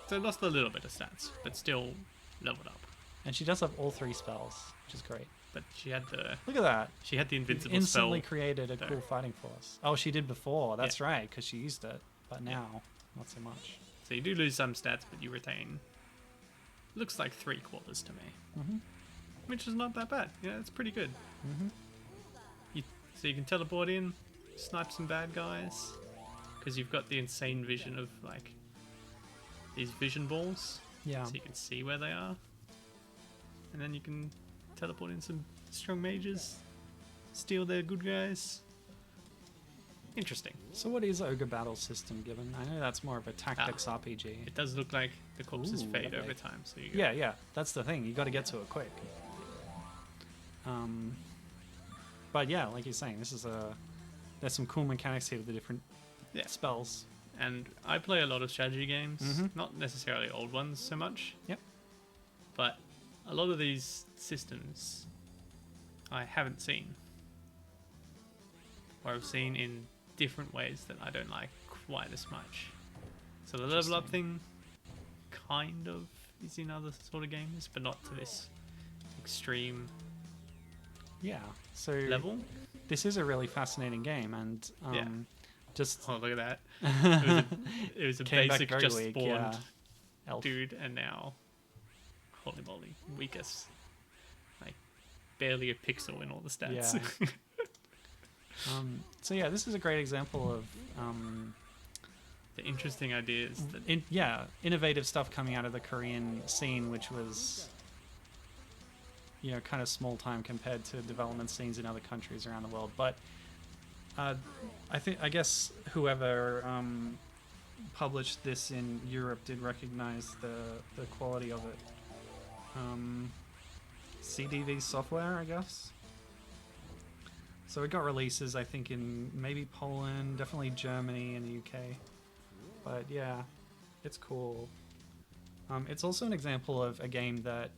So it lost a little bit of stats, but still leveled up. And she does have all 3 spells, which is great. But she had the Look at that. invincible Instantly spell. created a there. cool fighting force. Oh, she did before. That's Yeah. right, because she used it. But now, not so much. So you do lose some stats, but you retain. Looks like 3/4 to me, Mm-hmm. which is not that bad. Yeah, it's pretty good. Mm-hmm. So you can teleport in, snipe some bad guys, because you've got the insane vision of like these vision balls, Yeah. so you can see where they are, and then you can teleport in some strong mages, steal their good guys. Interesting. So what is Ogre Battle System given? I know that's more of a tactics RPG. It does look like the corpses Ooh, fade lovely. over time, so you Yeah, yeah. That's the thing. You got to get to it quick. But yeah, like you're saying, there's some cool mechanics here with the different Yeah. spells. And I play a lot of strategy games, Mhm. not necessarily old ones so much. Yep. But a lot of these systems I haven't seen. Or I've seen in different ways that I don't like quite as much. So the level up thing kind of is in other sort of games, but not to this extreme Yeah. So level. this is a really fascinating game, and Yeah. just Oh, look at that. It was a came back basic very just weak. spawned Yeah. Elf. dude, and now, holy moly, weakest. Like, barely a pixel in all the stats. Yeah. So yeah, this is a great example of The interesting ideas that innovative stuff coming out of the Korean scene, which was kind of small time compared to development scenes in other countries around the world. But I guess whoever published this in Europe did recognize the quality of it. CDV software, I guess. So it got releases, I think, in maybe Poland, definitely Germany and the UK. But yeah, it's cool. It's also an example of a game that,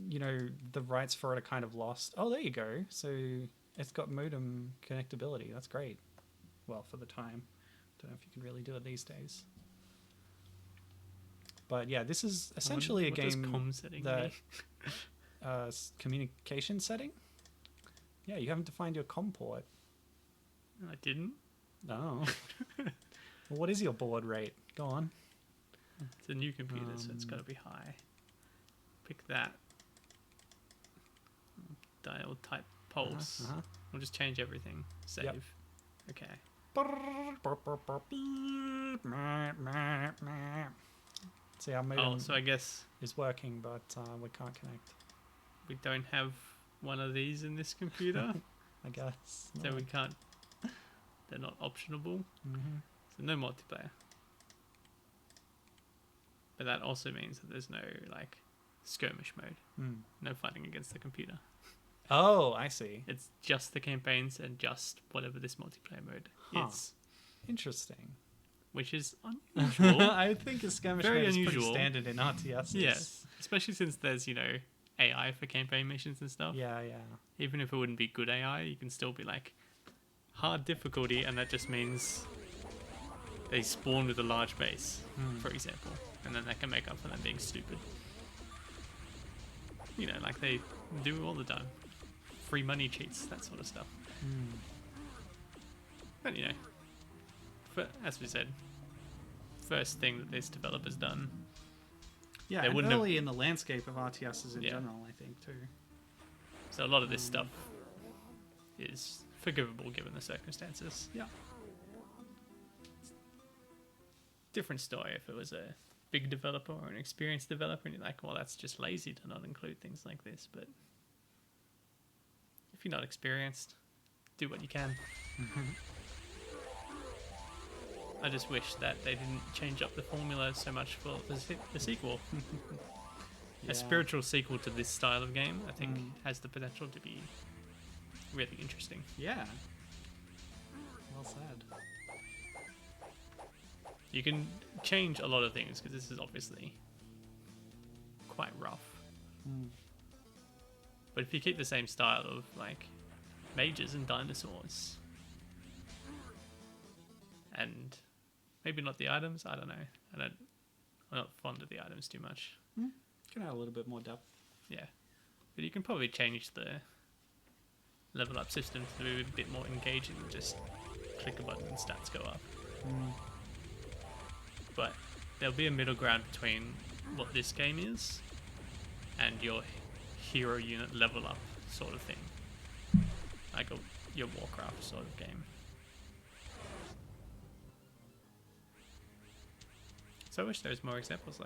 the rights for it are kind of lost. Oh, there you go. So it's got modem connectability. That's great. Well, for the time. Don't know if you can really do it these days. But yeah, this is essentially what a does game comm setting that mean? communication setting. Yeah, you haven't defined your COM port. I didn't. Oh. Well, what is your board rate? Go on. It's a new computer, so it's got to be high. Pick that. Dial type pulse. We'll just change everything. Save. Yep. Okay. See, our modem So I guess is working, but we can't connect. we don't have one of these in this computer, I guess. so we can't. They're not optionable. So no multiplayer. But that also means that there's no like skirmish mode. No fighting against the computer. Oh, I see. It's just the campaigns and just whatever this multiplayer mode is, Interesting. which is unusual. I think a skirmish Very mode is unusual. pretty standard in RTS. Yes, especially since there's AI for campaign missions and stuff. Yeah, yeah. Even if it wouldn't be good AI, you can still be like hard difficulty, and that just means they spawn with a large base, for example, and then that can make up for them being stupid. Like they do all the time. Free money cheats, that sort of stuff. But as we said, first thing that this developer's done. Yeah, They and wouldn't have- early in the landscape of RTSs in Yeah. general, I think, too. So a lot of this stuff is forgivable given the circumstances. Yeah. Different story if it was a big developer or an experienced developer and you're like, well, that's just lazy to not include things like this. But if you're not experienced, do what you can. I just wish that they didn't change up the formula so much for the sequel. Yeah. A spiritual sequel to this style of game, I think, has the potential to be really interesting. Yeah. Well said. You can change a lot of things because this is obviously quite rough. But if you keep the same style of like mages and dinosaurs, and maybe not the items, I don't know. I'm not fond of the items too much. Can add a little bit more depth. Yeah, but you can probably change the level up system to be a bit more engaging than just click a button and stats go up. But there'll be a middle ground between what this game is and your hero unit level up sort of thing, like your Warcraft sort of game. So I wish there was more examples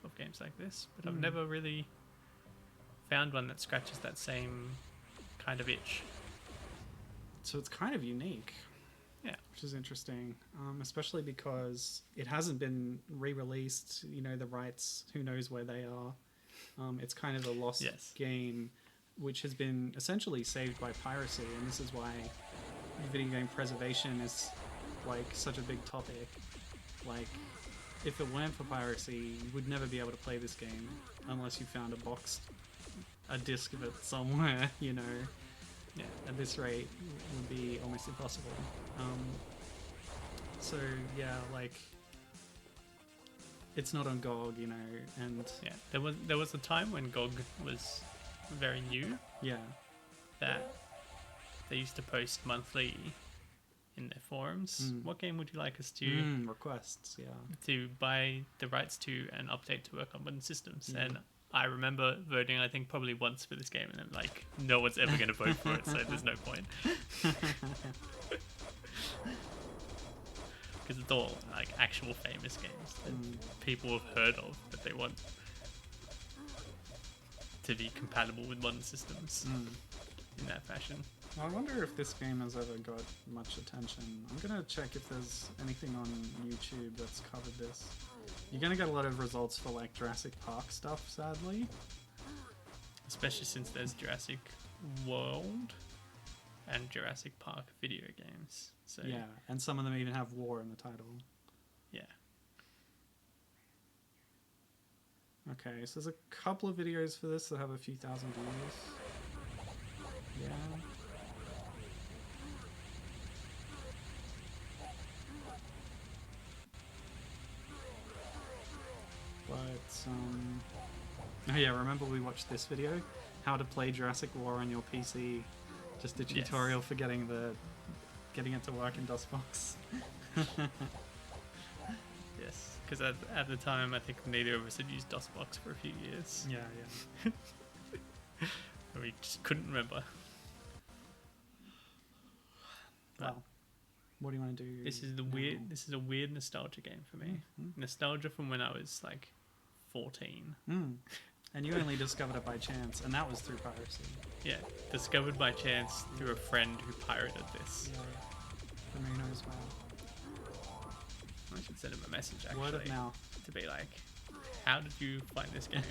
of games like this, but I've never really found one that scratches that same kind of itch. So it's kind of unique. Yeah. Which is interesting, especially because it hasn't been re-released. The rights, who knows where they are. It's kind of a lost game, which has been essentially saved by piracy, and this is why video game preservation is like such a big topic. Like, if it weren't for piracy, you would never be able to play this game unless you found a disc of it somewhere. Yeah. At this rate, would be almost impossible. So yeah, like it's not on GOG, and Yeah, there was a time when GOG was very new yeah, that they used to post monthly in their forums. What game would you like us to requests, yeah. to buy the rights to and update to work on modern systems? Yeah. And I remember voting, I think probably once for this game, and then like no one's ever going to vote for it, so there's no point. Because it's all like actual famous games that people have heard of that they want to be compatible with modern systems in that fashion. I wonder if this game has ever got much attention. I'm gonna check if there's anything on YouTube that's covered this. You're gonna get a lot of results for like Jurassic Park stuff, sadly. Especially since there's Jurassic World and Jurassic Park video games. So Yeah, and some of them even have war in the title. yeah. Okay, so there's a couple of videos for this that have a few thousand views. Yeah. But, oh yeah, remember we watched this video? How to play Jurassic War on your PC. Just a tutorial for getting it to work in DOSBox. Because at the time, I think neither of us had used DOSBox for a few years. Yeah, yeah. And we just couldn't remember. But Well, what do you want to do? this is the now? weird. This is a weird nostalgia game for me. Nostalgia from when I was like 14. And you only discovered it by chance, and that was through piracy. Yeah, discovered by chance through a friend who pirated this. Yeah, yeah. From Reno as well. I should send him a message actually. Word of mouth. To be like, how did you find this game?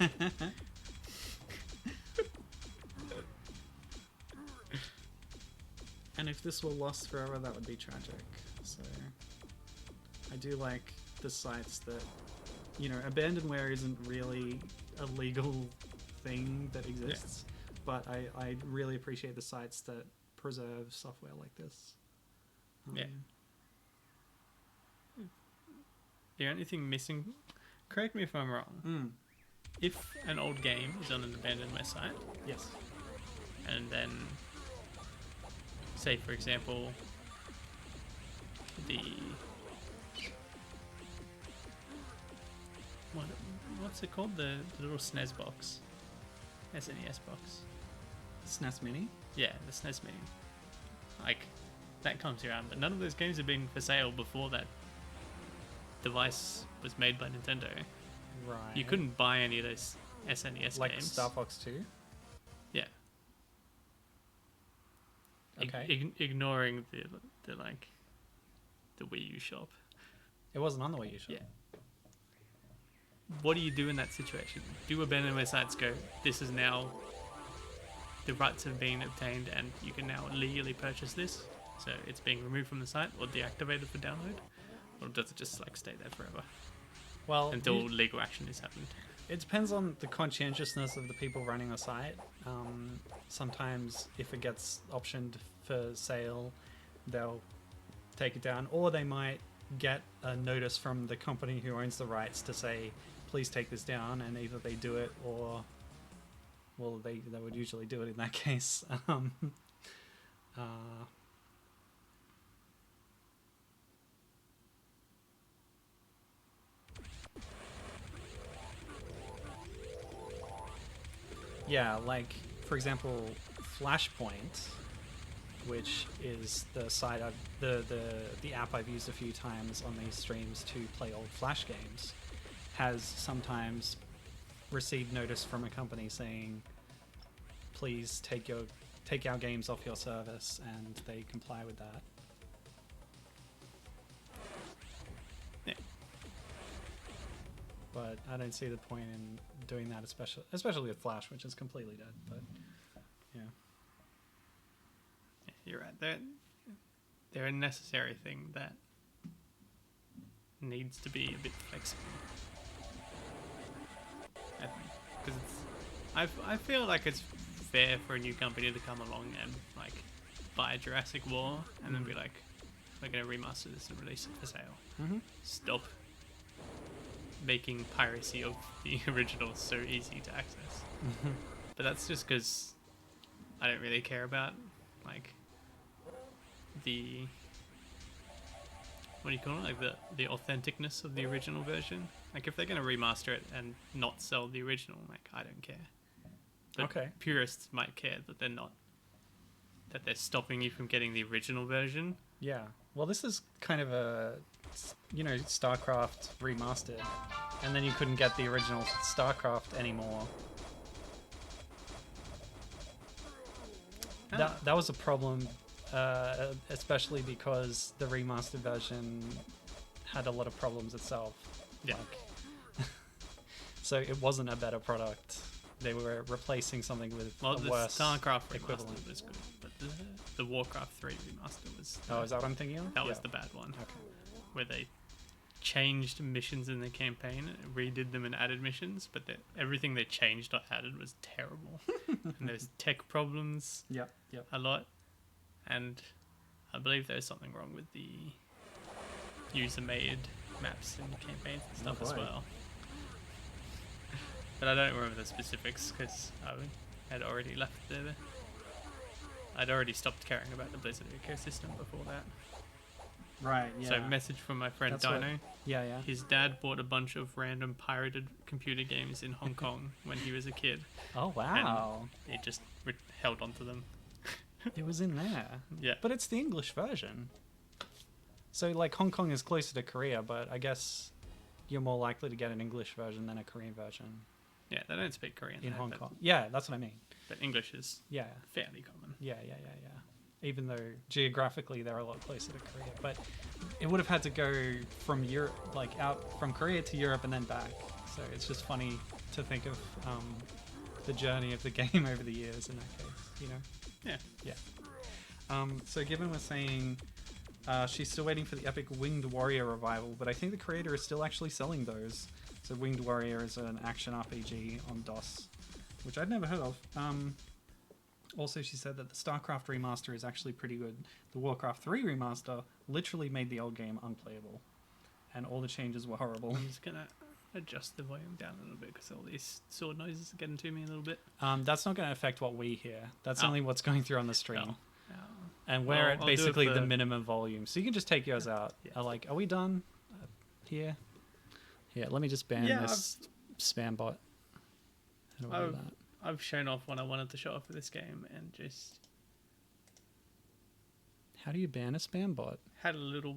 And if this were lost forever, that would be tragic. So I do like the sites that, you know, abandonware isn't really a legal thing that exists, but I really appreciate the sites that preserve software like this. Yeah. The only thing missing, correct me if I'm wrong, if an old game is on an abandonware site, Yes. and then, say for example, what's it called? The little SNES box, SNES box. SNES Mini? Yeah, the SNES Mini. Like, that comes around, but none of those games have been for sale before that device was made by Nintendo. Right. You couldn't buy any of those SNES like games. Star Fox 2? Yeah. Okay. Ignoring the like the Wii U shop. It wasn't on the Wii U shop. Yeah. What do you do in that situation? Do abandonware sites go, this is now, the rights have been obtained and you can now legally purchase this, so it's being removed from the site or deactivated for download? Or does it just like stay there forever Well, until legal action is happened? it depends on the conscientiousness of the people running the site. Sometimes if it gets optioned for sale, they'll take it down, or they might get a notice from the company who owns the rights to say, please take this down, and either they do it or, well, they would usually do it in that case. Yeah, like, for example, Flashpoint, which is the site the app I've used a few times on these streams to play old Flash games, has sometimes received notice from a company saying, please take our games off your service, and they comply with that. Yeah. But I don't see the point in doing that, especially with Flash, which is completely dead. But yeah. You're right. They're a necessary thing that needs to be a bit flexible. I think, because I feel like it's fair for a new company to come along and like buy Jurassic War and then be like, we're going to remaster this and release it for sale. Stop making piracy of the original so easy to access. But that's just because I don't really care about like the, what do you call it, like the authenticness of the original version. Like if they're going to remaster it and not sell the original, like I don't care. But Okay. purists might care that they're stopping you from getting the original version. Yeah. Well, this is kind of a, StarCraft remastered, and then you couldn't get the original StarCraft anymore. Oh. That was a problem, especially because the remastered version had a lot of problems itself. Yeah. So it wasn't a better product. They were replacing something with Well, a the worse StarCraft equivalent. remaster was good, but the Warcraft 3 remaster was... Oh, is that what I'm thinking of? That was Yeah. the bad one. Okay. Where they changed missions in the campaign, redid them and added missions, but everything they changed or added was terrible. And there's tech problems Yep. a lot, and I believe there's something wrong with the user-made maps and campaigns and stuff as boy. well. But I don't remember the specifics because I had already left I'd already stopped caring about the Blizzard ecosystem before that. Right. Yeah. So message from my friend That's what- Dino. yeah. Yeah. His dad bought a bunch of random pirated computer games in Hong Kong when he was a kid. Oh wow. He just held onto them. It was in there. Yeah. But it's the English version. So like Hong Kong is closer to Korea, but I guess you're more likely to get an English version than a Korean version Yeah, they don't speak Korean in there, Hong but, Kong. Yeah, that's what I mean. but English is Yeah. fairly common. Yeah. Even though geographically they're a lot closer to Korea, but it would have had to go from Europe, like out from Korea to Europe and then back. So it's just funny to think of the journey of the game over the years in that case, you know? Yeah. Yeah. So Gibbon was saying she's still waiting for the epic Winged Warrior revival, but I think the creator is still actually selling those. So Winged Warrior is an action RPG on DOS, which I'd never heard of. Also, she said that the StarCraft remaster is actually pretty good. The Warcraft 3 remaster literally made the old game unplayable, and all the changes were horrible. I'm just going to adjust the volume down a little bit because all these sword noises are getting to me a little bit. That's not going to affect what we hear. That's Oh. only what's going through on the stream. Oh. And we're Well, at I'll do it basically the for- minimum volume. So you can just take yours out. Yeah. Are we done here? Yeah, let me just ban Yeah, this spam bot. How do I do that? I've shown off what I wanted to show off for this game and just How do you ban a spam bot? had a little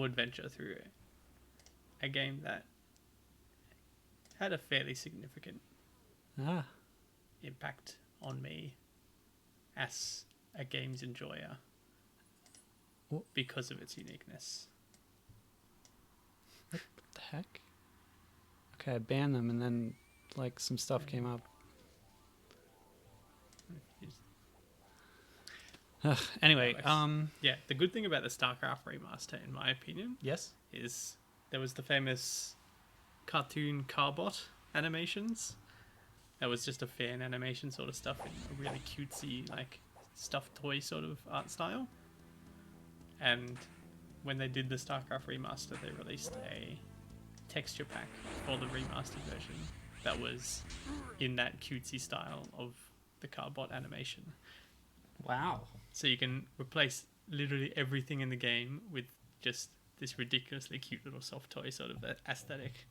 adventure through a game that had a fairly significant Ah, impact on me as a games enjoyer What? because of its uniqueness. what the heck? Okay, I banned them and then like some stuff came up. Ugh, anyway, Yeah, the good thing about the StarCraft remaster, in my opinion, yes. is there was the famous cartoon Carbot animations. That was just a fan animation sort of stuff in a really cutesy, like, stuffed toy sort of art style. And when they did the StarCraft remaster, they released a texture pack for the remastered version that was in that cutesy style of the Carbot animation. Wow. So you can replace literally everything in the game with just this ridiculously cute little soft toy sort of aesthetic.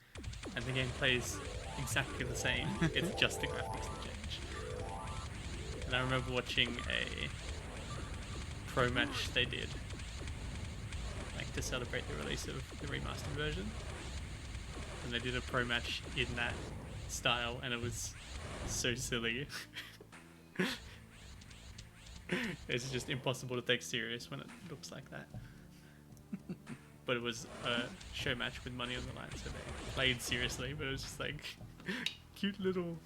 And the game plays exactly the same. It's just the graphics that change. And I remember watching a pro match they did, like to celebrate the release of the remastered version. And they did a pro match in that style, and it was so silly. It's just impossible to take serious when it looks like that. But it was a show match with money on the line, so they played seriously, but it was just like cute little...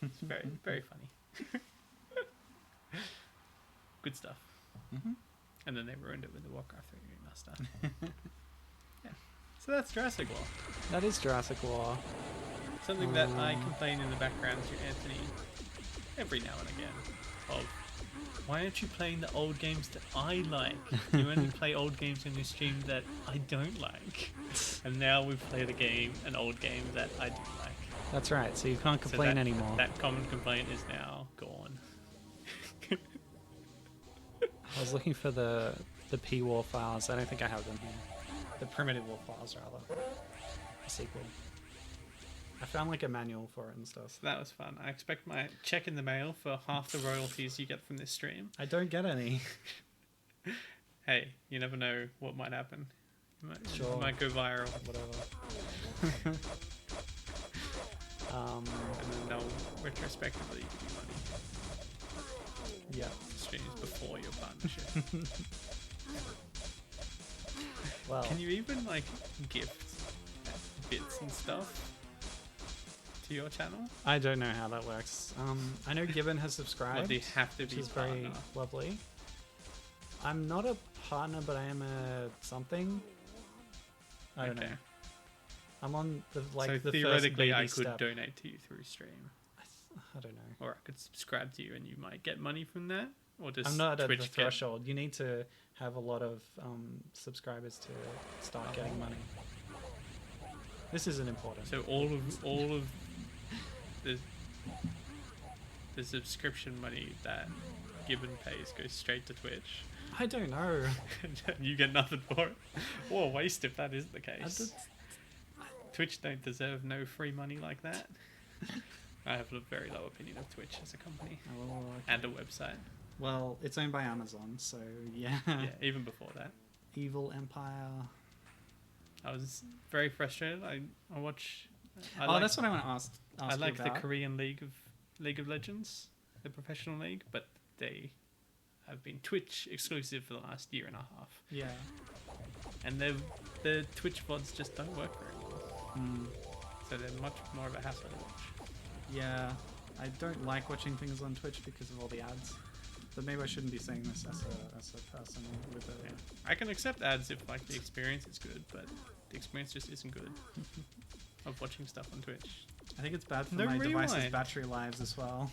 it's very, very funny. Good stuff. Mhm. And then they ruined it with the Warcraft 3 remaster. Yeah. So that's Jurassic War. That is Jurassic War. Something that I complain in the background to Anthony every now and again of, why aren't you playing the old games that I like? You only play old games in your stream that I don't like. And now we've played an old game that I do like. That's right. So you can't So complain that- anymore. That common complaint is now gone. I was looking for the P-War files. I don't think I have them here. The Primitive War files, rather. The sequel. I found like a manual for it and stuff. So that was fun. I expect my check in the mail for half the royalties you get from this stream. I don't get any. Hey, you never know what might happen. Sure. It might go viral. Whatever. And then they'll retrospectively give you money. Yeah. Streams before your partnership. Well, Can you even like gift bits and stuff to your channel? I don't know how that works. I know Gibbon has subscribed, Or do you have to which be is very partner? lovely. I'm not a partner, but I am a something. I don't know. I'm on the So the theoretically, first I baby could step. donate to you through stream, I don't know. or I could subscribe to you and you might get money from that, or does I'm not at Twitch the get... threshold. You need to have a lot of subscribers to start getting money. This isn't important. So all of the subscription money that Gibbon pays goes straight to Twitch. I don't know. And you get nothing for it. What a waste if that is the case. Twitch don't deserve no free money like that. I have a very low opinion of Twitch as a company and a website. Well, it's owned by Amazon, so yeah. Yeah, even before that. Evil Empire. I was very frustrated. I watch. That's what I want to ask I like you the about. Korean League of Legends, the professional league, but they have been Twitch exclusive for the last year and a half. Yeah. And the Twitch VODs just don't work very well. So they're much more of a hassle to watch. Yeah. I don't like watching things on Twitch because of all the ads. But maybe I shouldn't be saying this as a person with a... Yeah. I can accept ads if like the experience is good, but the experience just isn't good of watching stuff on Twitch. I think it's bad for No my device's rewind. battery lives as well.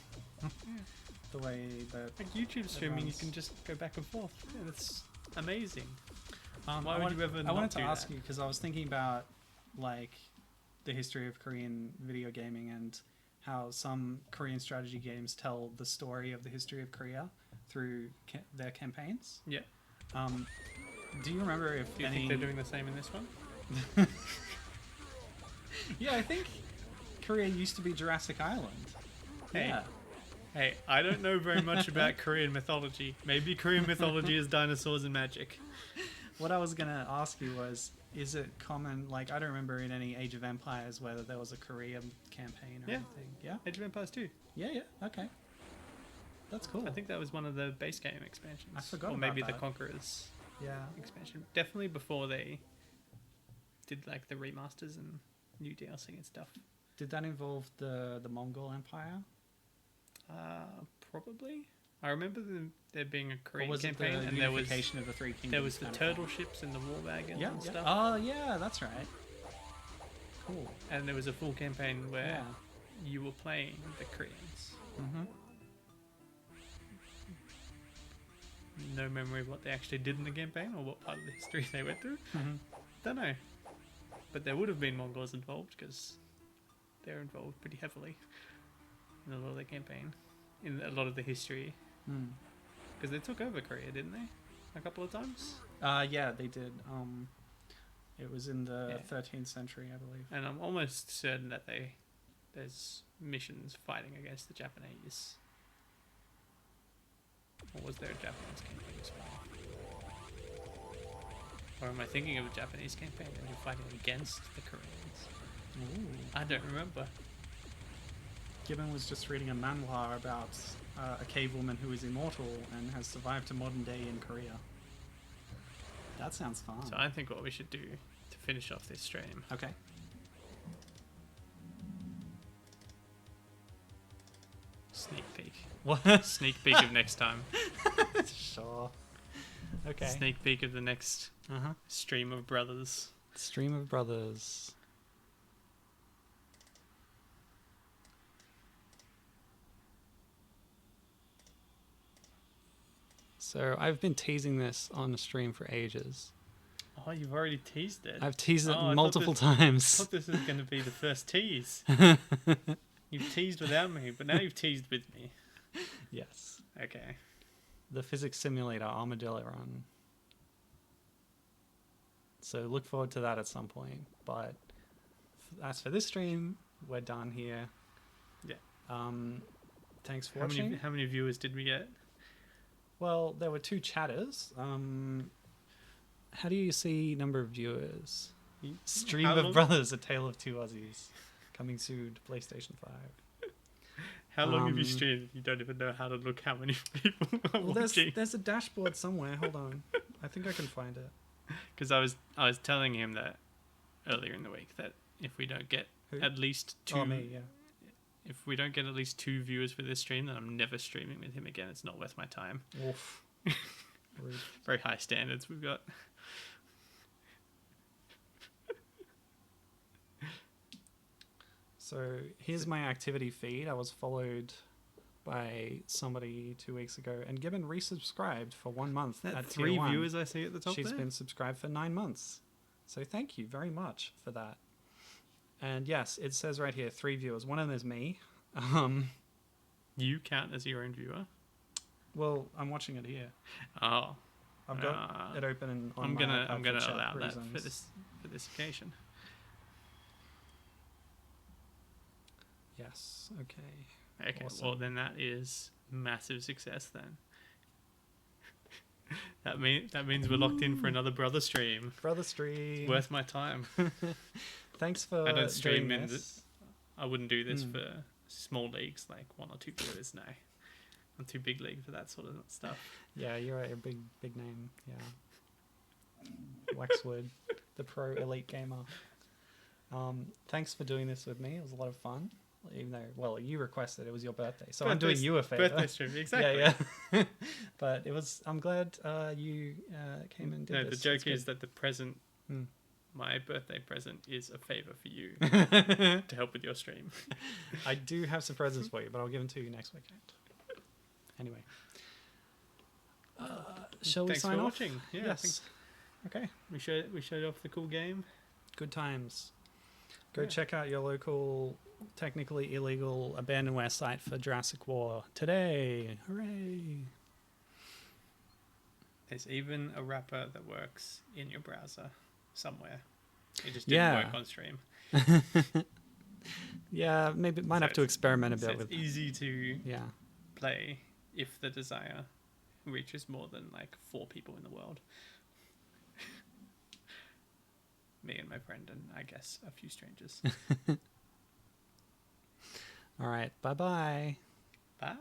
The way that... Like YouTube streaming, you runs. can just go back and forth. Yeah, that's amazing. I Why would you ever I not wanted to do ask that? you because I was thinking about like the history of Korean video gaming and how some Korean strategy games tell the story of the history of Korea through their campaigns. Yeah. Do you remember if Do you any... think they're doing the same in this one? Yeah, I think Korea used to be Jurassic Island. Hey. Yeah. Hey, I don't know very much about Korean mythology. Maybe Korean mythology is dinosaurs and magic. What I was going to ask you was, is it common, like, I don't remember in any Age of Empires whether there was a Korea campaign or Yeah. anything. Yeah? Age of Empires 2. Yeah, okay. That's cool. I think that was one of the base game expansions. I forgot Or maybe about the that. Conquerors Yeah. expansion. Definitely before they did like the remasters and new DLC and stuff. Did that involve the Mongol Empire? Probably. I remember there being a Or Korean was it campaign, the and there was unification of the Three Kingdoms? there was the kind of turtle thing? ships and the war wagons Yeah, and yeah. stuff. Oh, yeah, that's right. Cool. And there was a full campaign where Yeah. you were playing the Koreans. Mm-hmm. No memory of what they actually did in the campaign or what part of the history they went through. Mm-hmm. Don't know. But there would have been Mongols involved because they're involved pretty heavily in a lot of the campaign, in a lot of the history. Mm. Because they took over Korea, didn't they? A couple of times? Yeah, they did. It was in the 13th century, I believe. And I'm almost certain that there's missions fighting against the Japanese. Or was there a Japanese campaign as well? Or am I thinking of a Japanese campaign and you're fighting against the Koreans? Ooh. I don't remember. Gibbon was just reading a manhwa about a cave woman who is immortal and has survived to modern day in Korea. That sounds fun. So I think what we should do to finish off this stream, Okay. sneak peek. What? Sneak peek of next time. Sure. Okay. Sneak peek of the next Uh-huh. stream of brothers. Stream of Brothers. So I've been teasing this on the stream for ages. Oh, you've already teased it. I've teased it Oh, I thought multiple I times. thought this was going to be the first tease. You've teased without me, but now you've teased with me. Yes. Okay. The physics simulator Armadillo Run. So look forward to that at some point. But as for this stream, we're done here. Yeah. Thanks for How watching. many viewers did we get? Well, there were 2 chatters. How do you see number of viewers? Stream How of long- Brothers, A Tale of Two Aussies. Coming soon to PlayStation 5. How long have you Um, streamed? You don't even know how to look how many people are Well, watching. there's a dashboard somewhere. Hold on. I think I can find it. Because I was telling him that earlier in the week that if we don't get Who? at least 2, Oh, me, yeah. if we don't get at least 2 viewers for this stream, then I'm never streaming with him again. It's not worth my time. Oof. Rude. Very high standards we've got. So here's my activity feed. I was followed by somebody 2 weeks ago, and Gibbon resubscribed for 1 month. That at 3 tier 1. viewers I see at the top She's there. been subscribed for 9 months. So thank you very much for that. And yes, it says right here 3 viewers. One of them is me. You count as your own viewer. Well, I'm watching it here. Oh, I've got it open on I'm my gonna iPad for chat allow that reasons. for this occasion. Yes. Okay. Okay, Awesome. well then that is massive success then. that means we're locked in for another brother stream. Brother stream. Worth my time. Thanks for I don't stream doing in this. I wouldn't do this for small leagues like 1 or 2 viewers. No, I'm too big league for that sort of stuff. Yeah, you're a big name. Yeah. Waxwood, the pro elite gamer. Thanks for doing this with me. It was a lot of fun. Even though, well, you requested, it was your birthday, so I'm doing you a favor. Birthday stream, exactly. Yeah. But it was. I'm glad you came and did No, this. the joke It's good. is that the present, my birthday present, is a favor for you to help with your stream. I do have some presents for you, but I'll give them to you next weekend. Anyway, shall we Thanks sign for off? watching. Yeah, I think Yes. Okay. we showed off the cool game. Good times. Go Yeah. check out your local, technically illegal abandonware site for Jurassic War today. Hooray! There's even a wrapper that works in your browser somewhere. It just didn't work on stream. Yeah, maybe might So have to it's- experiment a So bit it's with. easy to Yeah. play if the desire reaches more than like 4 people in the world. Me and my friend and I guess a few strangers. All right. Bye-bye. Bye.